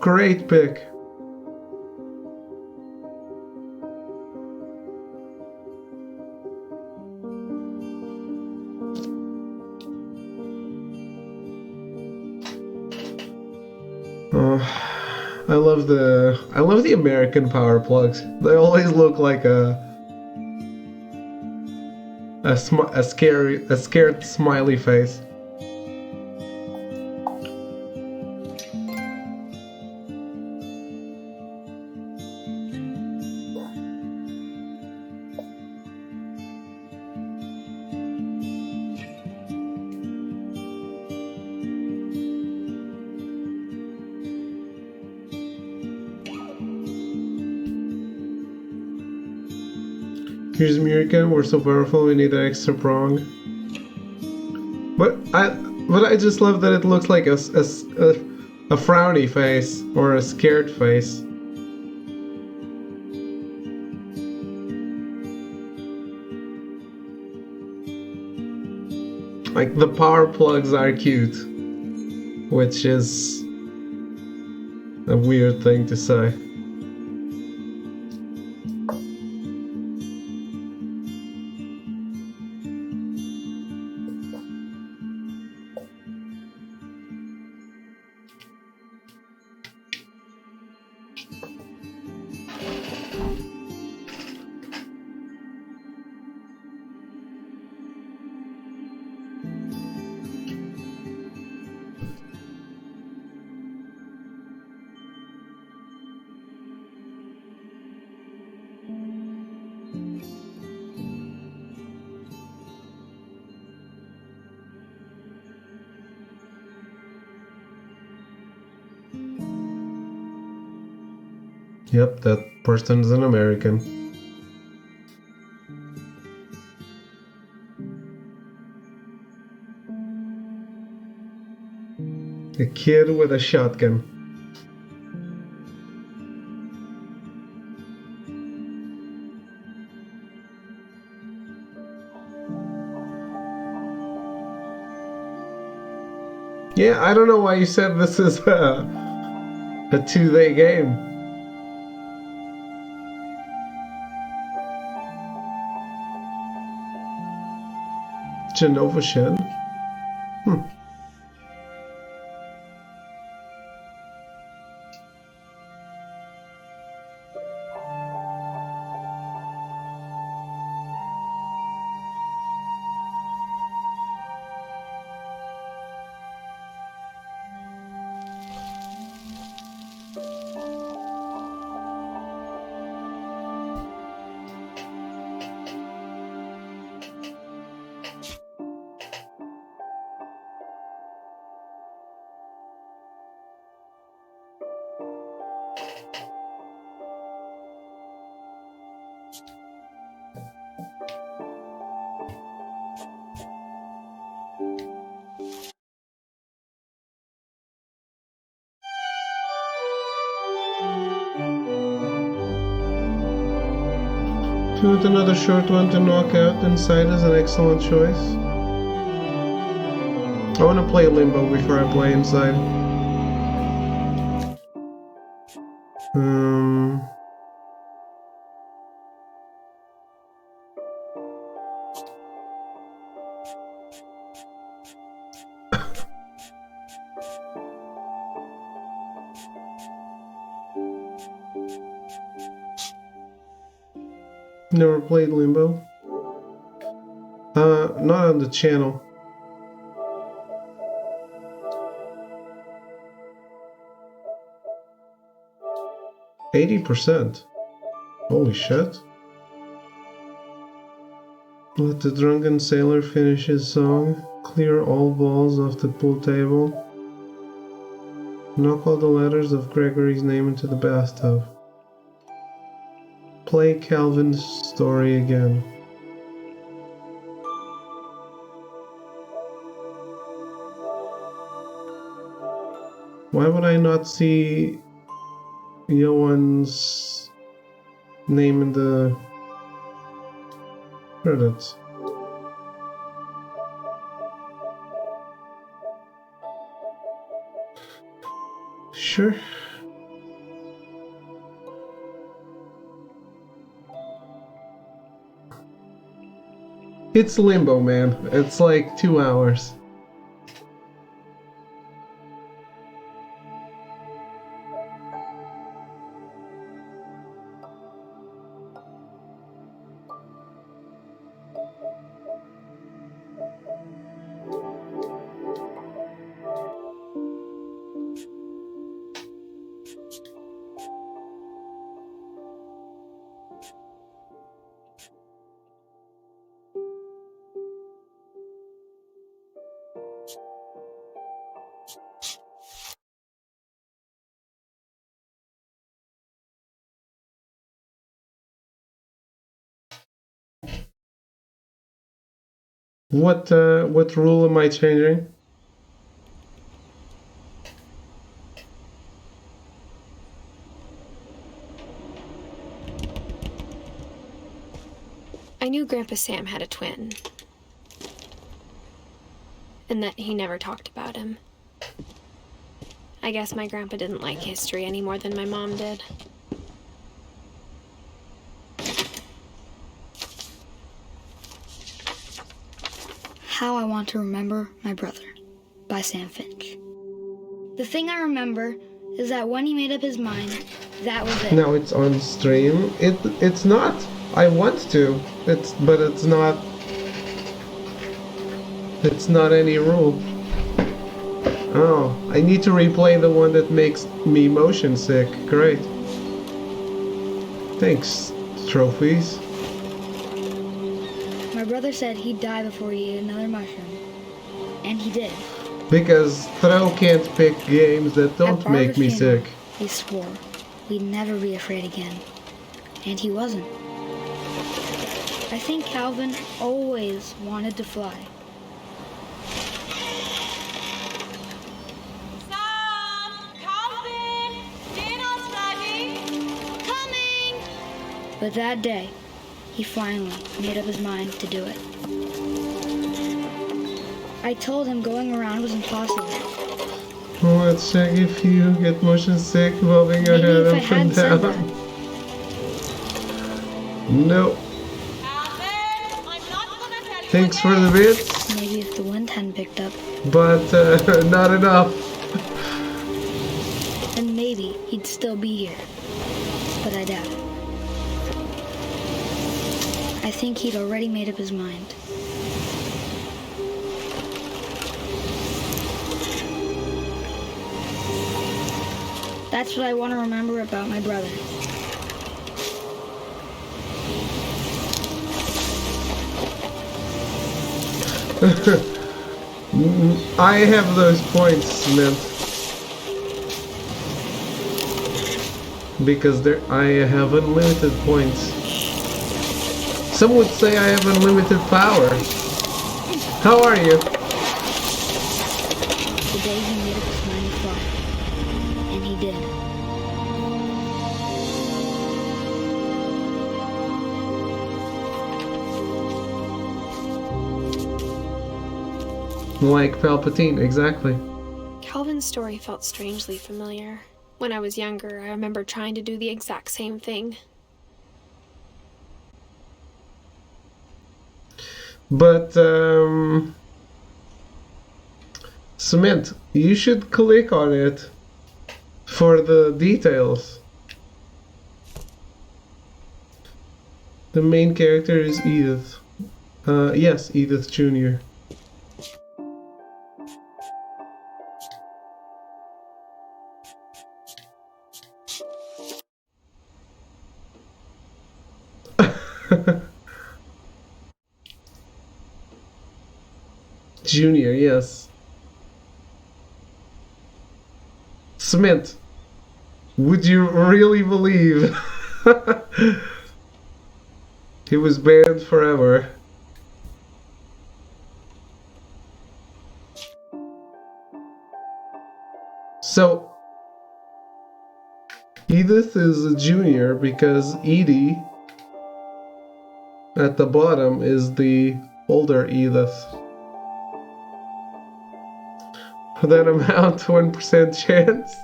Speaker 1: Great pick. I love the American power plugs. They always look like a scared smiley face. Here's Mirka, we're so powerful, we need an extra prong. But I just love that it looks like a frowny face, or a scared face. Like, the power plugs are cute, which is a weird thing to say. Yep, that person's an American. A kid with a shotgun. Yeah, I don't know why you said this is a 2-day game. Genova Shen? If you want another short one to knock out, Inside is an excellent choice. I want to play Limbo before I play Inside. Never played Limbo. Not on the channel. %. Holy shit. Let the drunken sailor finish his song. Clear all balls off the pool table. Knock all the letters of Gregory's name into the bathtub. play Calvin's story again. Why would I not see Johan's name in the credits? Sure. It's limbo, man. It's like 2 hours. What rule am I changing?
Speaker 2: I knew Grandpa Sam had a twin, and that he never talked about him. I guess my grandpa didn't like history any more than my mom did.
Speaker 4: How I Want to Remember My Brother by Sam Finch. The thing I remember is that when he made up his mind, that was it.
Speaker 1: Now it's on stream. It's not. I want to. But it's not. It's not any rule. Oh, I need to replay the one that makes me motion sick. Great. Thanks, trophies.
Speaker 4: My brother said he'd die before he ate another mushroom. And he did.
Speaker 1: Because Throw can't pick games that don't make me sick.
Speaker 4: He swore we'd never be afraid again. And he wasn't. I think Calvin always wanted to fly. But that day, he finally made up his mind to do it. I told him going around was impossible.
Speaker 1: Let's check if you get motion sick bobbing your head up and down. Nope. Thanks for the bits.
Speaker 4: Maybe if the wind hadn't picked up.
Speaker 1: But not enough.
Speaker 4: And maybe he'd still be here. But I doubt it. I think he'd already made up his mind. That's what I want to remember about my brother.
Speaker 1: I have those points, Smith. Because I have unlimited points. Some would say I have unlimited power. How are you?
Speaker 4: The day he made up his mind to fly. And he did.
Speaker 1: Like Palpatine, exactly.
Speaker 2: Calvin's story felt strangely familiar. When I was younger, I remember trying to do the exact same thing.
Speaker 1: But, Cement, you should click on it for the details. The main character is Edith. Yes, Edith Jr. Junior, yes. Smith, would you really believe He was banned forever. So, Edith is a junior because Edie at the bottom is the older Edith. That amount, 1% chance?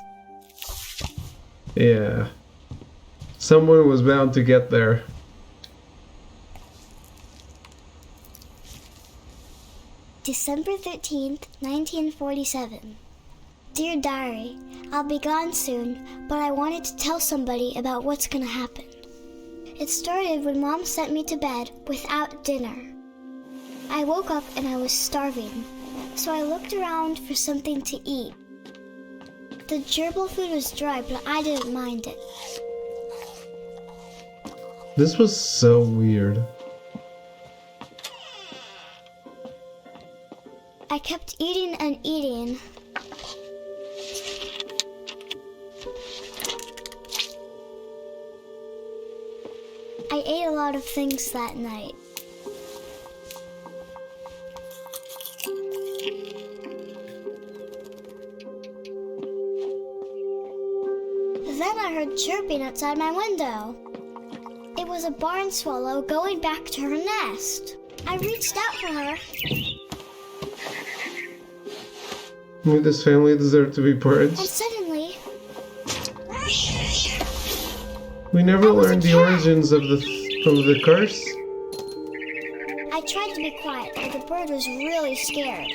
Speaker 1: Yeah. Someone was bound to get there.
Speaker 3: December 13th, 1947. Dear Diary, I'll be gone soon, but I wanted to tell somebody about what's gonna happen. It started when Mom sent me to bed without dinner. I woke up and I was starving, so I looked around for something to eat. The gerbil food was dry, but I didn't mind it.
Speaker 1: This was so weird.
Speaker 3: I kept eating and eating. I ate a lot of things that night. Then I heard chirping outside my window. It was a barn swallow going back to her nest. I reached out for her.
Speaker 1: This family deserved to be
Speaker 3: And
Speaker 1: purged.
Speaker 3: suddenly,
Speaker 1: We never learned the origins of the curse.
Speaker 3: I tried to be quiet, but the bird was really scared.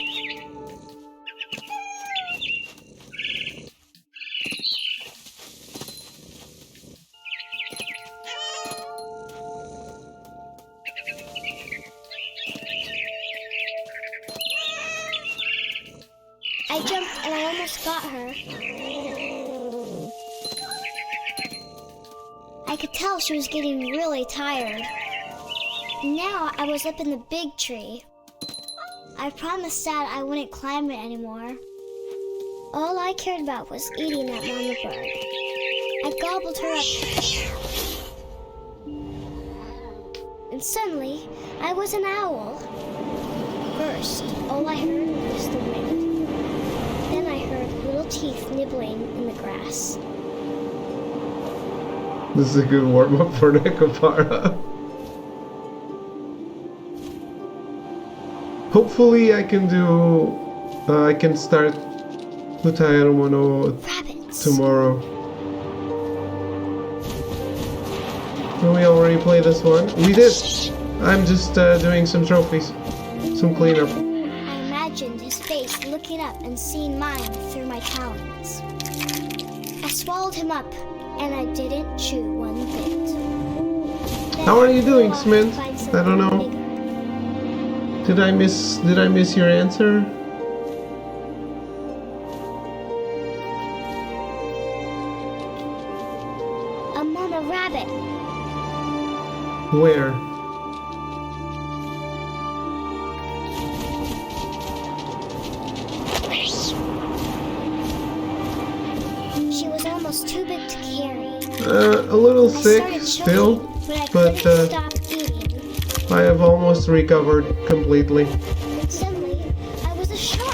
Speaker 3: I jumped and I almost got her. I could tell she was getting really tired. Now I was up in the big tree. I promised Dad I wouldn't climb it anymore. All I cared about was eating that mama bird. I gobbled her up. And suddenly, I was an owl. First, all I heard was the wind. Then I heard little teeth nibbling in the grass.
Speaker 1: This is a good warm-up for Nekopara. Hopefully I can do... I can start Utai Mono tomorrow. Can we already play this one? We did! I'm just doing some trophies. Some cleanup.
Speaker 3: I imagined his face looking up and seeing mine through my talons. I swallowed him up, and I didn't chew one bit.
Speaker 1: How are you doing, Smith? I don't know. Did I miss your answer?
Speaker 3: A mama rabbit.
Speaker 1: Where?
Speaker 3: She was almost too big to carry.
Speaker 1: A little sick still, but I have almost recovered completely.
Speaker 3: And suddenly, I was a shark.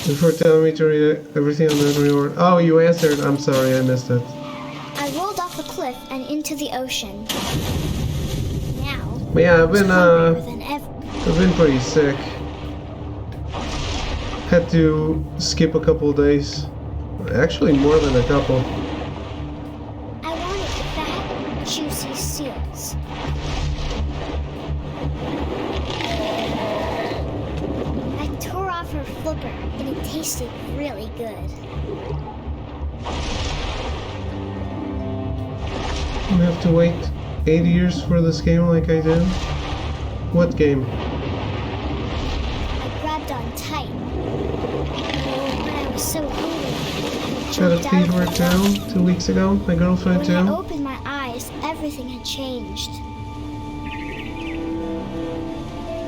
Speaker 1: Before telling me to read everything on the reward. Oh, you answered. I'm sorry, I missed it.
Speaker 3: I rolled off a cliff and into the ocean. Now,
Speaker 1: But yeah, I've
Speaker 3: than ever.
Speaker 1: been pretty sick. Had to skip a couple days. Actually, more than a couple.
Speaker 3: I wanted fat, juicy seals. I tore off her flipper, and it tasted really good.
Speaker 1: You have to wait 8 years for this game like I did? What game?
Speaker 3: I grabbed on tight. But I was so hungry. I
Speaker 1: Got a
Speaker 3: jumped out of
Speaker 1: fever
Speaker 3: the water.
Speaker 1: too, 2 weeks ago. My girlfriend
Speaker 3: When I
Speaker 1: too.
Speaker 3: opened my eyes, everything had changed.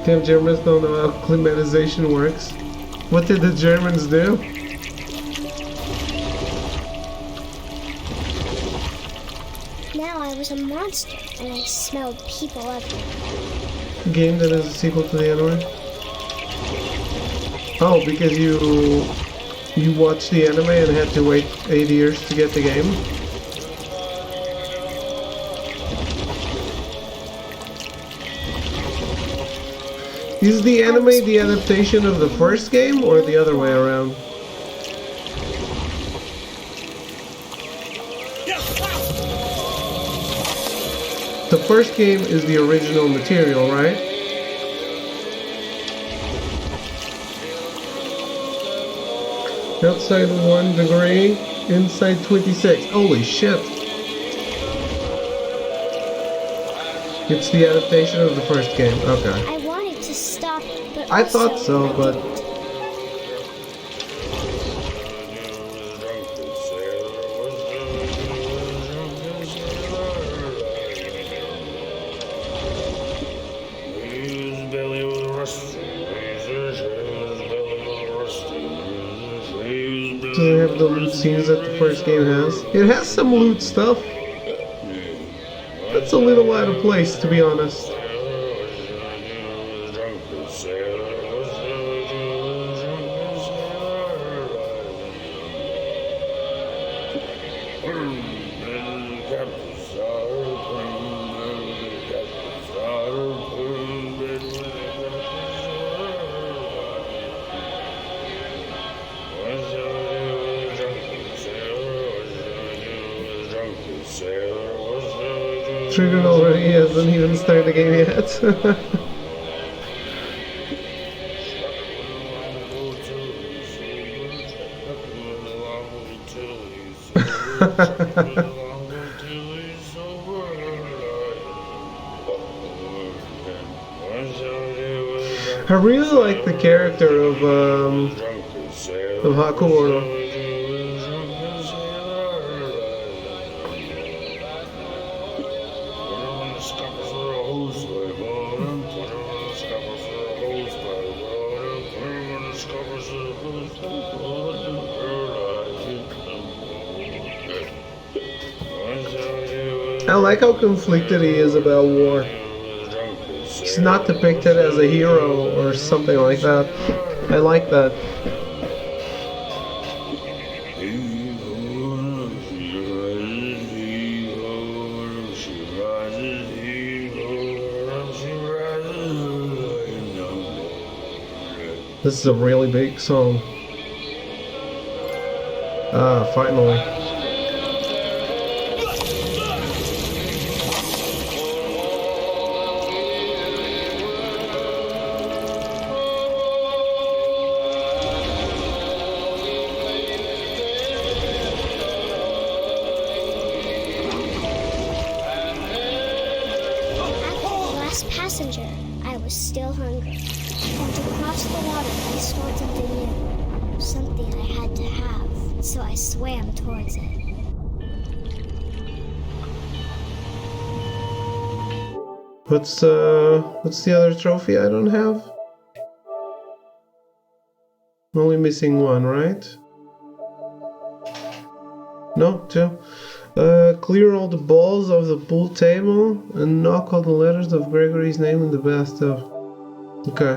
Speaker 1: Damn, Germans don't know how climatization works. What did the Germans do?
Speaker 3: Now I was a monster, and I smelled people everywhere.
Speaker 1: Game that is a sequel to the anime? Oh, because you watched the anime and had to wait 8 years to get the game? Is the anime the adaptation of the first game or the other way around? The first game is the original material, right? Outside 1 degree, inside 26. Holy shit. It's the adaptation of the first game, okay.
Speaker 3: I wanted to stop, but
Speaker 1: I thought so, but... Doesn't have the loot scenes that the first game has. It has some loot stuff. That's a little out of place, to be honest. Triggered already, he hasn't even started the game yet. I really like the character of Hakuoro. I like how conflicted he is about war. He's not depicted as a hero or something like that. I like that. This is a really big song. Ah, finally.
Speaker 3: Passenger, I was still hungry. And to cross the water, I saw something new. Something I had to have, so I swam towards it.
Speaker 1: What's the other trophy I don't have? I'm only missing one, right? No, two. Clear all the balls of the pool table and knock all the letters of Gregory's name in the bathtub. Okay.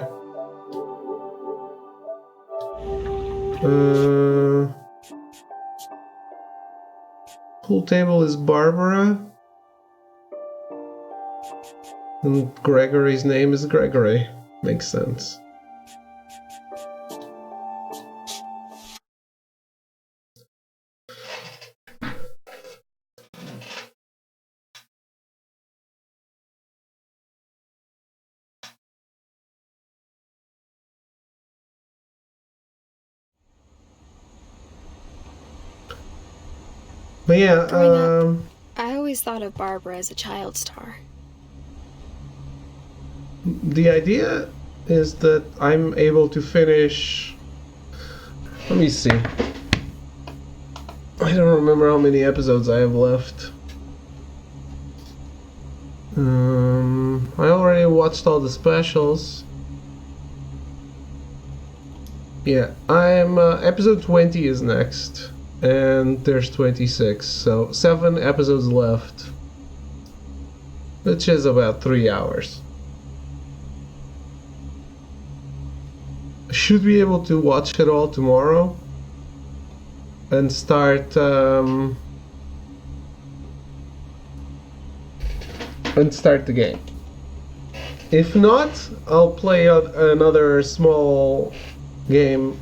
Speaker 1: Pool table is Barbara. And Gregory's name is Gregory. Makes sense. But yeah,
Speaker 2: Growing up, I always thought of Barbara as a child star.
Speaker 1: The idea is that I'm able to finish... Let me see. I don't remember how many episodes I have left. I already watched all the specials. Yeah, I'm episode 20 is next, and there's 26, so 7 episodes left, which is about 3 hours. Should be able to watch it all tomorrow and start the game. If not, I'll play another small game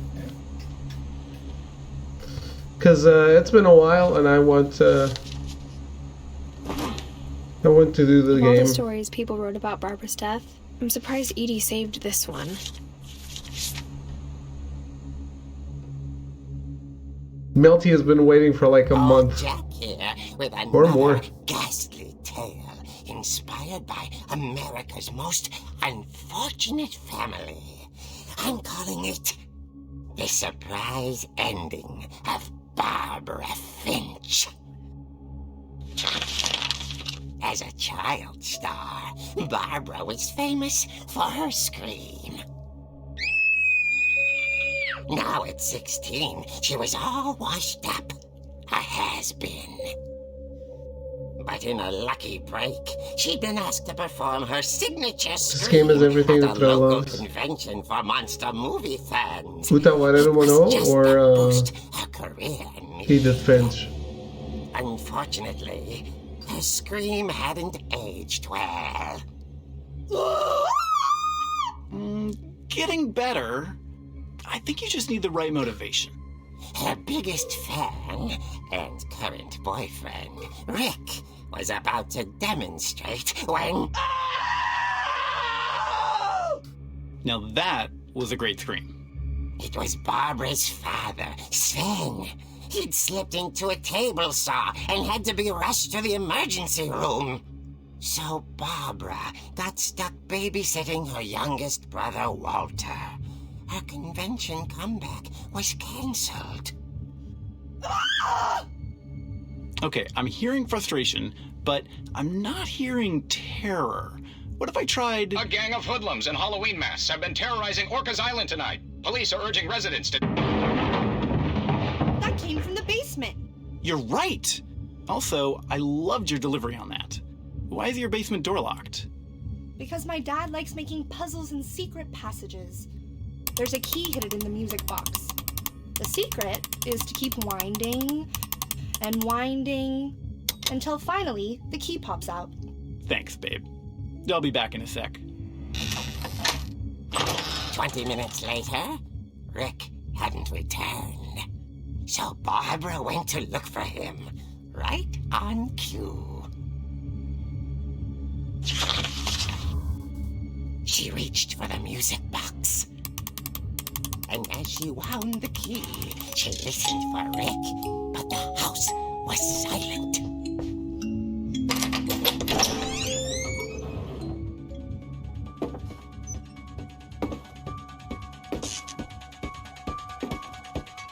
Speaker 1: because it's been a while and I want to do the
Speaker 2: Of
Speaker 1: game.
Speaker 2: all the stories people wrote about Barbara's death, I'm surprised Edie saved this one.
Speaker 1: Melty has been waiting for like a month
Speaker 6: Jack here with
Speaker 1: or
Speaker 6: another
Speaker 1: more.
Speaker 6: ghastly tale inspired by America's most unfortunate family. I'm calling it The Surprise Ending of Barbara Finch. As a child star, Barbara was famous for her scream. Now at 16, she was all washed up, a has-been. But in a lucky break, she'd been asked to perform her signature
Speaker 1: This game is
Speaker 6: scream
Speaker 1: everything
Speaker 6: at a
Speaker 1: that Thrill
Speaker 6: local
Speaker 1: loves.
Speaker 6: convention for monster movie fans.
Speaker 1: Utawarero Mono or
Speaker 6: Her career
Speaker 1: Edith Finch?
Speaker 6: Unfortunately, her scream hadn't aged well.
Speaker 7: Getting better. I think you just need the right motivation.
Speaker 6: Her biggest fan and current boyfriend, Rick, was about to demonstrate when...
Speaker 7: Now that was a great scream.
Speaker 6: It was Barbara's father, Sven. He'd slipped into a table saw and had to be rushed to the emergency room. So Barbara got stuck babysitting her youngest brother, Walter. Her convention comeback was cancelled.
Speaker 7: Okay, I'm hearing frustration, but I'm not hearing terror. What if I tried...
Speaker 8: A gang of hoodlums in Halloween masks have been terrorizing Orcas Island tonight. Police are urging residents to...
Speaker 5: That came from the basement.
Speaker 7: You're right! Also, I loved your delivery on that. Why is your basement door locked?
Speaker 5: Because my dad likes making puzzles and secret passages. There's a key hidden in the music box. The secret is to keep winding and winding until finally the key pops out.
Speaker 7: Thanks, babe. I'll be back in a sec.
Speaker 6: 20 minutes later, Rick hadn't returned. So Barbara went to look for him, right on cue. She reached for the music box. And as she wound the key, she listened for Rick, but the house was silent.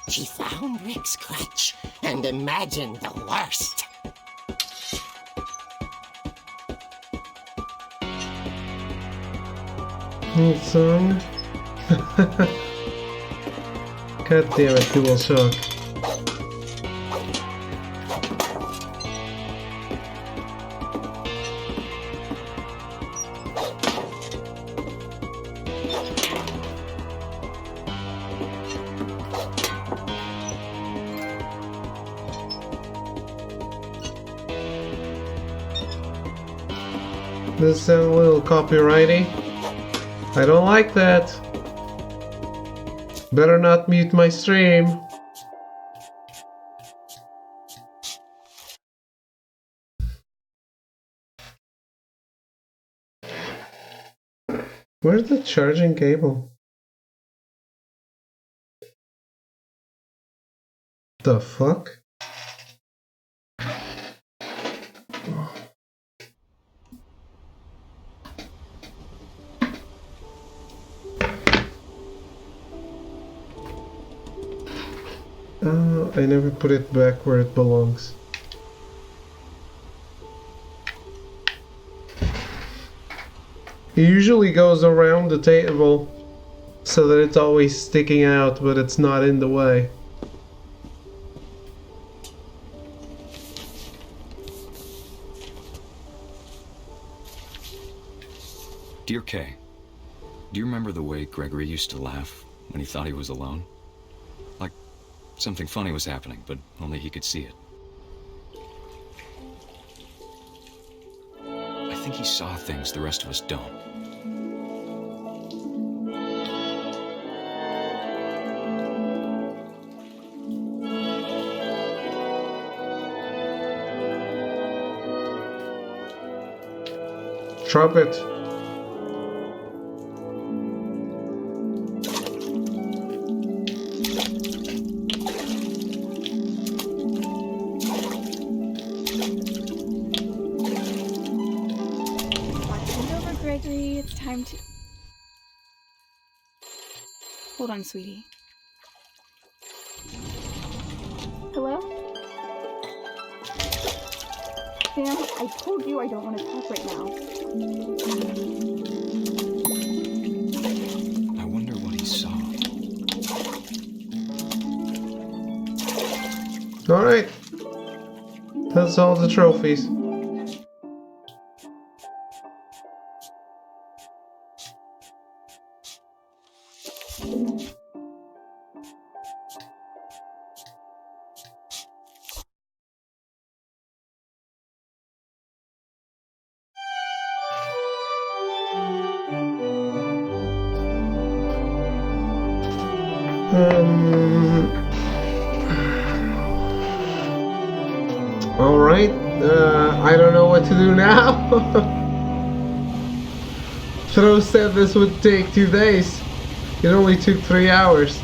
Speaker 6: She found Rick's crutch and imagined the worst.
Speaker 1: Old song. God damn it, Dual Shock. Does sound a little copyrighty? I don't like that. Better not mute my stream. Where's the charging cable? The fuck? I never put it back where it belongs. It usually goes around the table so that it's always sticking out, but it's not in the way.
Speaker 10: Dear Kay, do you remember the way Gregory used to laugh when he thought he was alone? Like something funny was happening, but only he could see it. I think he saw things the rest of us don't.
Speaker 1: Trumpet.
Speaker 17: Gregory, it's time to... Hold on, sweetie. Hello? Sam, I told you I don't want to talk right now.
Speaker 10: I wonder what he saw.
Speaker 1: Alright. That's all the trophies. Alright, I don't know what to do now. Throw said this would take 2 days. It only took 3 hours.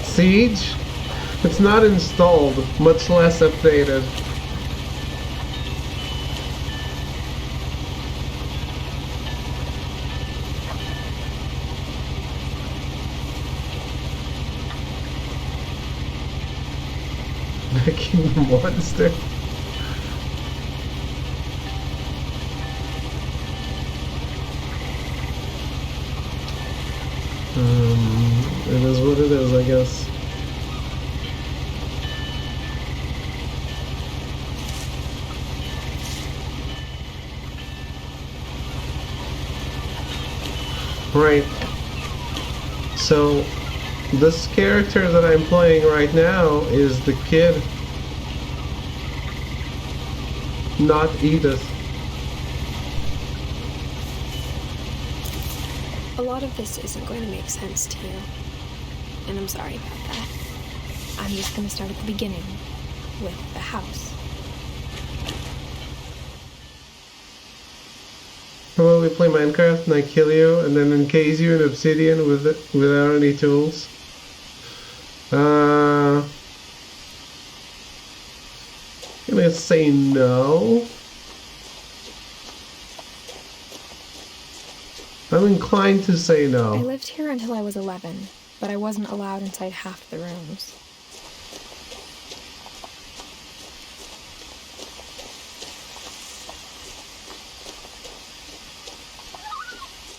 Speaker 1: Siege? It's not installed, much less updated. Making the monster. It is what it is, I guess. Right. So, this character that I'm playing right now is the kid, not Edith.
Speaker 2: A lot of this isn't going to make sense to you, and I'm sorry about that. I'm just going to start at the beginning, with the house.
Speaker 1: How about we play Minecraft and I kill you and then encase you in obsidian without any tools? Let's say no. I'm inclined to say no.
Speaker 2: I lived here until I was 11, but I wasn't allowed inside half the rooms.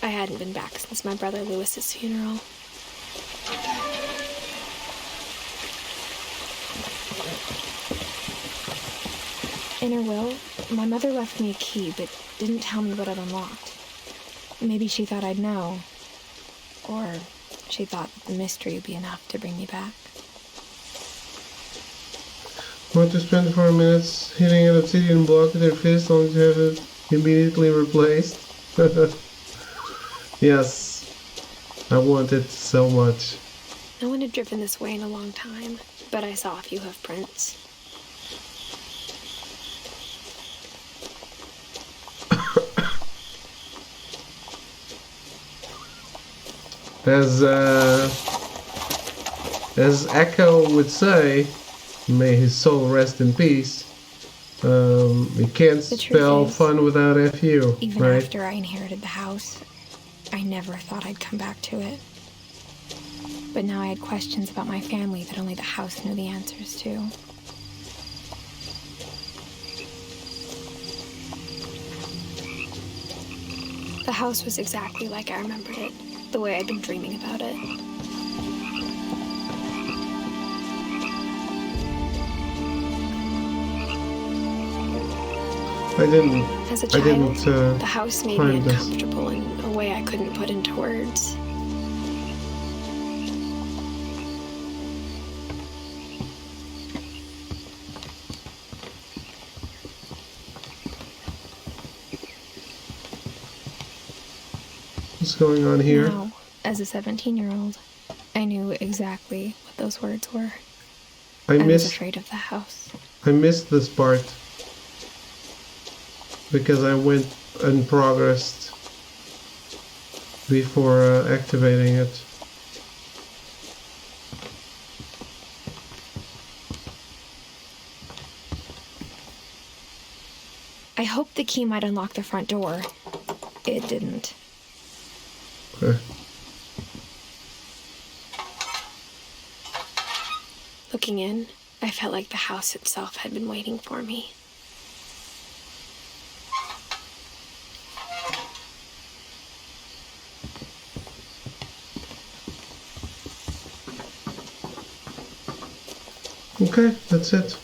Speaker 2: I hadn't been back since my brother Lewis's funeral. In her will, my mother left me a key, but didn't tell me what it unlocked. Maybe she thought I'd know. Or she thought that the mystery would be enough to bring me back.
Speaker 1: Want to spend 4 minutes hitting an obsidian block with your fist only to have it immediately replaced? Yes. I want it so much.
Speaker 2: No one had driven this way in a long time, but I saw a few hoof prints.
Speaker 1: As Echo would say, may his soul rest in peace. You can't spell fun without FU,
Speaker 2: Even
Speaker 1: right?
Speaker 2: after I inherited the house, I never thought I'd come back to it. But now I had questions about my family that only the house knew the answers to. The house was exactly like I remembered it, the way I'd been dreaming about it. As a child, the house made me uncomfortable in a way I couldn't put into words.
Speaker 1: What's going on here?
Speaker 2: Now, as a 17-year-old, I knew exactly what those words were. I was afraid of the house.
Speaker 1: I missed this part because I went and progressed before activating it.
Speaker 2: I hoped the key might unlock the front door. It didn't.
Speaker 1: Okay.
Speaker 2: Looking in, I felt like the house itself had been waiting for me.
Speaker 1: Okay, that's it.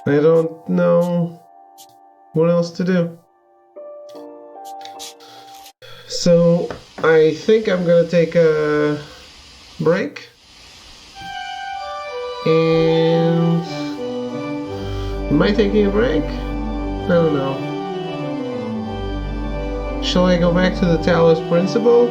Speaker 1: I don't know what else to do. So I think I'm gonna take a break. And am I taking a break? I don't know. Shall I go back to the Talos Principle?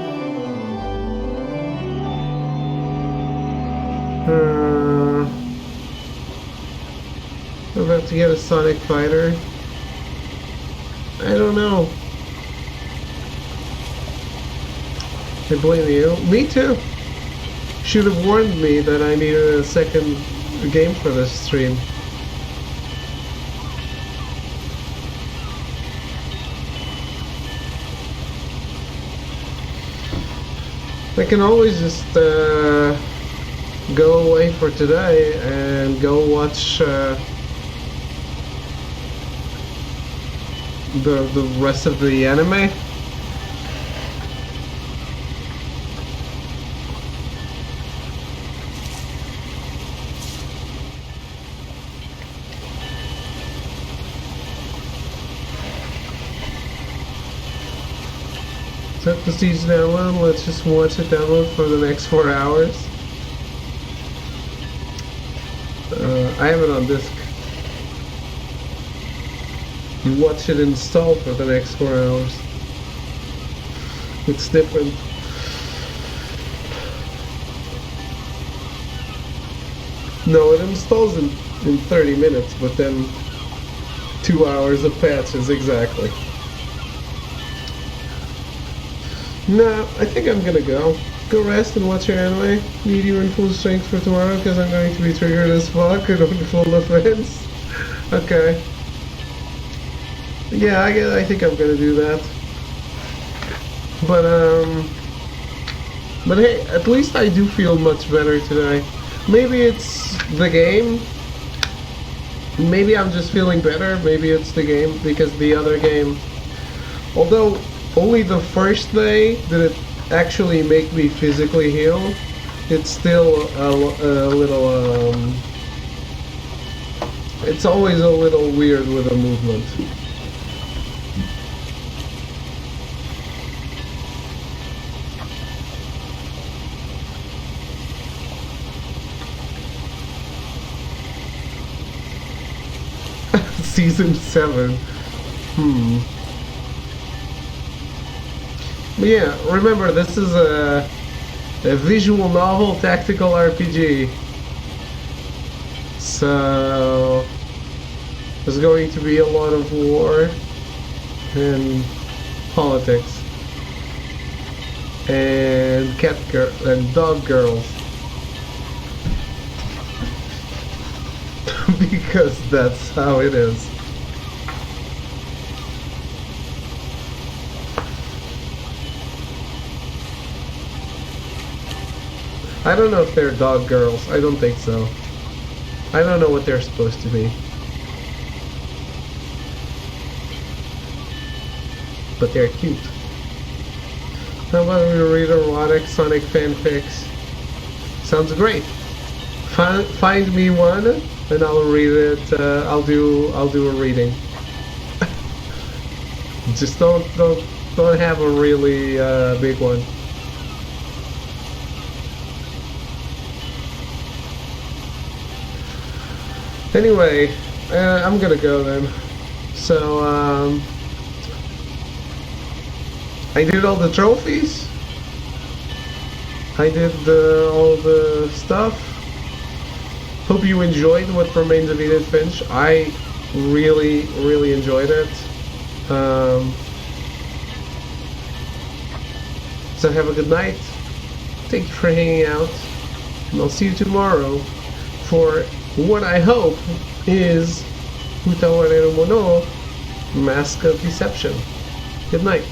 Speaker 1: I'm about to get a Sonic Fighter. I don't know. I blame you. Me too. Should have warned me that I needed a second game for this stream. I can always just go away for today and go watch the rest of the anime. Set the siege download. Let's just watch it download for the next 4 hours. I have it on disk. You watch it install for the next 4 hours. It's different. No, it installs in 30 minutes, but then 2 hours of patches exactly. No, I think I'm gonna go. Go rest and watch your anime. Need you in full strength for tomorrow because I'm going to be triggered as fuck and on full offense. Okay. Yeah, I think I'm gonna do that. But hey, at least I do feel much better today. Maybe it's the game. Maybe I'm just feeling better. Maybe it's the game because the other game, although only the first day did it actually make me physically heal, it's still a little it's always a little weird with the movement. Season 7. But yeah, remember this is a visual novel tactical RPG. So there's going to be a lot of war and politics and and dog girls. Because that's how it is. I don't know if they're dog girls. I don't think so. I don't know what they're supposed to be. But they're cute. How about we read erotic Sonic fanfics? Sounds great. Find me one, and I'll read it. I'll do a reading. Just don't have a really big one. Anyway, I'm gonna go then. So I did all the trophies. I did all the stuff. Hope you enjoyed What Remains of Edith Finch. I really enjoyed it. So have a good night. Thank you for hanging out. And I'll see you tomorrow for what I hope is Utawarero Mono Mask of Deception. Good night.